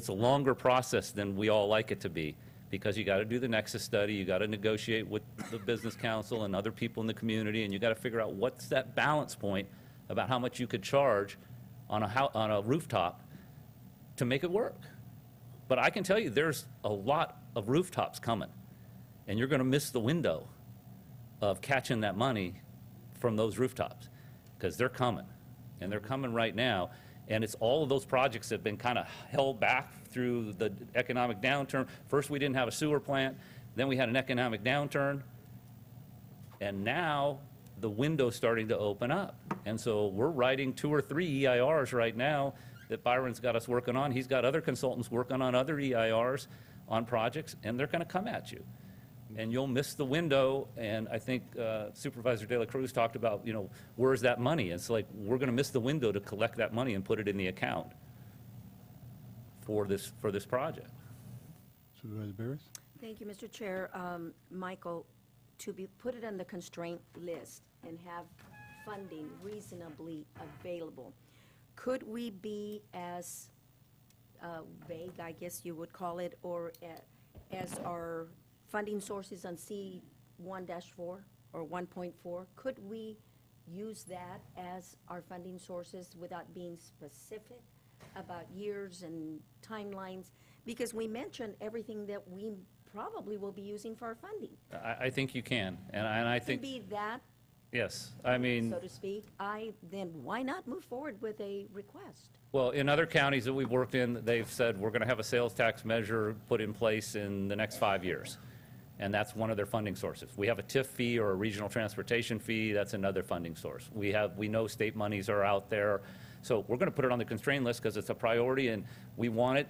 a longer process than we all like it to be, because you got to do the Nexus study, you got to negotiate with the Business Council and other people in the community, and you got to figure out what's that balance point about how much you could charge on a rooftop to make it work. But I can tell you, there's a lot of rooftops coming, and you're going to miss the window of catching that money from those rooftops, because they're coming, and they're coming right now. And it's all of those projects that have been kind of held back through the economic downturn. First, we didn't have a sewer plant. Then we had an economic downturn. And now the window's starting to open up. And so we're writing 2 or 3 EIRs right now that Byron's got us working on. He's got other consultants working on other EIRs on projects, and they're going to come at you. And you'll miss the window. And I think Supervisor De La Cruz talked about, where's that money? It's like, we're going to miss the window to collect that money and put it in the account for this project. Supervisor Barris? Thank you, Mr. Chair. Michael, to put it on the constraint list and have funding reasonably available, could we be as vague, I guess you would call it, or as our funding sources on C1-4 or 1.4, could we use that as our funding sources without being specific about years and timelines? Because we mentioned everything that we probably will be using for our funding. I think you can, and I Can think, be that, yes, I mean, so to speak, then why not move forward with a request? well, in other counties that we've worked in, they've said, we're going to have a sales tax measure put in place in the next 5 years. And that's one of their funding sources. We have a TIF fee or a regional transportation fee, that's another funding source. We know state monies are out there. So we're going to put it on the constraint list because it's a priority and we want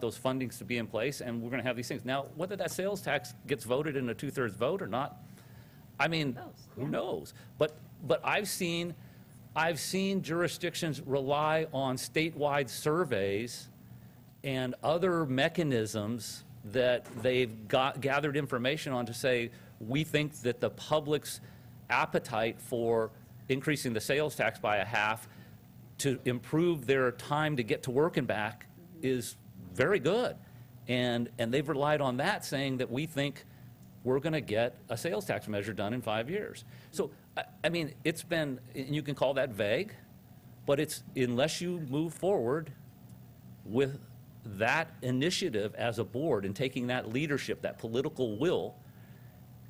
those fundings to be in place, and we're going to have these things. Now, whether that sales tax gets voted in a 2/3 vote or not, I mean, who knows? But I've seen jurisdictions rely on statewide surveys and other mechanisms that they've gathered information on to say, we think that the public's appetite for increasing the sales tax by a half to improve their time to get to work and back is very good. And they've relied on that, saying that we think we're going to get a sales tax measure done in 5 years. So, I mean, it's been, and you can call that vague, but it's, unless you move forward with that initiative as a board and taking that leadership, that political will,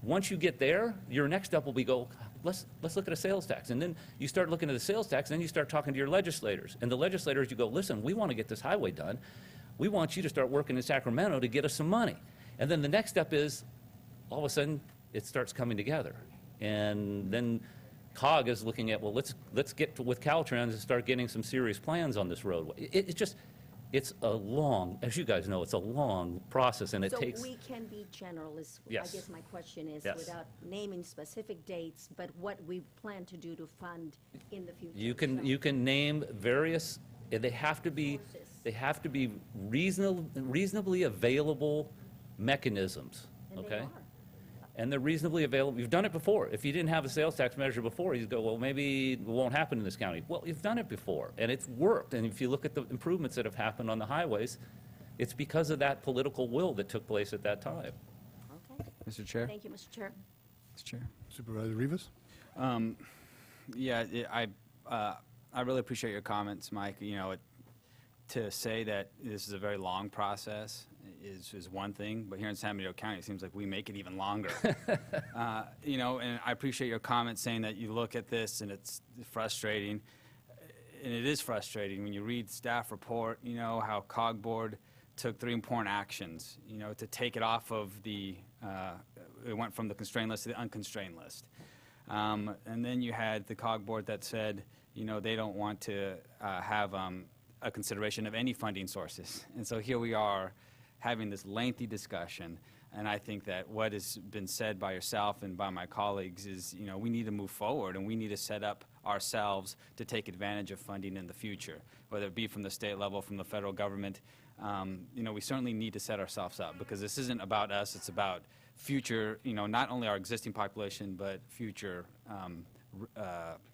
once you get there, your next step will be let's look at a sales tax. And then you start looking at the sales tax, and then you start talking to your legislators. And the legislators, you go, listen, we want to get this highway done. We want you to start working in Sacramento to get us some money. And then the next step is, all of a sudden, it starts coming together. And then COG is looking at, well, let's get with Caltrans and start getting some serious plans on this roadway. It's a long, as you guys know, it's a long process, and it takes. So we can be generalists. Yes. I guess my question is, Yes. without naming specific dates, but what we plan to do to fund in the future. You can name various, they have to be reasonably available mechanisms, okay? And they're reasonably available. You've done it before. If you didn't have a sales tax measure before, you'd go, well, maybe it won't happen in this county. Well, you've done it before, and it's worked. And if you look at the improvements that have happened on the highways, it's because of that political will that took place at that time. Okay. Mr. Chair? Thank you, Mr. Chair. Mr. Chair. Supervisor Rivas? I really appreciate your comments, Mike. You know, to say that this is a very long process is one thing, but here in San Benito County, it seems like we make it even longer. You know, and I appreciate your comments saying that you look at this and it's frustrating, and it is frustrating when you read staff report, you know, how COG board took 3 important actions, you know, to take it off of the, it went from the constrained list to the unconstrained list. And then you had the COG board that said, you know, they don't want to have a consideration of any funding sources. And so here we are having this lengthy discussion, and I think that what has been said by yourself and by my colleagues is, you know, we need to move forward and we need to set up ourselves to take advantage of funding in the future, whether it be from the state level, from the federal government. You know, we certainly need to set ourselves up, because this isn't about us, it's about future, you know, not only our existing population, but future,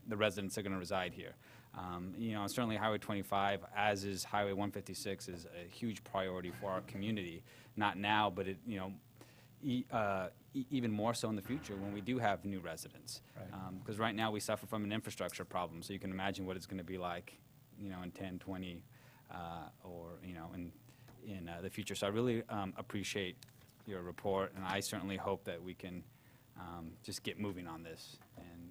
the residents that are going to reside here. You know, certainly Highway 25, as is Highway 156, is a huge priority for our community. Not now, but it, you know, even more so in the future when we do have new residents. Because right now we suffer from an infrastructure problem, so you can imagine what it's going to be like, you know, in 10, 20, or, you know, in the future. So I really appreciate your report, and I certainly hope that we can just get moving on this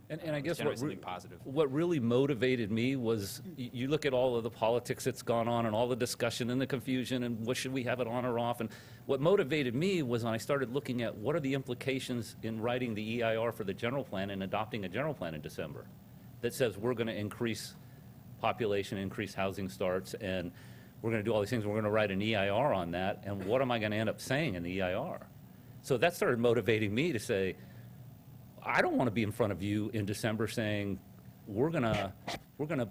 And I guess generate something positive. what really motivated me was, you look at all of the politics that's gone on and all the discussion and the confusion and what should we have it on or off, and what motivated me was when I started looking at what are the implications in writing the EIR for the general plan and adopting a general plan in December that says we're going to increase population, increase housing starts, and we're going to do all these things. We're going to write an EIR on that, and what am I going to end up saying in the EIR? So that started motivating me to say, I don't want to be in front of you in December saying we're gonna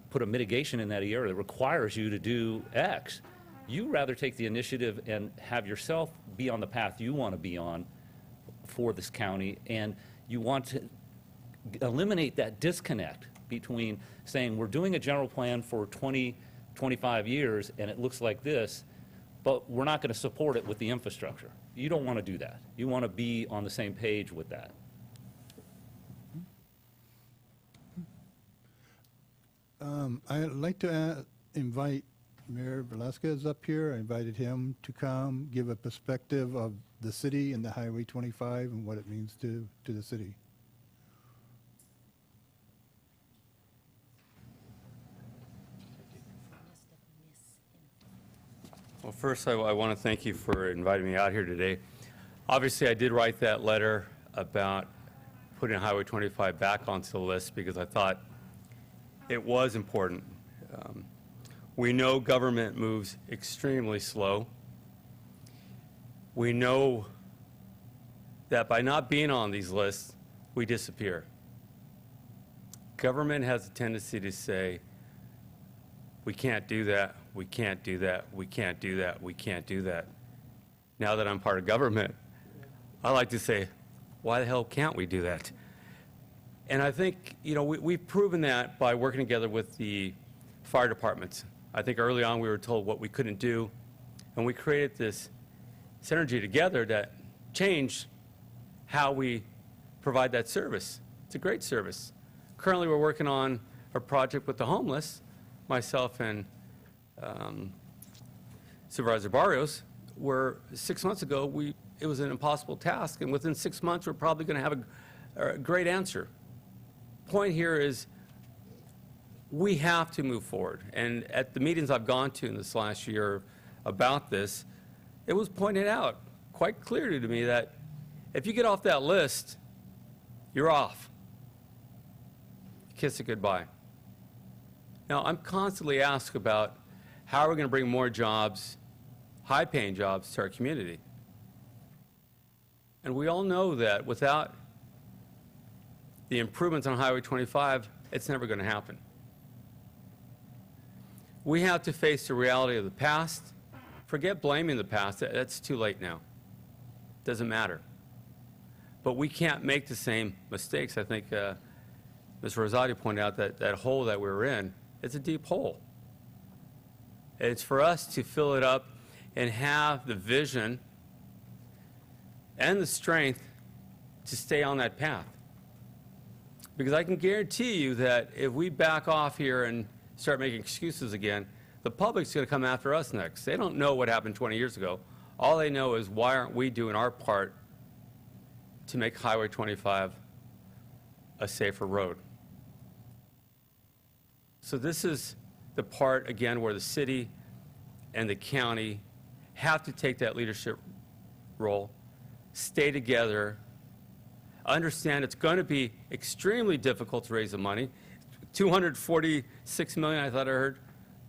put a mitigation in that EIR that requires you to do X. You rather take the initiative and have yourself be on the path you want to be on for this county, and you want to eliminate that disconnect between saying we're doing a general plan for 20, 25 years and it looks like this, but we're not going to support it with the infrastructure. You don't want to do that. You want to be on the same page with that. I'd like to invite Mayor Velasquez up here. I invited him to come, give a perspective of the city and the Highway 25 and what it means to the city. Well, first, I want to thank you for inviting me out here today. Obviously, I did write that letter about putting Highway 25 back onto the list because I thought it was important. We know government moves extremely slow. We know that by not being on these lists, we disappear. Government has a tendency to say, we can't do that, we can't do that, we can't do that, we can't do that. Now that I'm part of government, I like to say, why the hell can't we do that? And I think, you know, we've proven that by working together with the fire departments. I think early on we were told what we couldn't do, and we created this synergy together that changed how we provide that service. It's a great service. Currently, we're working on a project with the homeless, myself and Supervisor Barrios, where 6 months ago, it was an impossible task, and within 6 months, we're probably going to have a great answer. Point here is we have to move forward. And at the meetings I've gone to in this last year about this, it was pointed out quite clearly to me that if you get off that list, you're off. Kiss it goodbye. Now, I'm constantly asked about how are we going to bring more jobs, high-paying jobs, to our community. And we all know that without the improvements on Highway 25, it's never going to happen. We have to face the reality of the past. Forget blaming the past. That's too late now. Doesn't matter. But we can't make the same mistakes. I think Ms. Rosati pointed out that hole that we were in, it's a deep hole. It's for us to fill it up and have the vision and the strength to stay on that path. Because I can guarantee you that if we back off here and start making excuses again, the public's going to come after us next. They don't know what happened 20 years ago. All they know is why aren't we doing our part to make Highway 25 a safer road. So this is the part, again, where the city and the county have to take that leadership role, stay together, understand it's going to be extremely difficult to raise the money. $246 million, I thought I heard,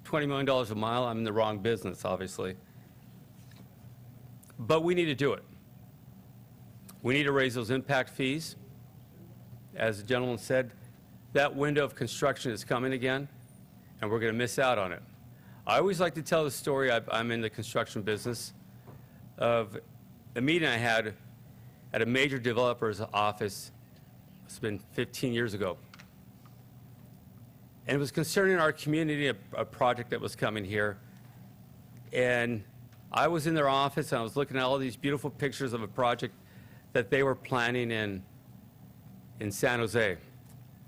$20 million a mile. I'm in the wrong business, obviously. But we need to do it. We need to raise those impact fees. As the gentleman said, that window of construction is coming again, and we're going to miss out on it. I always like to tell the story, I'm in the construction business, of a meeting I had at a major developer's office. It's been 15 years ago. And it was concerning our community, a project that was coming here. And I was in their office, and I was looking at all these beautiful pictures of a project that they were planning in San Jose.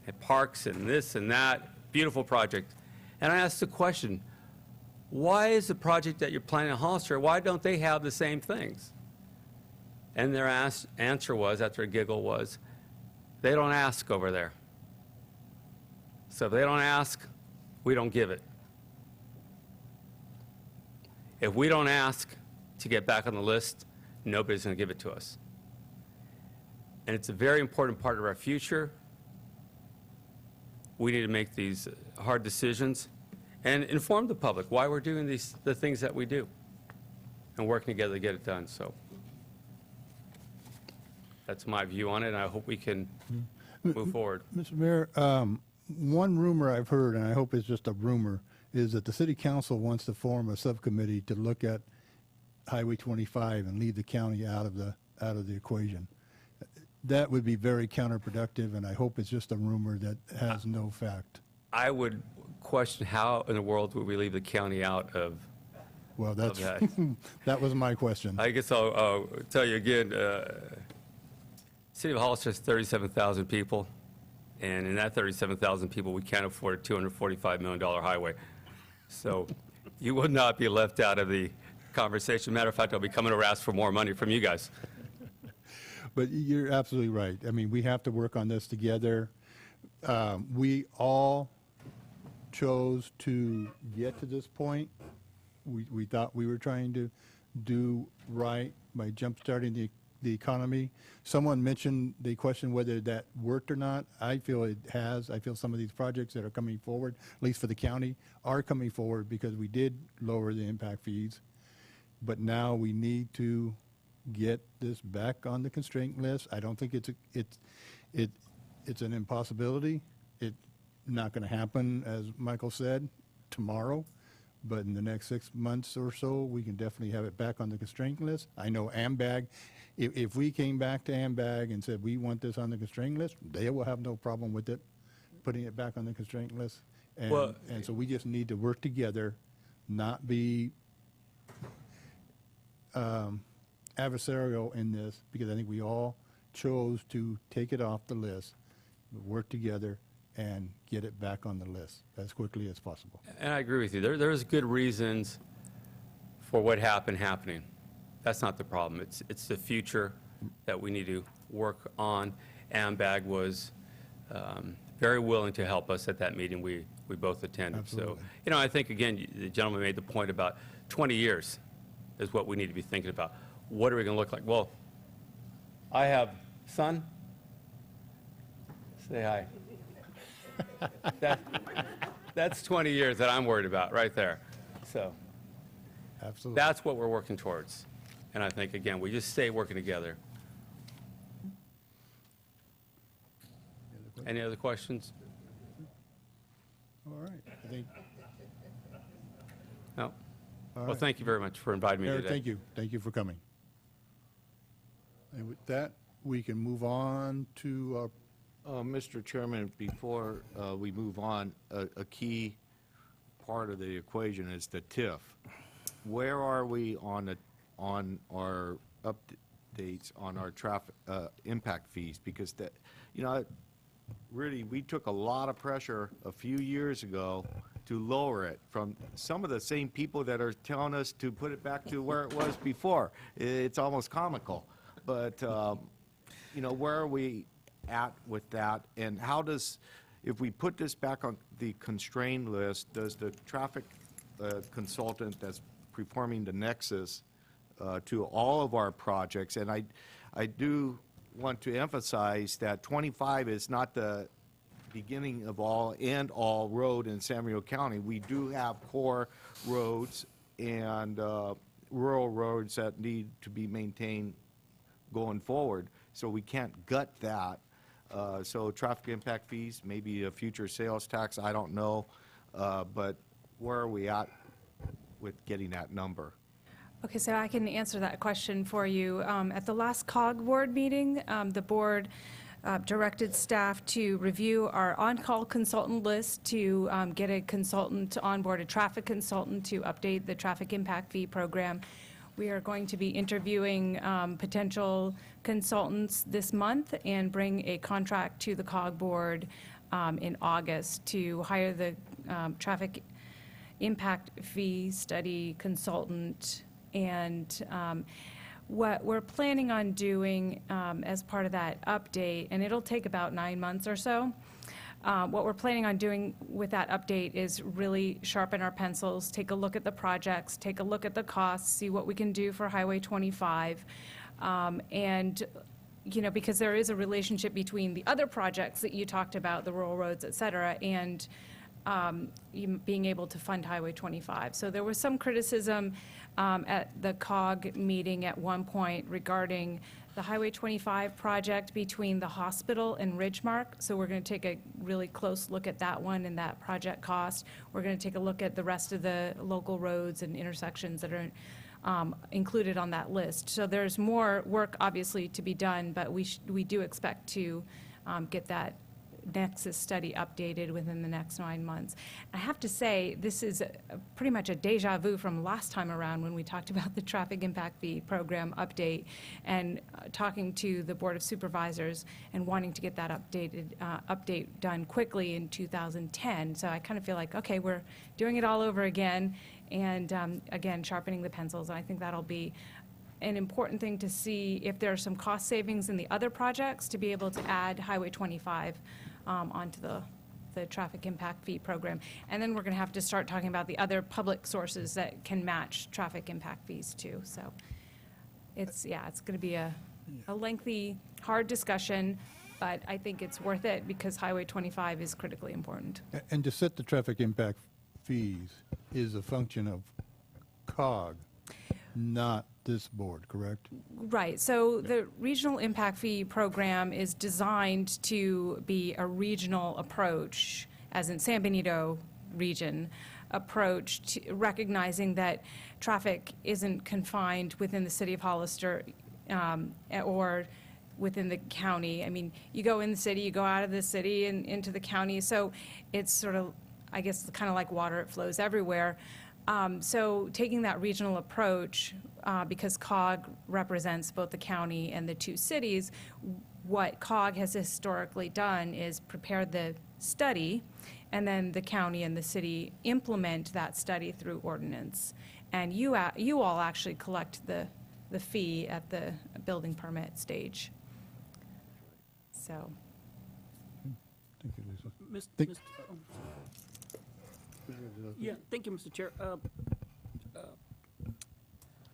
And parks and this and that, beautiful project. And I asked the question, why is the project that you're planning in Hollister, why don't they have the same things? And their answer was, after a giggle, was, they don't ask over there. So if they don't ask, we don't give it. If we don't ask to get back on the list, nobody's going to give it to us. And it's a very important part of our future. We need to make these hard decisions and inform the public why we're doing the things that we do and working together to get it done. So that's my view on it, and I hope we can move forward. Mr. Mayor, one rumor I've heard, and I hope it's just a rumor, is that the City Council wants to form a subcommittee to look at Highway 25 and leave the county out of the equation. That would be very counterproductive, and I hope it's just a rumor that has no fact. I would question how in the world would we leave the county out of Well, that's that. that was my question. I guess I'll tell you again, City of Hollister has 37,000 people, And in that 37,000 people, we can't afford a $245 million highway. So you will not be left out of the conversation. Matter of fact, I'll be coming to ask for more money from you guys. But you're absolutely right. I mean, we have to work on this together. We all chose to get to this point. We thought we were trying to do right by jumpstarting the economy. Someone mentioned the question whether that worked or not. I feel it has. I feel some of these projects that are coming forward, at least for the county, are coming forward because we did lower the impact fees. But now we need to get this back on the constraint list. I don't think it's an impossibility. It's not going to happen, as Michael said, tomorrow. But in the next 6 months or so, we can definitely have it back on the constraint list. I know AMBAG, if we came back to AMBAG and said we want this on the constraint list, they will have no problem with it, putting it back on the constraint list. And so we just need to work together, not be adversarial in this, because I think we all chose to take it off the list, work together, and get it back on the list as quickly as possible. And I agree with you. There's good reasons for what happening. That's not the problem. It's the future that we need to work on. AMBAG was very willing to help us at that meeting we both attended. Absolutely. So, you know, I think, again, the gentleman made the point about 20 years is what we need to be thinking about. What are we going to look like? Well, I have son. Say hi. That's 20 years that I'm worried about right there. So absolutely, that's what we're working towards. And I think, again, we just stay working together. Any other questions? All right. I think. No? All Well, right. thank you very much for inviting me Eric, today. thank you. Thank you for coming. And with that, we can move on to Mr. Chairman, before we move on, a key part of the equation is the TIF. Where are we on our updates on our traffic impact fees? Because that, you know, really, we took a lot of pressure a few years ago to lower it from some of the same people that are telling us to put it back to where it was before. It's almost comical. But, you know, where are we at with that? And how does, if we put this back on the constrained list, does the traffic consultant that's performing the nexus to all of our projects, and I do want to emphasize that 25 is not the beginning of all and all road in San Mateo County. We do have core roads and rural roads that need to be maintained going forward, so we can't gut that. So traffic impact fees, maybe a future sales tax, I don't know, but where are we at with getting that number? Okay, so I can answer that question for you. At the last COG board meeting, the board directed staff to review our on-call consultant list, to get a consultant on board, a traffic consultant, to update the traffic impact fee program. We are going to be interviewing potential consultants this month and bring a contract to the COG board in August to hire the traffic impact fee study consultant. And what we're planning on doing as part of that update, and it'll take about 9 months or so, what we're planning on doing with that update is really sharpen our pencils, take a look at the projects, take a look at the costs, see what we can do for Highway 25. And, you know, because there is a relationship between the other projects that you talked about, the rural roads, et cetera, and being able to fund Highway 25. So there was some criticism at the COG meeting at one point regarding the Highway 25 project between the hospital and Ridgemark. So we're going to take a really close look at that one and that project cost. We're going to take a look at the rest of the local roads and intersections that are included on that list. So there's more work, obviously, to be done, but we do expect to get that Nexus study updated within the next 9 months. I have to say, this is pretty much a deja vu from last time around when we talked about the traffic impact fee program update and talking to the Board of Supervisors and wanting to get that update done quickly in 2010. So I kind of feel like, okay, we're doing it all over again and again, sharpening the pencils. And I think that'll be an important thing to see if there are some cost savings in the other projects to be able to add Highway 25 onto the traffic impact fee program. And then we're going to have to start talking about the other public sources that can match traffic impact fees too. So it's going to be a lengthy, hard discussion, but I think it's worth it because Highway 25 is critically important. And to set the traffic impact fees is a function of COG, not this board, correct? Right. So the regional impact fee program is designed to be a regional approach, as in San Benito region approach, to recognizing that traffic isn't confined within the city of Hollister or within the county. I mean, you go in the city, you go out of the city and into the county. So it's sort of, I guess, kind of like water, it flows everywhere. So taking that regional approach, because COG represents both the county and the two cities, what COG has historically done is prepare the study, and then the county and the city implement that study through ordinance. And you all actually collect the fee at the building permit stage. So. Thank you, Lisa. Yeah, thank you, Mr. Chair.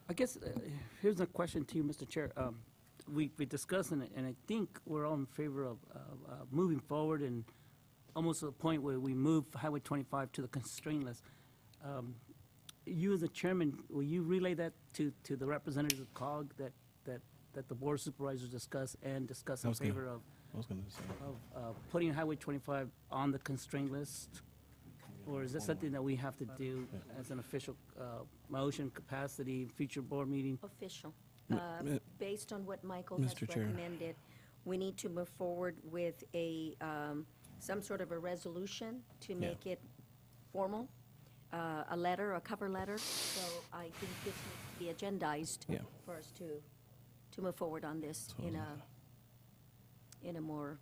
I guess here's a question to you, Mr. Chair. We discussed it, and I think we're all in favor of moving forward and almost to the point where we move Highway 25 to the constraint list. You as the chairman, will you relay that to the representatives of COG that the board of supervisors discuss in favor of putting Highway 25 on the constraint list? Or is this something that we have to do as an official motion, capacity, future board meeting? Official. Based on what Michael has recommended, we need to move forward with some sort of a resolution to make it formal, a letter, a cover letter. So I think this needs to be agendized for us to move forward on this in a more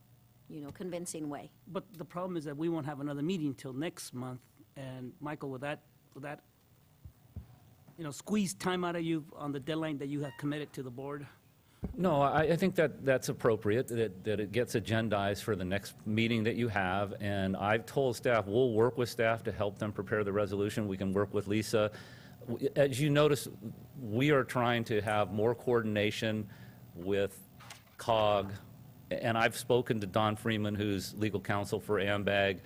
convincing way. But the problem is that we won't have another meeting till next month. And Michael, will that squeeze time out of you on the deadline that you have committed to the board? No, I think that's appropriate, that it gets agendized for the next meeting that you have. And I've told staff, we'll work with staff to help them prepare the resolution. We can work with Lisa. As you notice, we are trying to have more coordination with COG. And I've spoken to Don Freeman, who's legal counsel for AMBAG,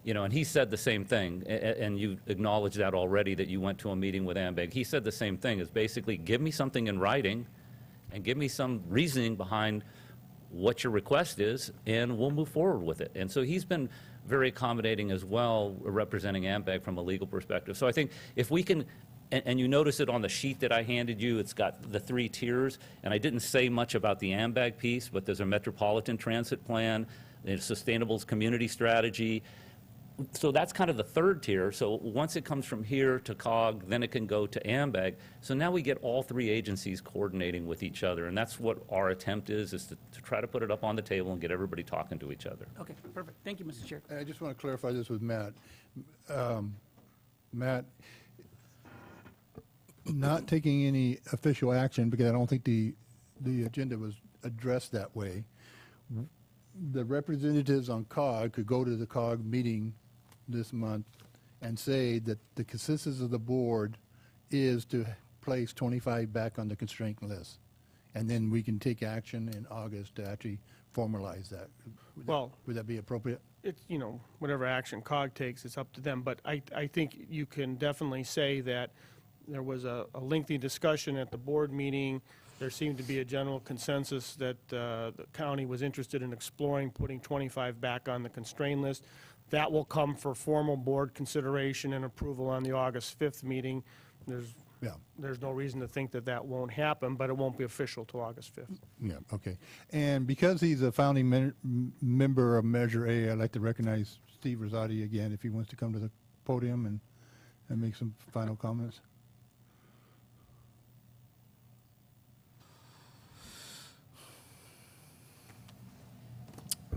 and he said the same thing. And you acknowledged that already, that you went to a meeting with AMBAG. He said the same thing, is basically give me something in writing and give me some reasoning behind what your request is, and we'll move forward with it. And so he's been very accommodating as well, representing AMBAG from a legal perspective. So I think if we can, and you notice it on the sheet that I handed you, it's got the 3 tiers, and I didn't say much about the AMBAG piece, but there's a metropolitan transit plan, there's sustainable community strategy. So that's kind of the 3rd tier. So once it comes from here to COG, then it can go to AMBAG. So now we get all 3 agencies coordinating with each other, and that's what our attempt is to try to put it up on the table and get everybody talking to each other. Okay, perfect. Thank you, Mr. Chair. I just want to clarify this with Matt. Matt, not taking any official action, because I don't think the agenda was addressed that way. The representatives on COG could go to the COG meeting this month and say that the consensus of the board is to place 25 back on the constraint list. And then we can take action in August to actually formalize that. Would that be appropriate? It's, whatever action COG takes, it's up to them. But I think you can definitely say that there was a lengthy discussion at the board meeting. There seemed to be a general consensus that the county was interested in exploring putting 25 back on the constraint list. That will come for formal board consideration and approval on the August 5th meeting. There's Yeah. there's no reason to think that that won't happen, but it won't be official till August 5th. Yeah, okay. And because he's a founding member of Measure A, I'd like to recognize Steve Rosati again, if he wants to come to the podium and make some final comments.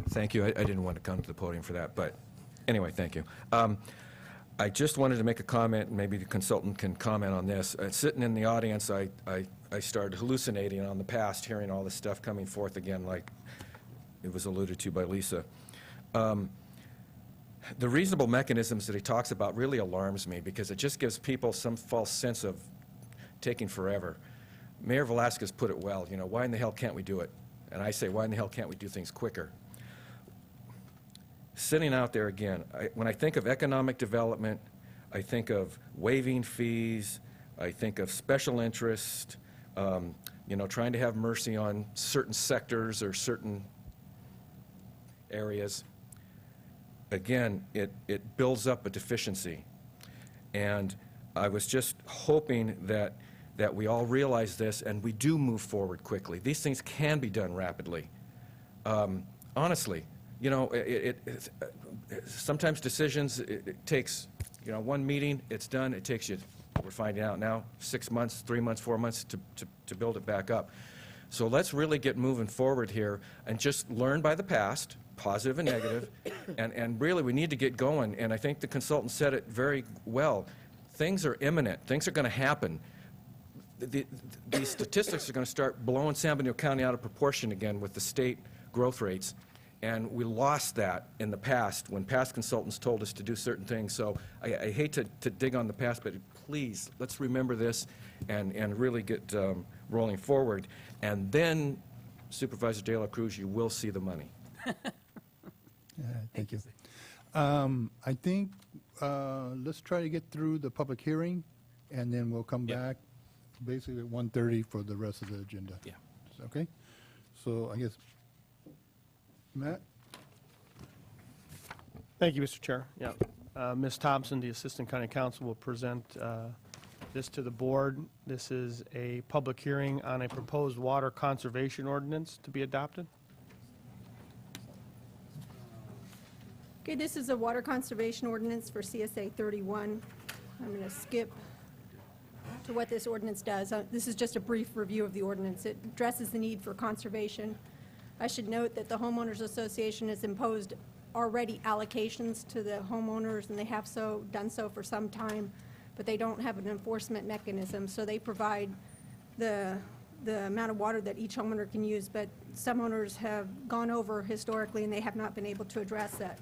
Thank you. I didn't want to come to the podium for that, but anyway, thank you. I just wanted to make a comment, and maybe the consultant can comment on this. Sitting in the audience, I started hallucinating on the past, hearing all this stuff coming forth again, like it was alluded to by Lisa. The reasonable mechanisms that he talks about really alarms me, because it just gives people some false sense of taking forever. Mayor Velasquez put it well, you know, why in the hell can't we do it? And I say, why in the hell can't we do things quicker? Sitting out there again, when I think of economic development, I think of waiving fees, I think of special interest, you know, trying to have mercy on certain sectors or certain areas. Again, it builds up a deficiency. And I was just hoping that we all realize this and we do move forward quickly. These things can be done rapidly. Honestly, you know, sometimes decisions, it takes, you know, one meeting, it's done. It takes you, we're finding out now, 6 months, 3 months, 4 months to build it back up. So let's really get moving forward here and just learn by the past, positive and negative, and really we need to get going. And I think the consultant said it very well. Things are imminent. Things are going to happen. These statistics are going to start blowing San Bernardino County out of proportion again with the state growth rates. And we lost that in the past when past consultants told us to do certain things. So I hate to dig on the past, but please, let's remember this and really get rolling forward. And then, Supervisor De La Cruz, you will see the money. Thank you. I think let's try to get through the public hearing, and then we'll come back basically at 1:30 for the rest of the agenda. Yeah. Okay? So I guess, Matt? Thank you, Mr. Chair. Yeah. Ms. Thompson, the Assistant County Counsel, will present this to the board. This is a public hearing on a proposed water conservation ordinance to be adopted. Okay, this is a water conservation ordinance for CSA 31. I'm going to skip to what this ordinance does. This is just a brief review of the ordinance. It addresses the need for conservation. I should note that the Homeowners Association has imposed already allocations to the homeowners, and they have done so for some time, but they don't have an enforcement mechanism. So they provide the amount of water that each homeowner can use, but some owners have gone over historically, and they have not been able to address that.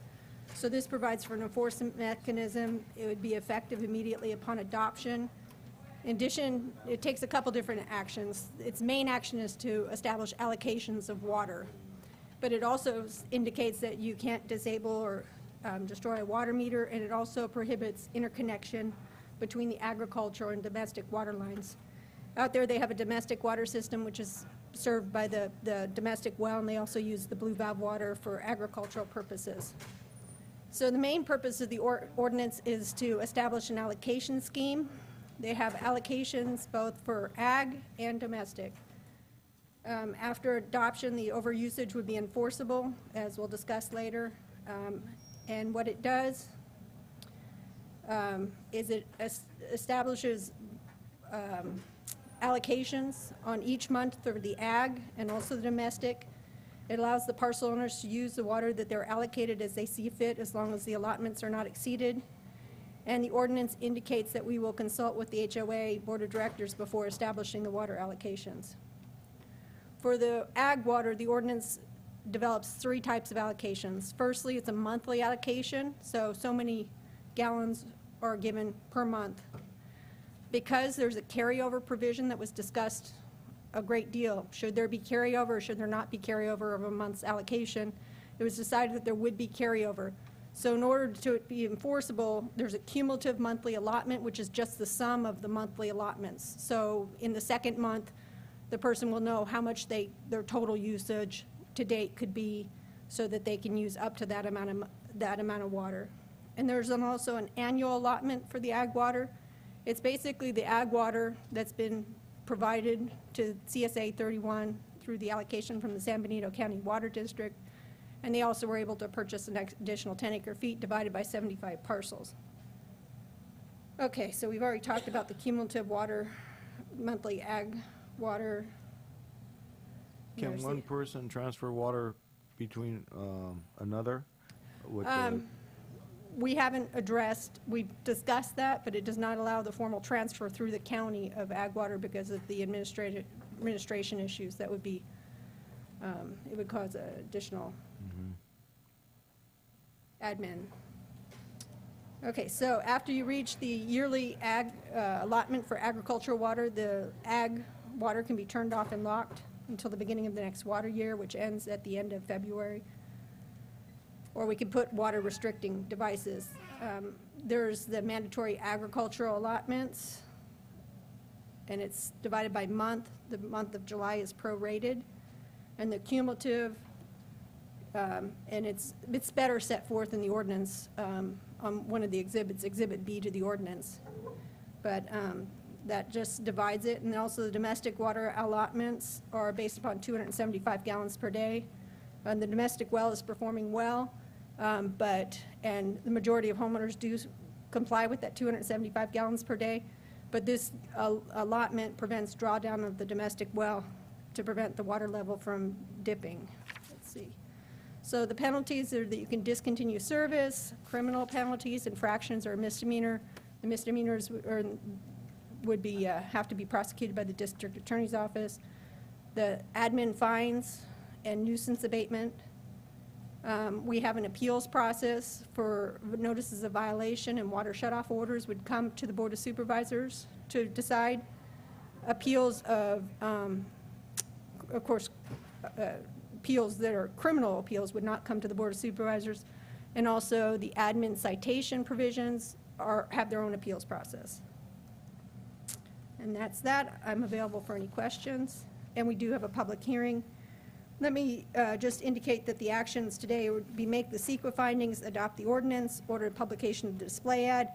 So this provides for an enforcement mechanism. It would be effective immediately upon adoption. In addition, it takes a couple different actions. Its main action is to establish allocations of water, but it also indicates that you can't disable or destroy a water meter, and it also prohibits interconnection between the agricultural and domestic water lines. Out there, they have a domestic water system, which is served by the domestic well, and they also use the blue valve water for agricultural purposes. So the main purpose of the ordinance is to establish an allocation scheme. They have allocations both for ag and domestic. After adoption, the overusage would be enforceable, as we'll discuss later. And what it does is it establishes allocations on each month for the ag and also the domestic. It allows the parcel owners to use the water that they're allocated as they see fit, as long as the allotments are not exceeded. And the ordinance indicates that we will consult with the HOA Board of Directors before establishing the water allocations. For the ag water, the ordinance develops 3 types of allocations. Firstly, it's a monthly allocation, so many gallons are given per month. Because there's a carryover provision that was discussed a great deal, should there be carryover or should there not be carryover of a month's allocation, it was decided that there would be carryover. So in order to it be enforceable, there's a cumulative monthly allotment, which is just the sum of the monthly allotments. So in the second month, the person will know how much their total usage to date could be, so that they can use up to that amount of water. And there's also an annual allotment for the ag water. It's basically the ag water that's been provided to CSA 31 through the allocation from the San Benito County Water District, and they also were able to purchase an additional 10 acre-feet divided by 75 parcels. Okay, so we've already talked about the cumulative water, monthly ag water. Can one person transfer water between another? With We haven't addressed, we've discussed that, but it does not allow the formal transfer through the county of ag water because of the administration issues that would be, it would cause additional admin. Okay, so after you reach the yearly ag allotment for agricultural water, the ag water can be turned off and locked until the beginning of the next water year, which ends at the end of February. Or we could put water restricting devices. There's the mandatory agricultural allotments, and it's divided by month. The month of July is prorated, and the cumulative, and it's better set forth in the ordinance on one of the exhibits, Exhibit B to the ordinance. But that just divides it, and also the domestic water allotments are based upon 275 gallons per day. And the domestic well is performing well, and the majority of homeowners do comply with that 275 gallons per day. But this allotment prevents drawdown of the domestic well to prevent the water level from dipping. Let's see. So the penalties are that you can discontinue service, criminal penalties, infractions or misdemeanor. The misdemeanors would be have to be prosecuted by the district attorney's office. The admin fines and nuisance abatement. We have an appeals process for notices of violation, and water shutoff orders would come to the Board of Supervisors to decide. Appeals of course, appeals that are criminal appeals would not come to the Board of Supervisors. And also the admin citation provisions have their own appeals process. And that's that. I'm available for any questions. And we do have a public hearing. Let me just indicate that the actions today would be make the CEQA findings, adopt the ordinance, order publication of the display ad,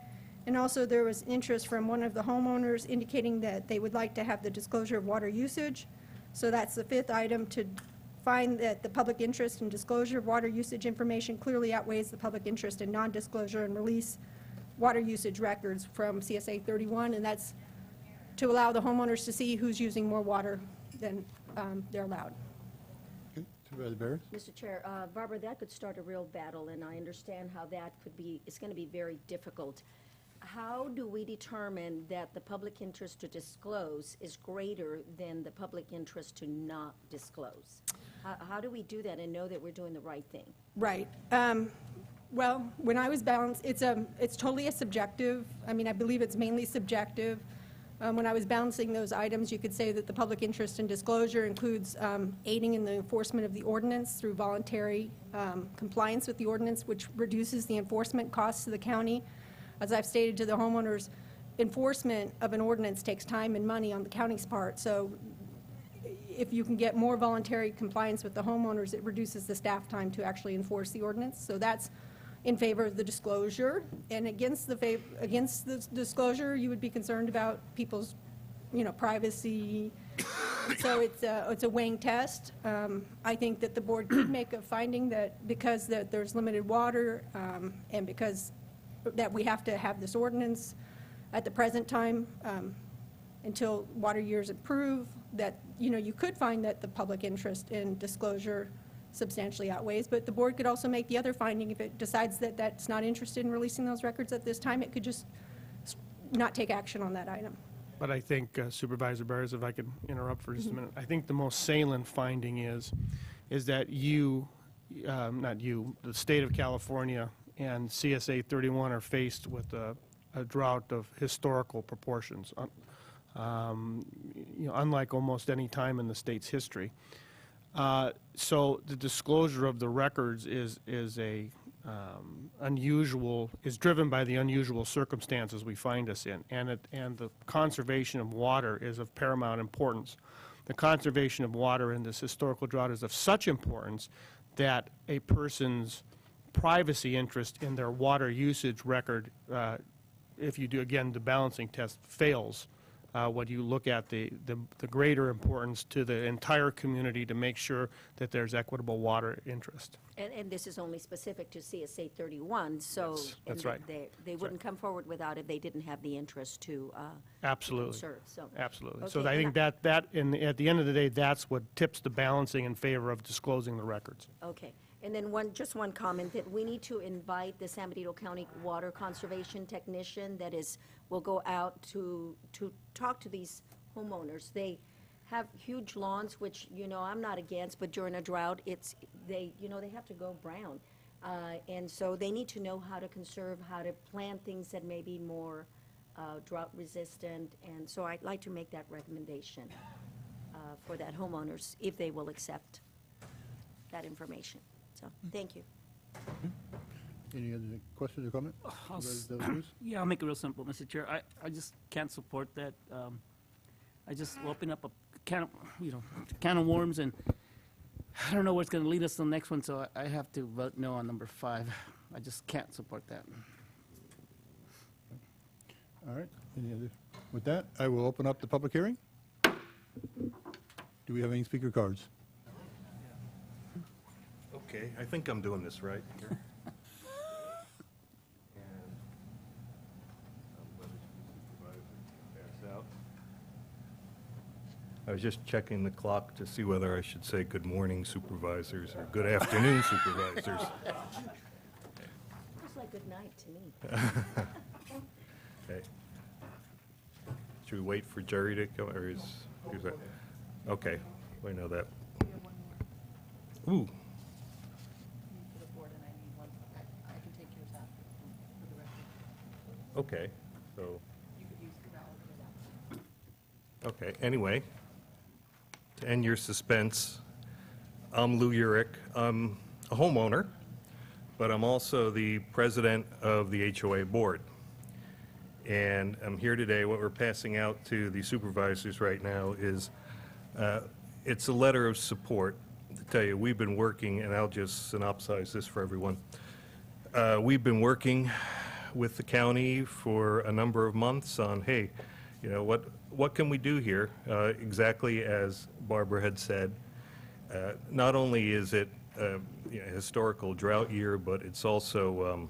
and also there was interest from one of the homeowners indicating that they would like to have the disclosure of water usage. So that's the fifth item, to find that the public interest in disclosure of water usage information clearly outweighs the public interest in non-disclosure, and release water usage records from CSA 31, and that's to allow the homeowners to see who's using more water than they're allowed. Supervisor Barris? Mr. Chair, Barbara, that could start a real battle, and I understand how that could be, it's going to be very difficult. How do we determine that the public interest to disclose is greater than the public interest to not disclose? How do we do that and know that we're doing the right thing? Right. Well, when I was balanced, it's totally a subjective. I mean, I believe it's mainly subjective. When I was balancing those items, you could say that the public interest in disclosure includes aiding in the enforcement of the ordinance through voluntary compliance with the ordinance, which reduces the enforcement costs to the county. As I've stated to the homeowners, enforcement of an ordinance takes time and money on the county's part. So if you can get more voluntary compliance with the homeowners, it reduces the staff time to actually enforce the ordinance. So that's in favor of the disclosure. And against the disclosure, you would be concerned about people's, privacy. So it's a weighing test. I think that the board could make a finding that because there's limited water and because that we have to have this ordinance at the present time until water years improve, that, you could find that the public interest in disclosure substantially outweighs, but the board could also make the other finding. If it decides that that's not interested in releasing those records at this time, it could just not take action on that item. But I think, Supervisor Barris, if I could interrupt for just a minute, I think the most salient finding is that the state of California and CSA 31 are faced with a drought of historical proportions, unlike almost any time in the state's history. So the disclosure of the records is driven by the unusual circumstances we find us in, and the conservation of water is of paramount importance. The conservation of water in this historical drought is of such importance that a person's privacy interest in their water usage record if you do, again, the balancing test fails, when you look at the greater importance to the entire community to make sure that there's equitable water interest. And this is only specific to CSA 31, so. Yes, that's and right. They wouldn't come forward without if they didn't have the interest to. Absolutely. Serve, so. Absolutely. So Okay, I and think at the end of the day, that's what tips the balancing in favor of disclosing the records. Okay, and then just one comment, that we need to invite the San Benito County Water Conservation Technician will go out to talk to these homeowners. They have huge lawns, which, I'm not against, but during a drought, they have to go brown. And so they need to know how to conserve, how to plant things that may be more drought resistant. And so I'd like to make that recommendation for that homeowners, if they will accept that information. So, thank you. Any other questions or comments? Yeah, I'll make it real simple, Mr. Chair. I just can't support that. I just open up a can of worms, and I don't know where it's going to lead us to the next one, so I have to vote no on number 5. I just can't support that. All right. With that, I will open up the public hearing. Do we have any speaker cards? Okay, I think I'm doing this right here. I was just checking the clock to see whether I should say good morning supervisors or good afternoon supervisors. Looks like good night to me. Okay. Should we wait for Jerry to come, or is that? Okay, we know that. Ooh. Okay, so. Okay, anyway, to end your suspense, I'm Lou Urick. I'm a homeowner, but I'm also the president of the HOA board. And I'm here today. What we're passing out to the supervisors right now is, it's a letter of support to tell you we've been working, and I'll just synopsize this for everyone. We've been working with the county for a number of months on, hey, what can we do here? Exactly as Barbara had said, not only is it a historical drought year, but it's also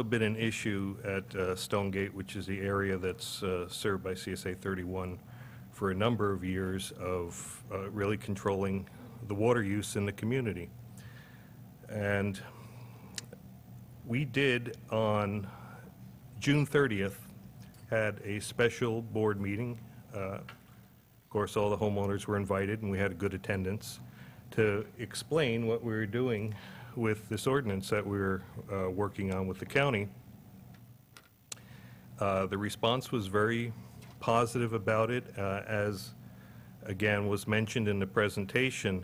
been an issue at Stonegate, which is the area that's served by CSA 31 for a number of years of really controlling the water use in the community. And we did on June 30th had a special board meeting. Of course, all the homeowners were invited, and we had a good attendance to explain what we were doing with this ordinance that we were working on with the county. The response was very positive about it, as again was mentioned in the presentation.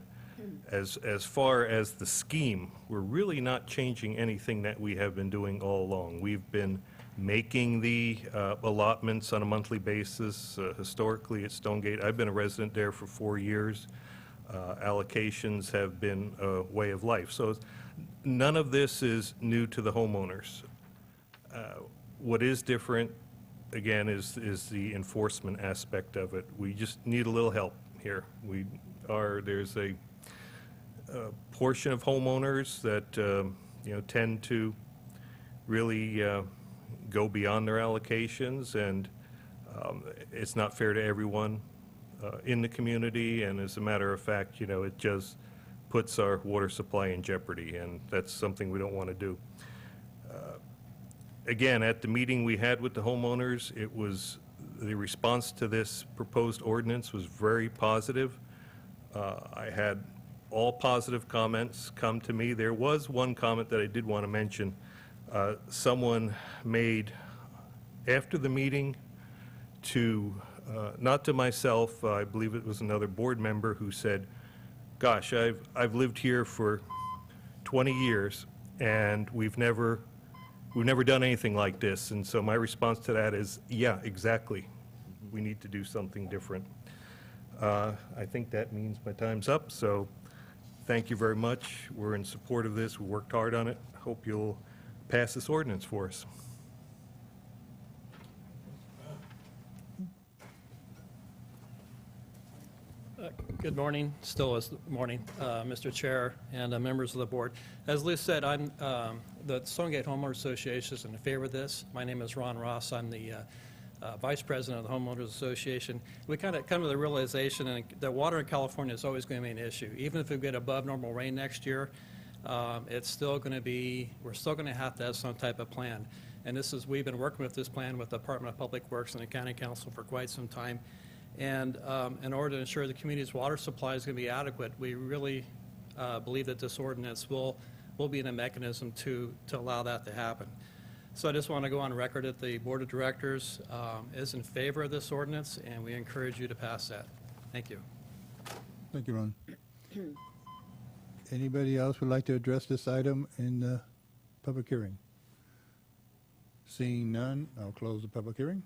As far as the scheme, we're really not changing anything that we have been doing all along. We've been making the allotments on a monthly basis. Historically at Stonegate, I've been a resident there for 4 years. Allocations have been a way of life. So none of this is new to the homeowners. What is different, again, is the enforcement aspect of it. We just need a little help here. There's a portion of homeowners that tend to really go beyond their allocations, and it's not fair to everyone in the community, and as a matter of fact, it just puts our water supply in jeopardy, and that's something we don't want to do. Again, at the meeting we had with the homeowners, the response to this proposed ordinance was very positive. I had all positive comments come to me. There was one comment that I did want to mention. Someone made after the meeting not to myself, I believe it was another board member who said, gosh, I've lived here for 20 years and we've never done anything like this. And so my response to that is, yeah, exactly. We need to do something different. I think that means my time's up, so thank you very much. We're in support of this. We worked hard on it. Hope you'll pass this ordinance for us. Good morning, still is morning, Mr. Chair and members of the board. As Liz said, I'm the Stonegate Homeowners Association is in favor of this. My name is Ron Ross. I'm the Vice President of the Homeowners Association. We kind of come to the realization that water in California is always going to be an issue. Even if we get above normal rain next year, it's still going to be, we're still going to have some type of plan. And we've been working with this plan with the Department of Public Works and the County Council for quite some time. And in order to ensure the community's water supply is going to be adequate, we really believe that this ordinance will be in a mechanism to allow that to happen. So I just want to go on record that the Board of Directors is in favor of this ordinance, and we encourage you to pass that. Thank you. Thank you, Ron. Anybody else would like to address this item in the public hearing? Seeing none, I'll close the public hearing.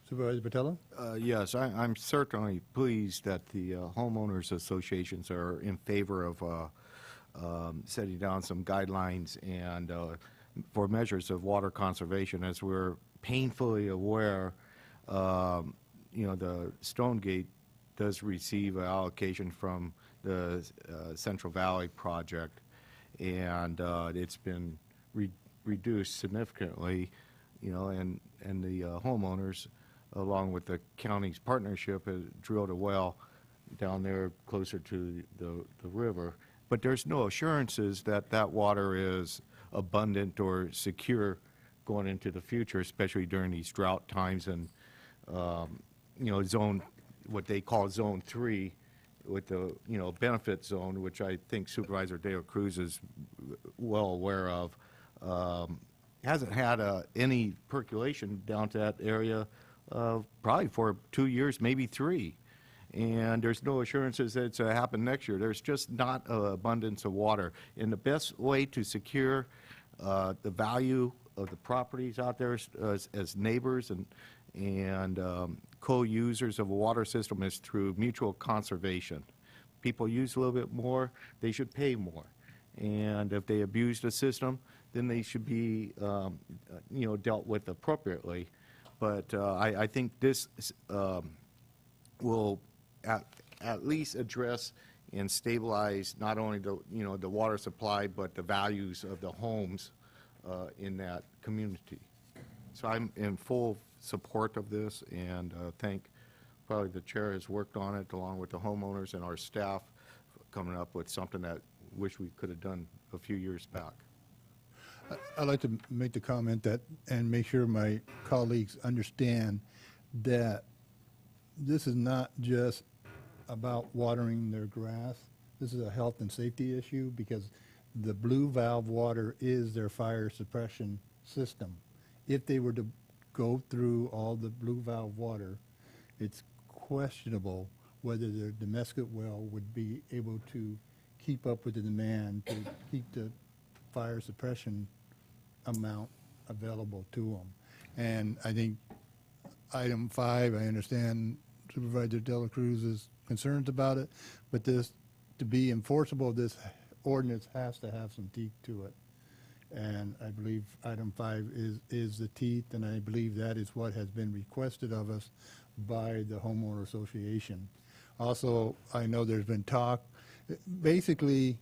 Supervisor Patello? Yes, I'm certainly pleased that the homeowners associations are in favor of setting down some guidelines and for measures of water conservation. As we're painfully aware, the Stonegate does receive an allocation from the Central Valley project, and it's been reduced significantly, and the homeowners, along with the county's partnership, has drilled a well down there closer to the river. But there's no assurances that that water is abundant or secure going into the future, especially during these drought times and, what they call Zone 3 with the, benefit zone, which I think Supervisor De La Cruz is well aware of, hasn't had any percolation down to that area probably for 2 years, maybe 3. And there's no assurances that it's going to happen next year. There's just not an abundance of water. And the best way to secure the value of the properties out there as neighbors and co-users of a water system is through mutual conservation. People use a little bit more, they should pay more. And if they abuse the system, then they should be, dealt with appropriately. But I think this will at least address and stabilize not only the water supply, but the values of the homes in that community. So I'm in full support of this, and think probably the chair has worked on it along with the homeowners and our staff, coming up with something that wish we could have done a few years back. I'd like to make the comment that, and make sure my colleagues understand that this is not just about watering their grass. This is a health and safety issue because the blue valve water is their fire suppression system. If they were to go through all the blue valve water, it's questionable whether their domestic well would be able to keep up with the demand to keep the fire suppression amount available to them. And I think item 5, I understand Supervisor De La Cruz's concerns about it, but this, to be enforceable, this ordinance has to have some teeth to it. And I believe item 5 is the teeth, and I believe that is what has been requested of us by the homeowner association. Also, I know there's been talk, basically,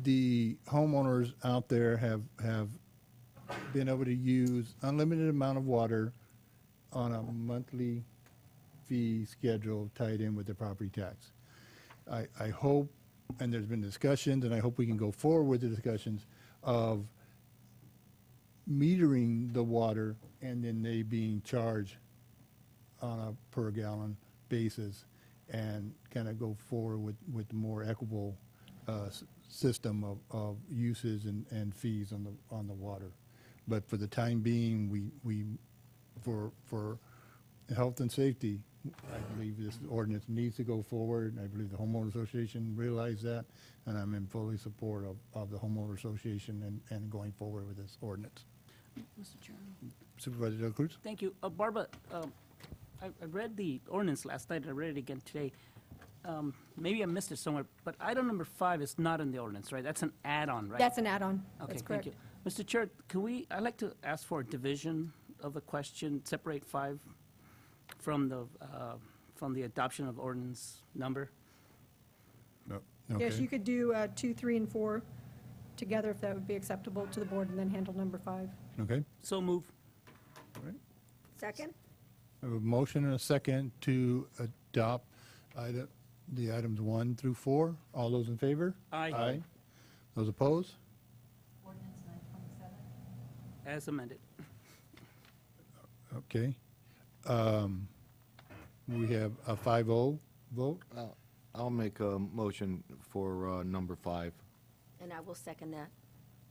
the homeowners out there have been able to use unlimited amount of water on a monthly fee schedule tied in with the property tax. I hope, and there's been discussions, and I hope we can go forward with the discussions of metering the water and then they being charged on a per gallon basis and kind of go forward with the more equitable system of uses and fees on the water. But for the time being, we for health and safety, I believe this ordinance needs to go forward. I believe the homeowner association realized that, and I'm in fully support of the homeowner association and going forward with this ordinance. Mr. Chairman. Supervisor De La Cruz? Thank you. Barbara, I read the ordinance last night. I read it again today. maybe I missed it somewhere, but item number 5 is not in the ordinance, right? That's an add-on, right? That's an add-on. Okay, That's thank correct. you. Mr. Chair, I'd like to ask for a division of the question, separate 5 from the adoption of ordinance number. Yes, you could do 2, 3, and 4 together if that would be acceptable to the board, and then handle number 5. Okay. So move. Second? I have a motion and a second to adopt the items 1 through 4. All those in favor? Aye. Aye. Those opposed? As amended. Okay. We have a 5-0 vote. I'll make a motion for number 5. And I will second that.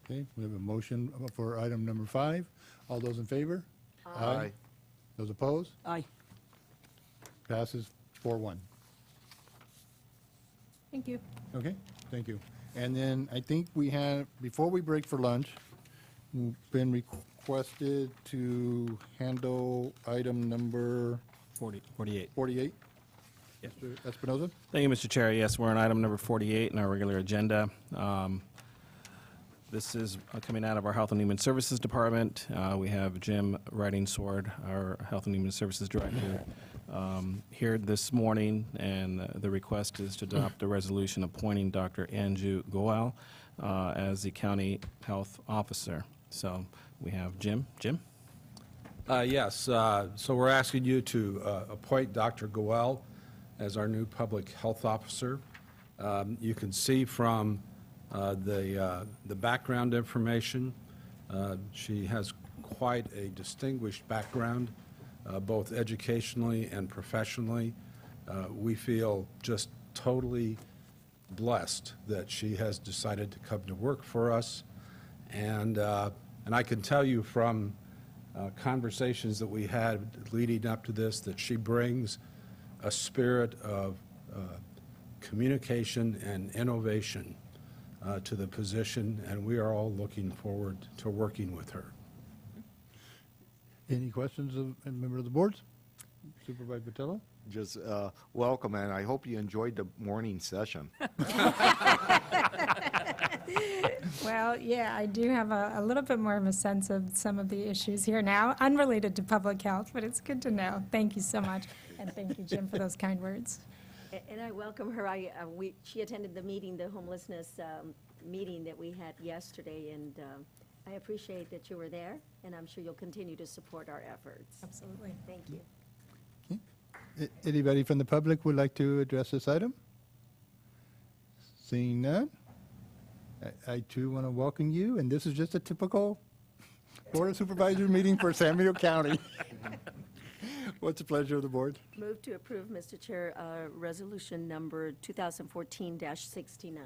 Okay, we have a motion for item number 5. All those in favor? Aye. Those opposed? Aye. Passes 4-1. Thank you. Okay, thank you. And then I think we have, before we break for lunch, we've been requested to handle item number 48. 48. Mr. Espinoza? Thank you, Mr. Chair. Yes, we're on item number 48 in our regular agenda. This is coming out of our Health and Human Services Department. We have Jim Riding Sword, our Health and Human Services Director, here this morning, and the request is to adopt a resolution appointing Dr. Anju Goel as the County Health Officer. So we have Jim. Jim? Yes, so we're asking you to appoint Dr. Goel as our new Public Health Officer. You can see from the background information, she has quite a distinguished background, both educationally and professionally. We feel just totally blessed that she has decided to come to work for us. And I can tell you from conversations that we had leading up to this that she brings a spirit of communication and innovation to the position, and we are all looking forward to working with her. Any questions of a member of the board? Supervisor Vitello? Just welcome, and I hope you enjoyed the morning session. Well, yeah, I do have a little bit more of a sense of some of the issues here now, unrelated to public health, but it's good to know. Thank you so much, and thank you, Jim, for those kind words. And I welcome her. She attended the meeting, the homelessness meeting that we had yesterday, and I appreciate that you were there, and I'm sure you'll continue to support our efforts. Absolutely. Thank you. Anybody from the public would like to address this item? Seeing none, I too want to welcome you, and this is just a typical Board of Supervisors meeting for San Benito County. What's the pleasure of the board? Move to approve, Mr. Chair, resolution number 2014-69.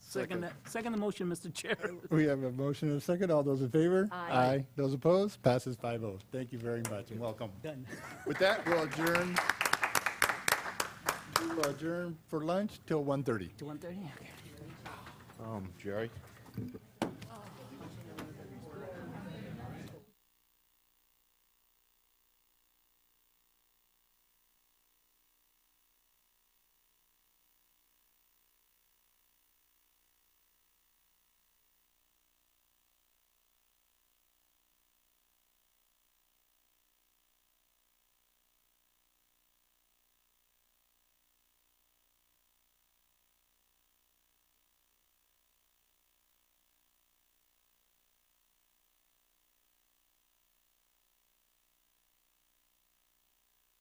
Second the motion, Mr. Chair. We have a motion and a second. All those in favor? Aye. Those opposed? Passes 5-0. Thank you very much and welcome. Done. With that, we'll adjourn. We'll adjourn for lunch till 1:30. To 1:30? Okay. Jerry?